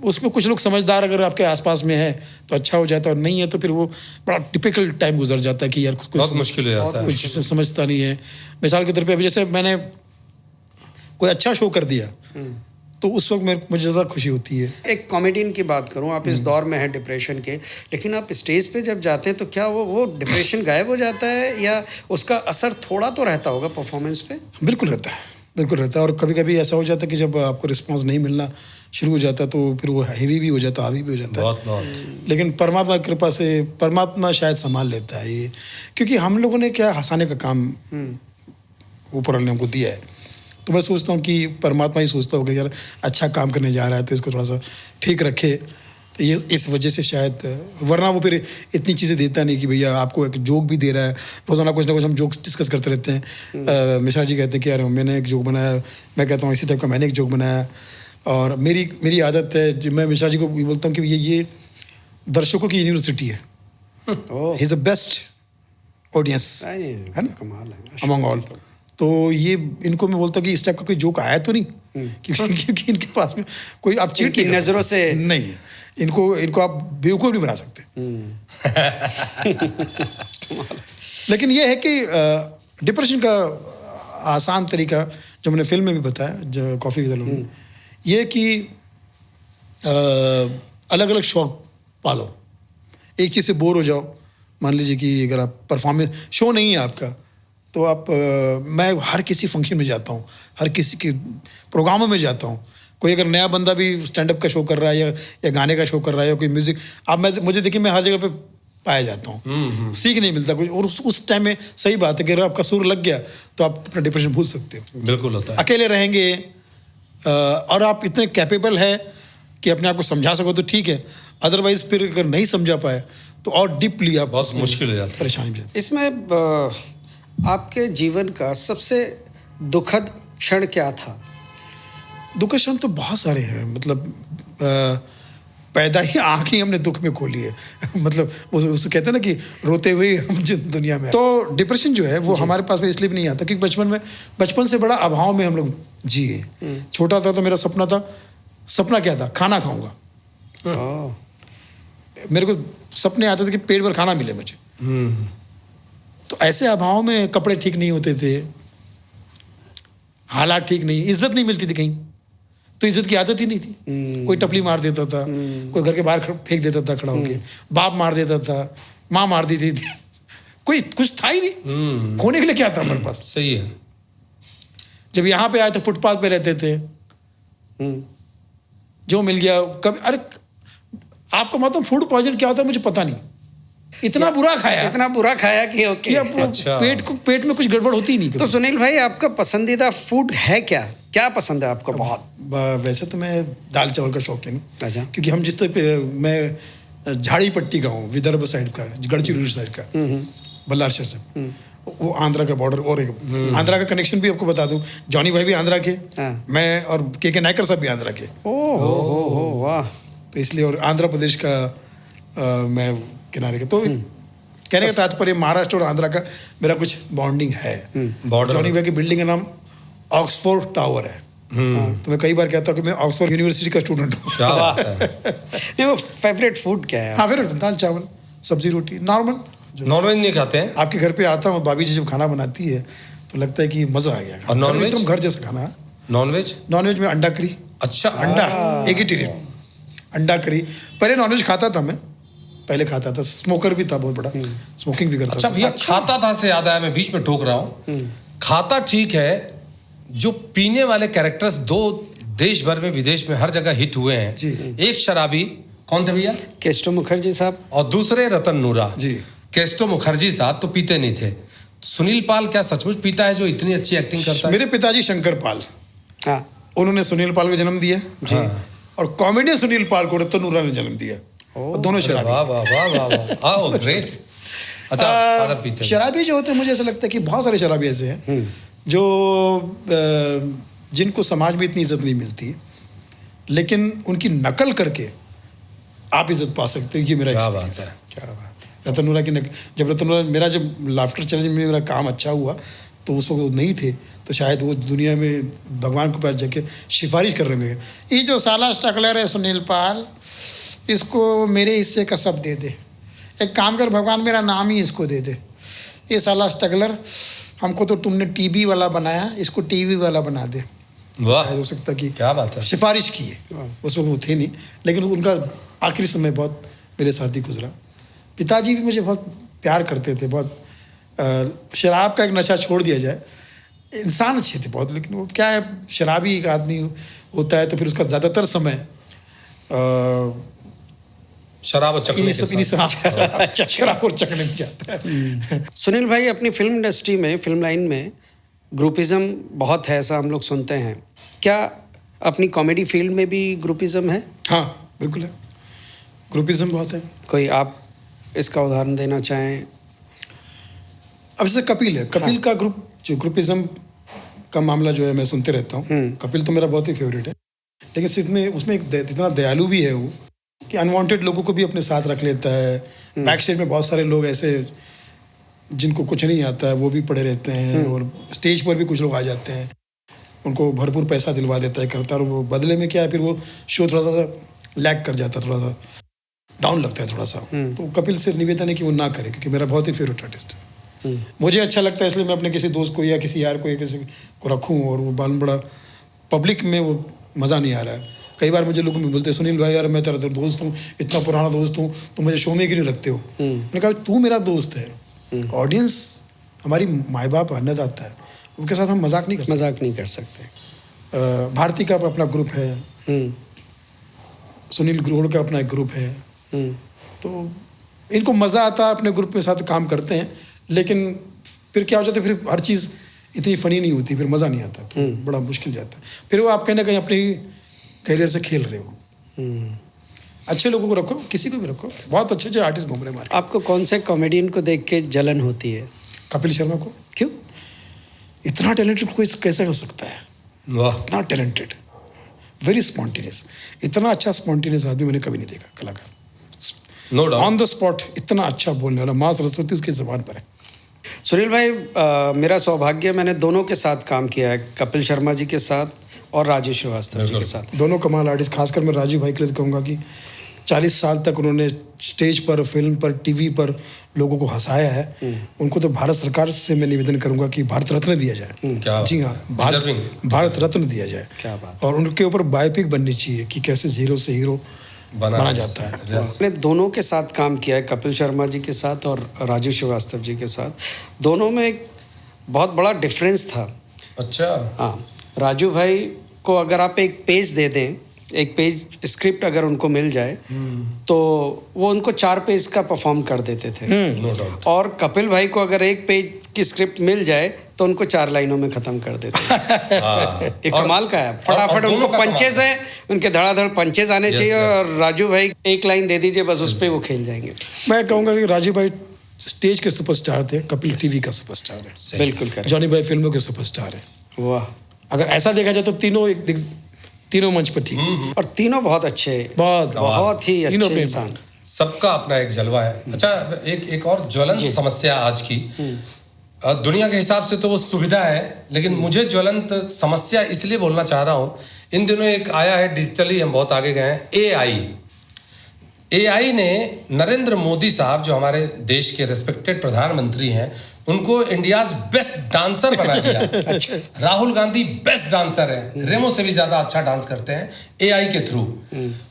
उसमें कुछ लोग समझदार अगर आपके आसपास में है तो अच्छा हो जाता है, और नहीं है तो फिर वो बड़ा टिपिकल टाइम गुजर जाता है कि यार बहुत मुश्किल हो जाता है। कुछ समझता नहीं है। मिसाल के तौर पे अभी जैसे मैंने कोई अच्छा शो कर दिया तो उस वक्त मुझे ज़्यादा खुशी होती है। एक कॉमेडियन की बात करूं, आप इस दौर में हैं डिप्रेशन के, लेकिन आप स्टेज पे जब जाते हैं तो क्या वो डिप्रेशन गायब हो जाता है, या उसका असर थोड़ा तो रहता होगा परफॉर्मेंस पे? बिल्कुल रहता है। और कभी कभी ऐसा हो जाता है कि जब आपको रिस्पांस नहीं मिलना शुरू हो जाता है तो फिर वो हैवी भी हो जाता है, हावी भी हो जाता है। बहुत। लेकिन परमात्मा की कृपा से परमात्मा शायद संभाल लेता है ये, क्योंकि हम लोगों ने क्या हंसाने का काम ऊपर वाले ने हमको दिया है। तो मैं सोचता हूँ कि परमात्मा ही सोचता होगा यार अच्छा काम करने जा रहा है तो इसको थोड़ा सा ठीक रखे। तो ये इस वजह से शायद, वरना वो फिर इतनी चीज़ें देता नहीं कि भैया आपको एक जोक भी दे रहा है। रोज़ाना कुछ ना कुछ हम जोक्स डिस्कस करते रहते हैं। मिश्रा जी कहते हैं कि यार मैंने एक जोक बनाया, मैं कहता हूँ इसी टाइप का मैंने एक जोक बनाया। और मेरी आदत है, मैं मिश्रा जी को बोलता हूँ कि ये दर्शकों की यूनिवर्सिटी है। He is the best audience, है ना, कमाल है अमंग ऑल। तो ये इनको मैं बोलता कि इस टाइप का कोई जोक आया तो नहीं, क्योंकि इनके पास में कोई आप चीट इनकी नहीं कर नजरों सकते। से- नहीं, इनको आप बेवकूफ़ नहीं बना सकते। लेकिन ये है कि डिप्रेशन का आसान तरीका जो मैंने फिल्म में भी बताया, जो कॉफ़ी विद अलोन, ये कि अलग अलग शौक पालो। एक चीज़ से बोर हो जाओ, मान लीजिए कि अगर आप परफॉर्मेंस शो नहीं है आपका, तो आप मैं हर किसी फंक्शन में जाता हूँ, हर किसी के प्रोग्रामों में जाता हूँ। कोई अगर नया बंदा भी स्टैंड अप का शो कर रहा है या गाने का शो कर रहा है या कोई म्यूज़िक, आप मुझे देखिए मैं हर जगह पे पाया जाता हूँ। सीख नहीं मिलता कुछ, और उस टाइम में सही बात है कि अगर आपका सुर लग गया तो आप अपना डिप्रेशन भूल सकते हो। बिल्कुल होता है। अकेले रहेंगे और आप इतने कैपेबल है कि अपने आप को समझा सको तो ठीक है, अदरवाइज फिर अगर नहीं समझा पाए तो और डीपली आप बहुत मुश्किल हो जाता है। परेशानी में जाते। इसमें आपके जीवन का सबसे दुखद क्षण क्या था? दुख के क्षण तो बहुत सारे हैं, मतलब पैदा ही आँख ही हमने दुख में खोली है। मतलब उसे कहते हैं ना कि रोते हुए हम जिस दुनिया में। तो डिप्रेशन जो है वो हमारे पास में इसलिए भी नहीं आता क्योंकि बचपन से बड़ा अभाव में हम लोग जिए। छोटा था तो मेरा सपना क्या था? खाना खाऊंगा। ओह, मेरे को सपने आते थे कि पेट भर खाना मिले मुझे। तो ऐसे अभाव में कपड़े ठीक नहीं होते थे, हालात ठीक नहीं, इज्जत नहीं मिलती थी कहीं, तो इज्जत की आदत ही नहीं थी। कोई टपली मार देता था, कोई घर के बाहर फेंक देता था खड़ा होके, बाप मार देता था, माँ मार देती थी। कोई कुछ था ही नहीं, खोने के लिए क्या था हमारे पास। सही है। जब यहाँ पे आए तो फुटपाथ पे रहते थे, जो मिल गया कभी। अरे आपको मालूम फूड पॉइजन क्या होता है मुझे पता नहीं, इतना बुरा खाया इतना बुरा खाया कि ओके। कि अब अच्छा। पेट में कुछ गड़बड़ होती ही नहीं तो कभी। सुनील भाई, आपका पसंदीदा फूड है क्या? क्या पसंद है आपको बहुत? वैसे तो मैं दाल चावल का शौकीन हूँ, अच्छा। क्योंकि हम जिस तरह पे मैं झाड़ी पट्टी का हूँ, विदर्भ साइड का, गढ़चिरोली साइड का, बल्लार शहर से, वो आंध्रा का बॉर्डर। और एक आंध्रा का कनेक्शन भी आपको बता दूं, जॉनी भाई भी आंध्रा के, हाँ। मैं और के नायकर साहब भी आंध्रा के। ओह हो वाह। तो इसलिए, और आंध्र प्रदेश का मैं किनारे के, तो कहने का तात्पर्य महाराष्ट्र और आंध्रा का मेरा कुछ बॉन्डिंग है। बॉर्डर जॉनी भाई की बिल्डिंग का नाम ऑक्सफोर्ड टावर है। तो मैं कई बार कहता हूँ कि मैं ऑक्सफोर्ड यूनिवर्सिटी का स्टूडेंट हूँ। क्या बात है। नहीं, वो फेवरेट फूड क्या है? हाँ, फिर दाल चावल सब्जी रोटी नॉर्मल। नॉनवेज नहीं खाते हैं? आपके घर पे आता हूँ, भाभी जी जब खाना बनाती है तो लगता है कि मजा आ गया। और नॉनवेज? एकदम घर जैसा खाना। नॉनवेज? नॉनवेज में अंडा करी। अच्छा। अंडा एगिटेरियन अंडा करी। पहले नॉनवेज खाता था मैं, पहले खाता था, स्मोकर भी था बहुत बड़ा, स्मोकिंग भी करता अच्छा था। भैया, खाता था से याद आया, मैं बीच में टोक रहा हूँ। खाता ठीक है, जो पीने वाले कैरेक्टर्स दो देश भर में विदेश में हर जगह हिट हुए हैं। जी। एक शराबी कौन थे भैया? केस्टो मुखर्जी साहब। और दूसरे रतन नूरा। जी। केस्टो मुखर्जी साहब तो पीते नहीं थे। सुनील पाल क्या सचमुच पीता है जो इतनी अच्छी एक्टिंग करता है? मेरे पिताजी शंकर पाल, हाँ, उन्होंने सुनील पाल को जन्म दिया जी। और कॉमेडियन सुनील पाल को रतन नूरा ने जन्म दिया। और दोनों अरे शराबी। वाह वाह वाह वाह वाह, आओ ग्रेट। अच्छा, फादर पीते हैं। शराबी जो होते हैं, मुझे ऐसा लगता है कि बहुत सारे शराबी ऐसे हैं जो जिनको समाज में इतनी इज्जत नहीं मिलती, लेकिन उनकी नकल करके आप इज्जत पा सकते हो। ये मेरा क्या बात एक्सपीरियंस है। क्या बात है। रतन नूरा की जब रतन नूरा मेरा जब लाफ्टर चैलेंज में मेरा काम अच्छा हुआ तो उस वक्त वो नहीं थे, तो शायद वो दुनिया में भगवान के पास जाके सिफारिश कर रहे हैं, ये जो साला स्टकलर है सुनील पाल, इसको मेरे हिस्से का सब दे दे। एक काम कर भगवान, मेरा नाम ही इसको दे दे। ये साला स्टकलर, हमको तो तुमने टीबी वाला बनाया, इसको टीवी वाला बना दे। वाह, शायद हो सकता कि क्या बात है। सिफारिश की है। उस वक्त वो थे नहीं, लेकिन उनका आखिरी समय बहुत मेरे साथ ही गुजरा। पिताजी भी मुझे बहुत प्यार करते थे, बहुत। शराब का एक नशा छोड़ दिया जाए, इंसान अच्छे थे बहुत, लेकिन वो क्या है, शराबी एक आदमी होता है तो फिर उसका ज़्यादातर समय शराब और चखने के साथ। शराब और चखने में जाता है। सुनील भाई, अपनी फिल्म इंडस्ट्री में, फिल्म लाइन में ग्रुपिज्म बहुत है, ऐसा हम लोग सुनते हैं। क्या अपनी कॉमेडी फील्ड में भी ग्रुपिज्म है? हाँ, बिल्कुल है, ग्रुपिज्म बहुत है। कोई आप इसका उदाहरण देना चाहें? अब जैसे कपिल है, कपिल का ग्रुप, जो ग्रुपिज्म का मामला जो है मैं सुनते रहता हूँ। कपिल तो मेरा बहुत ही फेवरेट है, लेकिन उसमें इतना दयालु भी है वो कि अनवांटेड लोगों को भी अपने साथ रख लेता है। बैक स्टेज में बहुत सारे लोग ऐसे जिनको कुछ नहीं आता है वो भी पड़े रहते हैं, और स्टेज पर भी कुछ लोग आ जाते हैं, उनको भरपूर पैसा दिलवा देता है करता है, और वो बदले में क्या है फिर वो शो थोड़ा सा लैग कर जाता है, थोड़ा सा डाउन लगता है थोड़ा सा। तो कपिल से निवेदन है कि वो ना करे, क्योंकि मेरा बहुत ही फेवरेट आर्टिस्ट है। मुझे अच्छा लगता है, इसलिए मैं अपने किसी दोस्त को या किसी यार को या किसी को रखूँ, और वो बड़ा पब्लिक में वो मज़ा नहीं आ रहा है। कई बार मुझे लोग बोलते हैं सुनील भाई यार मैं तेरा दोस्त हूँ, इतना पुराना दोस्त हूँ, तो मुझे शो में क्यों नहीं रखते हो? मैंने कहा तू मेरा दोस्त है, ऑडियंस हमारी माँ बाप अन्नदाता है, उनके साथ हम मजाक नहीं कर सकते। भारती का अपना ग्रुप है, सुनील ग्रोवर का अपना एक ग्रुप है, तो इनको मज़ा आता है अपने ग्रुप के साथ काम करते हैं, लेकिन फिर क्या हो जाता है, फिर हर चीज़ इतनी फ़नी नहीं होती, फिर मज़ा नहीं आता, तो बड़ा मुश्किल जाता है। फिर वो आप कहीं ना कहीं अपनी करियर से खेल रहे हो। अच्छे लोगों को रखो, किसी को भी रखो, बहुत अच्छे अच्छे आर्टिस्ट घूम रहे हैं। आपको कौन से कॉमेडियन को देख के जलन होती है? कपिल शर्मा को। क्यों? इतना टैलेंटेड कोई कैसे हो सकता है? वाह, इतना टैलेंटेड, वेरी स्पॉन्टेनियस, इतना अच्छा स्पॉन्टेनियस आदमी मैंने कभी नहीं देखा कलाकार। No doubt, on the spot इतना अच्छा बोलने वाला, माँ सरस्वती उसकी ज़बान पर है। सुनील भाई, मेरा सौभाग्य, मैंने दोनों के साथ काम किया है, कपिल शर्मा जी के साथ और राजू श्रीवास्तव जी के साथ। दोनों कमाल आर्टिस्ट, खासकर मैं राजीव भाई के लिए कहूँगा कि 40 साल तक उन्होंने स्टेज पर, फिल्म पर, टीवी पर लोगों को हंसाया है। उनको तो भारत सरकार से मैं निवेदन करूंगा कि भारत रत्न दिया जाए। क्या? जी हाँ, भारत रत्न दिया जाए। क्या बात। और उनके ऊपर बायोपिक बननी चाहिए कि कैसे जीरो से हीरो बना जाता है। मैंने दोनों के साथ काम किया है, कपिल शर्मा जी के साथ और राजू श्रीवास्तव जी के साथ। दोनों में एक बहुत बड़ा डिफरेंस था। अच्छा, हाँ, राजू भाई को अगर आप एक पेज दे दें, एक पेज स्क्रिप्ट अगर उनको मिल जाए, तो वो उनको 4 पेज का परफॉर्म कर देते थे। No doubt. और कपिल भाई को अगर एक पेज की स्क्रिप्ट मिल जाए तो उनको 4 लाइनों में खत्म कर देते हैं। ये कमाल का है, फटाफट उनको पंचेस है, उनके धड़ाधड़ पंचेस आने चाहिए। और राजू भाई एक लाइन दे दीजिए बस, उस पर वो खेल जाएंगे। मैं कहूँगा कि राजीव भाई स्टेज के सुपरस्टार थे, कपिल टीवी का सुपरस्टार है। बिल्कुल करें। जॉनी भाई फिल्मों के सुपरस्टार है। वाह, अगर ऐसा देखा जाए तो तीनों मंच पर ठीक है। और तीनों बहुत अच्छे, बहुत ही तीनों अच्छे पे इंसान। सबका अपना एक जलवा है। अच्छा, एक और ज्वलंत समस्या आज की, दुनिया के हिसाब से तो वो सुविधा है, लेकिन मुझे ज्वलंत समस्या इसलिए बोलना चाह रहा हूँ, इन दिनों एक आया है, डिजिटली हम बहुत आगे गए हैं, एआई ने नरेंद्र मोदी साहब जो हमारे देश के रिस्पेक्टेड प्रधानमंत्री हैं, उनको इंडियाज बेस्ट डांसर बना दिया। अच्छा। राहुल गांधी बेस्ट डांसर है, रेमो से भी ज्यादा अच्छा डांस करते हैं एआई के थ्रू।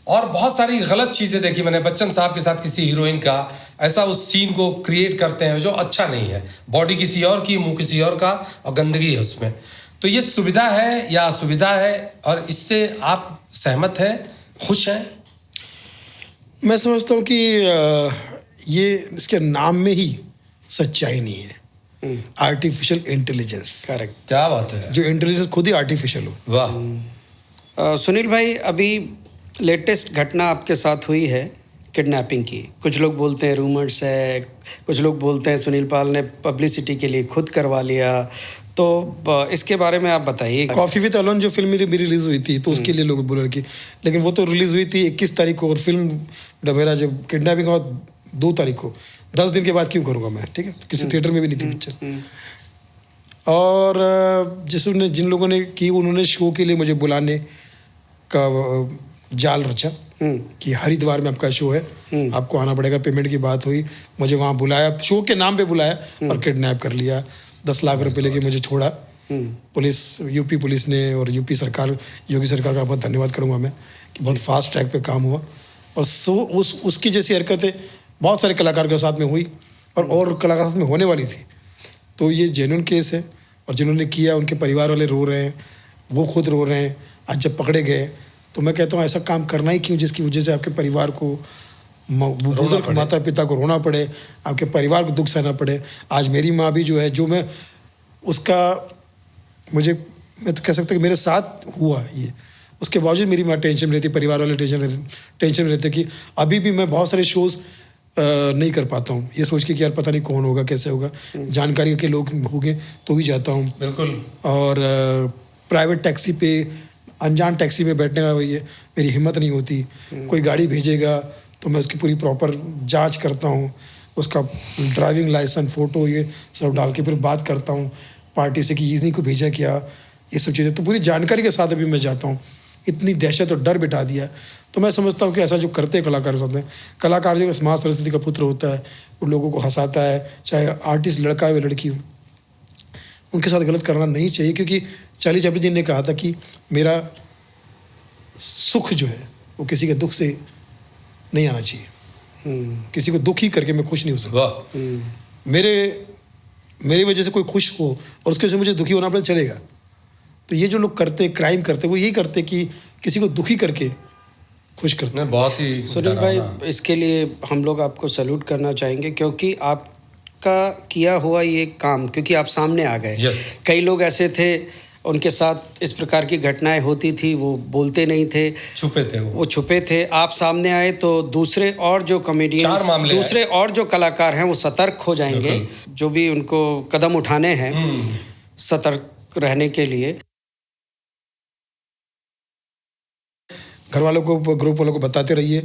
और बहुत सारी गलत चीजें देखी मैंने, बच्चन साहब के साथ किसी हीरोइन का ऐसा उस सीन को क्रिएट करते हैं जो अच्छा नहीं है, बॉडी किसी और की, मुंह किसी और का, और गंदगी है उसमें। तो ये सुविधा है या असुविधा है, और इससे आप सहमत हैं, खुश हैं? मैं समझता हूँ कि ये इसके नाम में ही सच्चाई नहीं है। Artificial intelligence. करेक्ट। क्या बात है, जो इंटेलिजेंस खुद ही आर्टिफिशियल हो। वाह। सुनील भाई, अभी लेटेस्ट घटना आपके साथ हुई है किडनैपिंग की। कुछ लोग बोलते हैं रूमर्स है, कुछ लोग बोलते हैं सुनील पाल ने पब्लिसिटी के लिए खुद करवा लिया, तो इसके बारे में आप बताइए। कॉफी विद अलोन जो फिल्म मेरी रिलीज हुई थी, तो उसके लिए लोग बोल रहे कि, लेकिन वो तो रिलीज हुई थी 21 तारीख को, और फिल्म मेरा जब किडनैपिंग हुआ 2 तारीख को, 10 दिन के बाद क्यों करूँगा मैं? ठीक है, किसी थिएटर में भी नहीं थी पिक्चर। और जिन लोगों ने की, उन्होंने शो के लिए मुझे बुलाने का जाल रचा कि हरिद्वार में आपका शो है, आपको आना पड़ेगा। पेमेंट की बात हुई, मुझे वहाँ बुलाया, शो के नाम पे बुलाया, और किडनैप कर लिया। 10 लाख रुपए लेके मुझे छोड़ा पुलिस, यूपी पुलिस ने। और यूपी सरकार, योगी सरकार का बहुत धन्यवाद करूँगा मैं कि बहुत फास्ट ट्रैक पे काम हुआ। और उसकी जैसी हरकतें बहुत सारे कलाकार के साथ में हुई, और कलाकार के साथ में होने वाली थी। तो ये जेन्युइन केस है, और जिन्होंने किया उनके परिवार वाले रो रहे हैं, वो खुद रो रहे हैं। आज जब पकड़े गए तो मैं कहता हूँ ऐसा काम करना ही क्यों जिसकी वजह से आपके परिवार को, बुजुर्ग माता पिता को रोना पड़े, आपके परिवार को दुख सहना पड़े। आज मेरी माँ भी जो है, जो मैं उसका, मैं तो कह सकता हूँ कि मेरे साथ हुआ ये, उसके बावजूद मेरी माँ टेंशन में रहती, परिवार वाले टेंशन में रहते कि अभी भी मैं बहुत सारे शोज़ नहीं कर पाता हूँ, ये सोच के कि यार पता नहीं कौन होगा, कैसे होगा, जानकारी के लोग होंगे तो ही जाता हूँ। बिल्कुल। और प्राइवेट टैक्सी पे, अनजान टैक्सी में बैठने का मेरी हिम्मत नहीं होती। कोई गाड़ी भेजेगा तो मैं उसकी पूरी प्रॉपर जांच करता हूँ, उसका ड्राइविंग लाइसेंस, फ़ोटो, ये सब डाल के फिर बात करता हूँ पार्टी से कि इन्हीं को भेजा क्या, ये सब चीज़ें, तो पूरी जानकारी के साथ अभी मैं जाता हूँ। इतनी दहशत और डर बिठा दिया। तो मैं समझता हूँ कि ऐसा जो करते हैं कलाकार साथ में, कलाकार जो माँ सरस्वती का पुत्र होता है, वो लोगों को हंसाता है, चाहे आर्टिस्ट लड़का हो या लड़की हो, उनके साथ गलत करना नहीं चाहिए। क्योंकि चार्ली चैपलिन जी ने कहा था कि मेरा सुख जो है वो किसी के दुख से नहीं आना चाहिए। किसी को दुखी करके मैं खुश नहीं हो सकता। वाह। मेरी वजह से कोई खुश हो और उसके वजह से मुझे दुखी होना पड़े, चलेगा। तो ये जो लोग करते, क्राइम करते, वो यही करते कि किसी को दुखी करके खुश करते हैं। बहुत ही सुनील भाई, इसके लिए हम लोग आपको सैल्यूट करना चाहेंगे, क्योंकि आपका किया हुआ ये काम, क्योंकि आप सामने आ गए। Yes. कई लोग ऐसे थे, उनके साथ इस प्रकार की घटनाएं होती थी, वो बोलते नहीं थे, छुपे थे वो। छुपे थे। आप सामने आए तो दूसरे और जो कॉमेडियंस, 4 मामले दूसरे और जो कलाकार हैं वो सतर्क हो जाएंगे, जो भी उनको कदम उठाने हैं सतर्क रहने के लिए। घर वालों को, ग्रुप वालों को बताते रहिए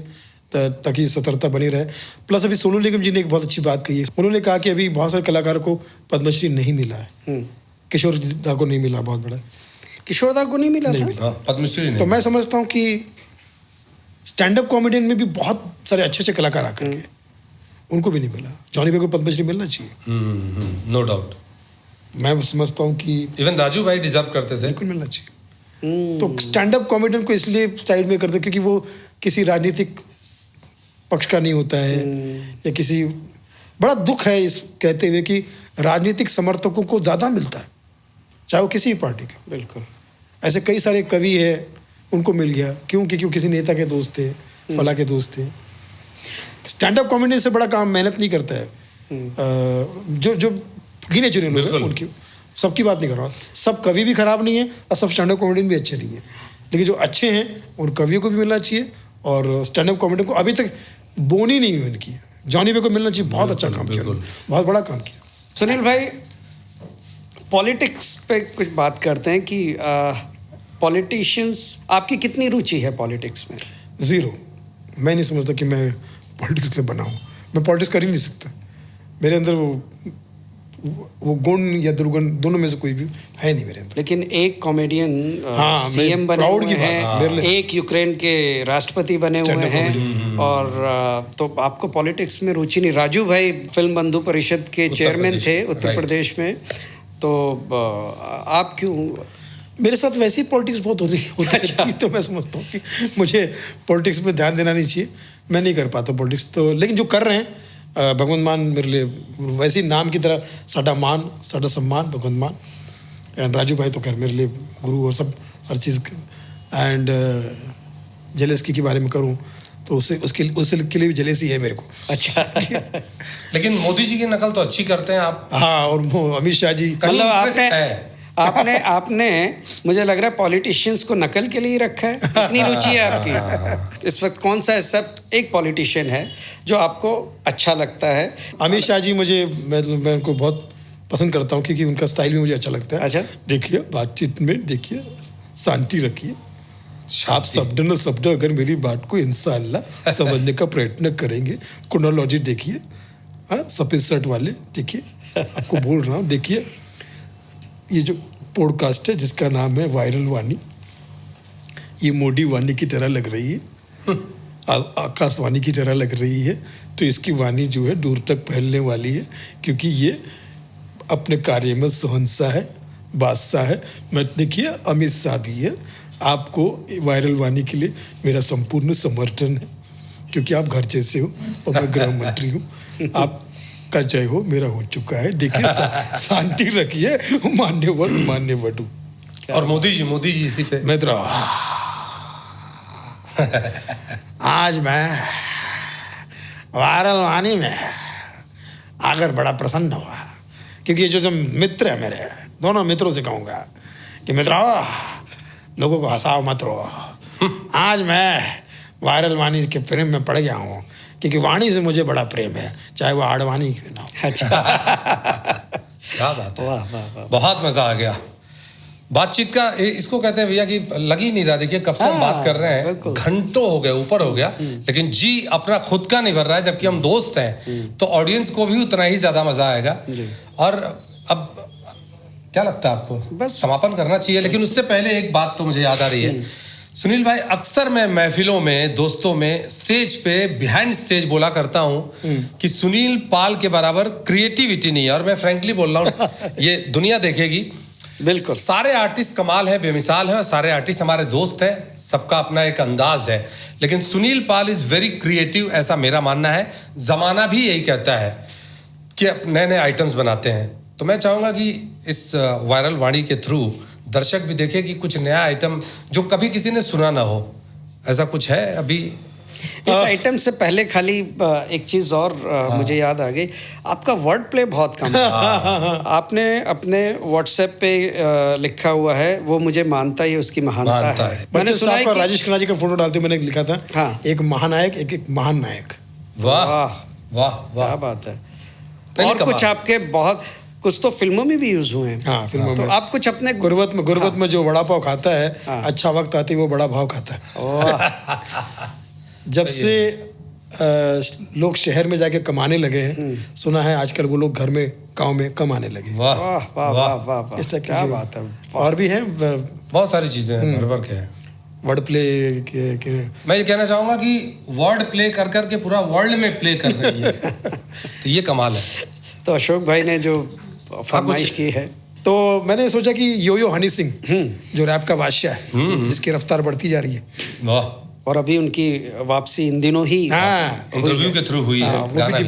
ताकि सतर्कता बनी रहे। प्लस अभी सोनू निगम जी ने एक बहुत अच्छी बात कही है। उन्होंने कहा कि अभी बहुत सारे कलाकारों को पद्मश्री नहीं मिला है। किशोर दा को नहीं मिला, बहुत बड़ा किशोर दा को नहीं मिला था? हाँ, पद्मश्री नहीं। तो मैं समझता हूँ कि स्टैंड अप कॉमेडियन में भी बहुत सारे अच्छे अच्छे कलाकार आकर के उनको भी नहीं मिला। जॉनी भाई को पद्मश्री मिलना चाहिए, नो डाउट। मैं समझता हूँ कि इवन राजू भाई डिजर्व करते थे। बिल्कुल मिलना चाहिए। तो स्टैंड अप कॉमेडियन को इसलिए साइड में करते क्योंकि वो किसी राजनीतिक पक्ष का नहीं होता है, या किसी, बड़ा दुख है इस कहते हुए कि राजनीतिक समर्थकों को ज़्यादा मिलता है, चाहे वो किसी भी पार्टी का। बिल्कुल। ऐसे कई सारे कवि हैं, उनको मिल गया क्यों? क्योंकि किसी नेता के दोस्त थे, फला के दोस्त थे। स्टैंड अप कॉमेडी से बड़ा काम मेहनत नहीं करता है। जो जो गिने चुने लोग हैं उनकी, सबकी बात नहीं कर रहा। सब कवि भी खराब नहीं है और सब स्टैंड अप कॉमेडियन भी अच्छे नहीं है, लेकिन जो अच्छे हैं उन कवियों को भी मिलना चाहिए। और स्टैंड अप कॉमेडियन को अभी तक बोनी नहीं हुई उनकी, जॉनी भाई को मिलना चाहिए। बहुत अच्छा काम किया, बहुत बड़ा काम किया। सुनील भाई, पॉलिटिक्स पे कुछ बात करते हैं कि पॉलिटिशियंस, आपकी कितनी रुचि है पॉलिटिक्स में? 0। मैं नहीं समझता कि मैं पॉलिटिक्स के लिए बना हूँ। मैं पॉलिटिक्स कर ही नहीं सकता। मेरे अंदर वो गुण या दुर्गुण दोनों में से कोई भी है नहीं मेरे अंदर। लेकिन एक कॉमेडियन सीएम बने proud हुए की बात हैं, है। एक यूक्रेन के राष्ट्रपति बने हुए हैं, और तो आपको पॉलिटिक्स में रुचि नहीं। राजू भाई फिल्म बंधु परिषद के चेयरमैन थे उत्तर प्रदेश में, तो आप क्यों? मेरे साथ वैसी पॉलिटिक्स बहुत होती है, तो मैं समझता हूँ कि मुझे पॉलिटिक्स में ध्यान देना नहीं चाहिए। मैं नहीं कर पाता पॉलिटिक्स तो, लेकिन जो कर रहे हैं भगवंत मान मेरे लिए वैसी नाम की तरह साडा मान, साडा सम्मान भगवंत मान। एंड राजू भाई तो खैर मेरे लिए गुरु और सब हर चीज़। एंड जेलेस्की के बारे में करूँ तो उसके लिए भी जेलेसी है मेरे को। अच्छा। लेकिन मोदी जी की नकल तो अच्छी करते हैं आप। हाँ, और अमित शाह जी, मतलब आपने मुझे लग रहा है पॉलिटिशियंस को नकल के लिए ही रखा है, इतनी रुचि है आपकी। इस वक्त कौन सा सब एक पॉलिटिशियन है जो आपको अच्छा लगता है? अमित शाह जी मैं उनको बहुत पसंद करता हूँ क्योंकि उनका स्टाइल भी मुझे अच्छा लगता है। अच्छा। देखिए बातचीत में, देखिए शांति रखिए, आप शब्द न शब्द अगर मेरी बात को इंशाअल्लाह समझने का प्रयत्न करेंगे। क्रोनोलॉजी देखिए, हाँ, सफेद शर्ट वाले देखिए, आपको बोल रहा हूँ। देखिए ये जो पॉडकास्ट है जिसका नाम है वायरल वाणी, ये मोदी वाणी की तरह लग रही है, आकाशवाणी की तरह लग रही है। तो इसकी वाणी जो है दूर तक फैलने वाली है, क्योंकि ये अपने कार्य में शहंशाह है, बादशाह है। मैं देखिए अमित शाह भी है। आपको वायरल वाणी के लिए मेरा संपूर्ण समर्थन है, क्योंकि आप घर जैसे हो और मैं गृह मंत्री हूँ। आप का जय हो मेरा हो चुका है। देखिए शांति रखिए, मान्यवर हूँ। और मोदी जी इसी पे मैं तो आज मैं वायरल वाणी में आकर बड़ा प्रसन्न हुआ, क्योंकि ये जो मित्र है मेरे, दोनों मित्रों से कहूँगा कि मित्रों, लोगों को हंसाओ मत रहो। आज मैं वायरल वाणी के प्रेम में पड़ गया हूँ, क्योंकि वाणी से मुझे बड़ा प्रेम है, चाहे वो आडवाणी क्यों ना हो। अच्छा। क्या बात है, वाह वाह वाह। बहुत मजा आ गया। बातचीत का इसको कहते हैं भैया कि लग ही नहीं रहा। देखिए कब से हम बात कर रहे हैं, घंटों हो गए, ऊपर हो गया, लेकिन जी अपना खुद का नहीं भर रहा है। जबकि हम दोस्त हैं तो ऑडियंस को भी उतना ही ज्यादा मजा आएगा। और अब क्या लगता है आपको, बस समापन करना चाहिए? लेकिन उससे पहले एक बात तो मुझे याद आ रही है सुनील भाई, अक्सर मैं महफिलों में, दोस्तों में, स्टेज पे बिहाइंड स्टेज बोला करता हूं कि सुनील पाल के बराबर क्रिएटिविटी नहीं है। और मैं फ्रैंकली बोल रहा हूं, ये दुनिया देखेगी। बिल्कुल, सारे आर्टिस्ट कमाल है, बेमिसाल है, और सारे आर्टिस्ट हमारे दोस्त हैं, सबका अपना एक अंदाज है। लेकिन सुनील पाल इज वेरी क्रिएटिव, ऐसा मेरा मानना है। जमाना भी यही कहता है कि नए नए आइटम्स बनाते हैं। तो मैं चाहूंगा कि इस वायरल वाणी के थ्रू दर्शक भी देखे कि कुछ नया आइटम जो कभी किसी ने सुना ना हो, ऐसा कुछ है अभी। इस आइटम से पहले खाली एक चीज और मुझे याद आ गई, आपका वर्ड प्ले बहुत कम है। आपने अपने व्हाट्सएप पे लिखा हुआ है, वो मुझे मानता ही उसकी महानता है। मैंने सुना है कि राजेश खन्ना जी का फोटो डालते मैंने लिखा था, हाँ, एक महानायक, एक महान नायक। वाह वाह वाह, क्या बात है। और कुछ आपके बहुत कुछ तो फिल्मों में भी यूज हुए हैं। हाँ, फिल्मों तो में। आप कुछ अपने गुर्बत में जो वड़ा पाव खाता है, अच्छा वक्त आते ही वो बड़ा भाव खाता है। जब से लोग शहर में जाके कमाने लगे हैं, सुना है आजकल वो लोग घर में, गांव में कमाने लगे। वाह वाह वाह वाह वाह, इस टाइप की क्या चीजें। बात है। और भी है बहुत सारी चीजें हैं, भर भर के हैं। वर्ड प्ले के मैं ये कहना चाहूंगा कि वर्ड प्ले कर करके पूरा वर्ल्ड में प्ले कर रही है। तो ये कमाल है। तो अशोक भाई ने जो फरमाइश की है, तो मैंने सोचा कि यो हनी सिंह जो रैप का बादशाह है, जिसकी रफ्तार बढ़ती जा रही है, वाह, और अभी उनकी वापसी इन दिनों ही इंटरव्यू के थ्रू हुई है। वो भी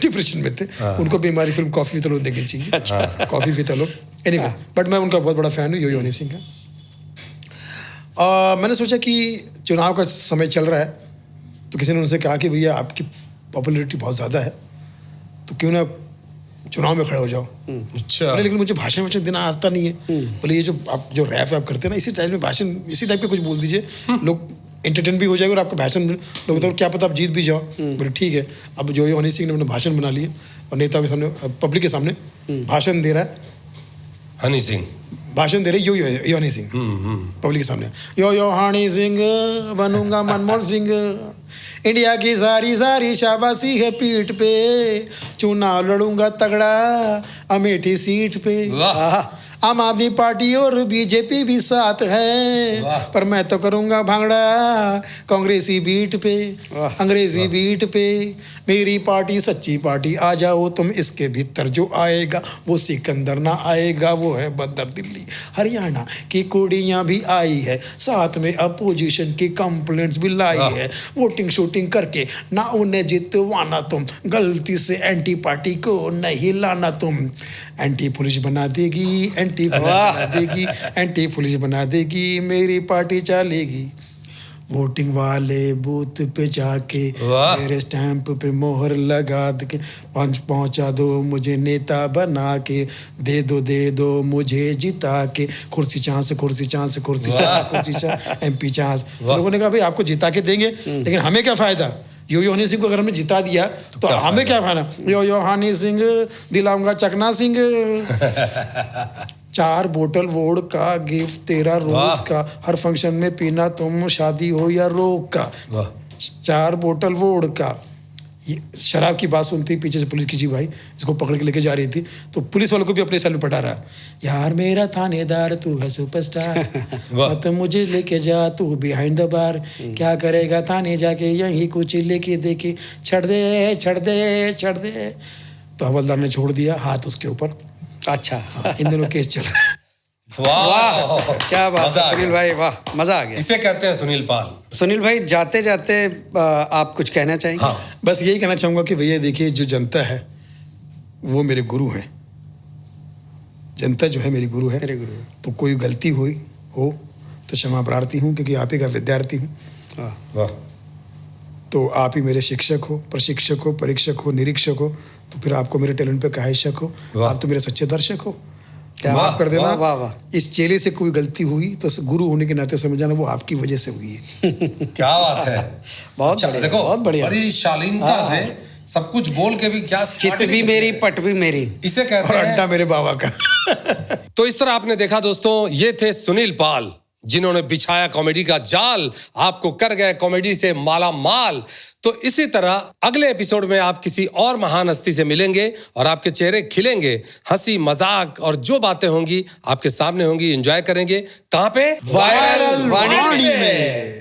डिप्रेशन में थे। उनको भी हमारी फिल्म कॉफी विद लो देखनी चाहिए। अच्छा, coffee with low. Anyway, but मैं उनका बहुत बड़ा फैन हूँ, यो हनी सिंह का। मैंने सोचा कि चुनाव का समय चल रहा है, तो किसी ने उनसे कहा कि भैया आपकी पॉपुलैरिटी बहुत ज़्यादा है, तो क्यों ना चुनाव में खड़े हो जाओ। अच्छा, लेकिन मुझे भाषण देना आता नहीं है। बोले ये जो आप जो रैप करते हैं ना, इसी टाइप में भाषण, इसी टाइप के कुछ बोल दीजिए, लोग एंटरटेन भी हो जाएगा और आपका भाषण लोग तो क्या पता आप जीत भी जाओ। बोले ठीक है। अब जो हनी सिंह ने अपने भाषण बना लिए और नेता के सामने, पब्लिक के सामने भाषण दे रहा है। हनी सिंह भाषण दे रहे यो हनी सिंह पब्लिक के सामने। यो हनी सिंह बनूंगा मनमोहन सिंह, इंडिया की सारी सारी शाबाशी है पीठ पे, चुनाव लड़ूंगा तगड़ा अमेठी सीट पे। आम आदमी पार्टी और बीजेपी भी साथ है, पर मैं तो करूंगा भांगड़ा कांग्रेसी बीट पे, अंग्रेजी बीट पे। मेरी पार्टी सच्ची पार्टी, आ जाओ तुम इसके भीतर, जो आएगा वो सिकंदर ना आएगा, वो है बंदर दिल्ली। हरियाणा की कुड़ियां भी आई है, साथ में अपोजिशन की कंप्लेंट्स भी लाई है। वोटिंग शूटिंग करके ना उन्हें जितवाना तुम, गलती से एंटी पार्टी को नहीं लाना तुम। एंटी पुलिस बना देगी, एंटी पुलिस बना देगी, एंटी पुलिस बना देगी, मेरी पार्टी चलेगी। वोटिंग वाले बूथ पे जाके मेरे स्टैंप पे मोहर लगा के पहुंचा दो मुझे नेता बना के, दे दो मुझे जिता के, कुर्सी चांस कुर्सी चांस कुर्सी चांस कुर्सी चांस एमपी चांस। लोगों ने कहा भाई आपको जिता के देंगे, लेकिन हमें क्या फायदा, यो हनी सिंह को अगर हमें जिता दिया तो हमें क्या फायदा। यो हनी सिंह दिलाऊंगा चकना सिंह। 4 बोतल वोड का गिफ्ट तेरा रोज का, हर फंक्शन में पीना तुम, शादी हो या रोक का। 4 बोतल वोड का। ये शराब की बात सुनती पीछे से पुलिस की जी भाई इसको पकड़ के लेके जा रही थी, तो पुलिस वालों को भी अपने साल में पटा रहा, यार मेरा थानेदार तू है सुपरस्टार, मत मुझे लेके जा तू बिहाइंड द बार, क्या करेगा थाने जाके यहीं कुछ लेके देके, छड़ दे छड़ दे छड़ दे। तो हवलदार ने छोड़ दिया हाथ उसके ऊपर। अच्छा, इन दोनों केस चल रहा है। वाह, क्या बात है सुनील भाई, वाह मजा आ गया। इसे कहते हैं सुनील पाल। सुनील भाई जाते जाते आप कुछ कहना चाहेंगे? हाँ, बस यही कहना चाहूंगा कि भैया देखिए जो जनता है वो मेरे गुरु हैं, जनता जो है मेरी गुरु है। तो कोई गलती हुई हो तो क्षमा प्रार्थी हूँ, क्योंकि आप ही का विद्यार्थी हूँ। वाह, तो आप ही मेरे शिक्षक हो, प्रशिक्षक हो, परीक्षक हो, निरीक्षक हो, तो फिर आपको मेरे टैलेंट पे काहे शक हो। आप तो मेरे सच्चे दर्शक हो, माफ कर देना। वाह वाह, इस चेले से कोई गलती हुई तो गुरु होने के नाते समझ जाना वो आपकी वजह से हुई है। क्या बात है, बहुत बढ़िया, देखो बहुत बढ़िया, बड़ी शालीनता से सब कुछ बोल के भी क्या, चित भी मेरी पट भी मेरी, इसे कहते और हैं अड्डा मेरे बाबा का। तो इस तरह आपने देखा दोस्तों, ये थे सुनील पाल, जिन्होंने बिछाया कॉमेडी का जाल, आपको कर गए कॉमेडी से माला माल। तो इसी तरह अगले एपिसोड में आप किसी और महान हस्ती से मिलेंगे और आपके चेहरे खिलेंगे, हंसी मजाक और जो बातें होंगी आपके सामने होंगी, एंजॉय करेंगे। कहां पे? वायरल वाणी में।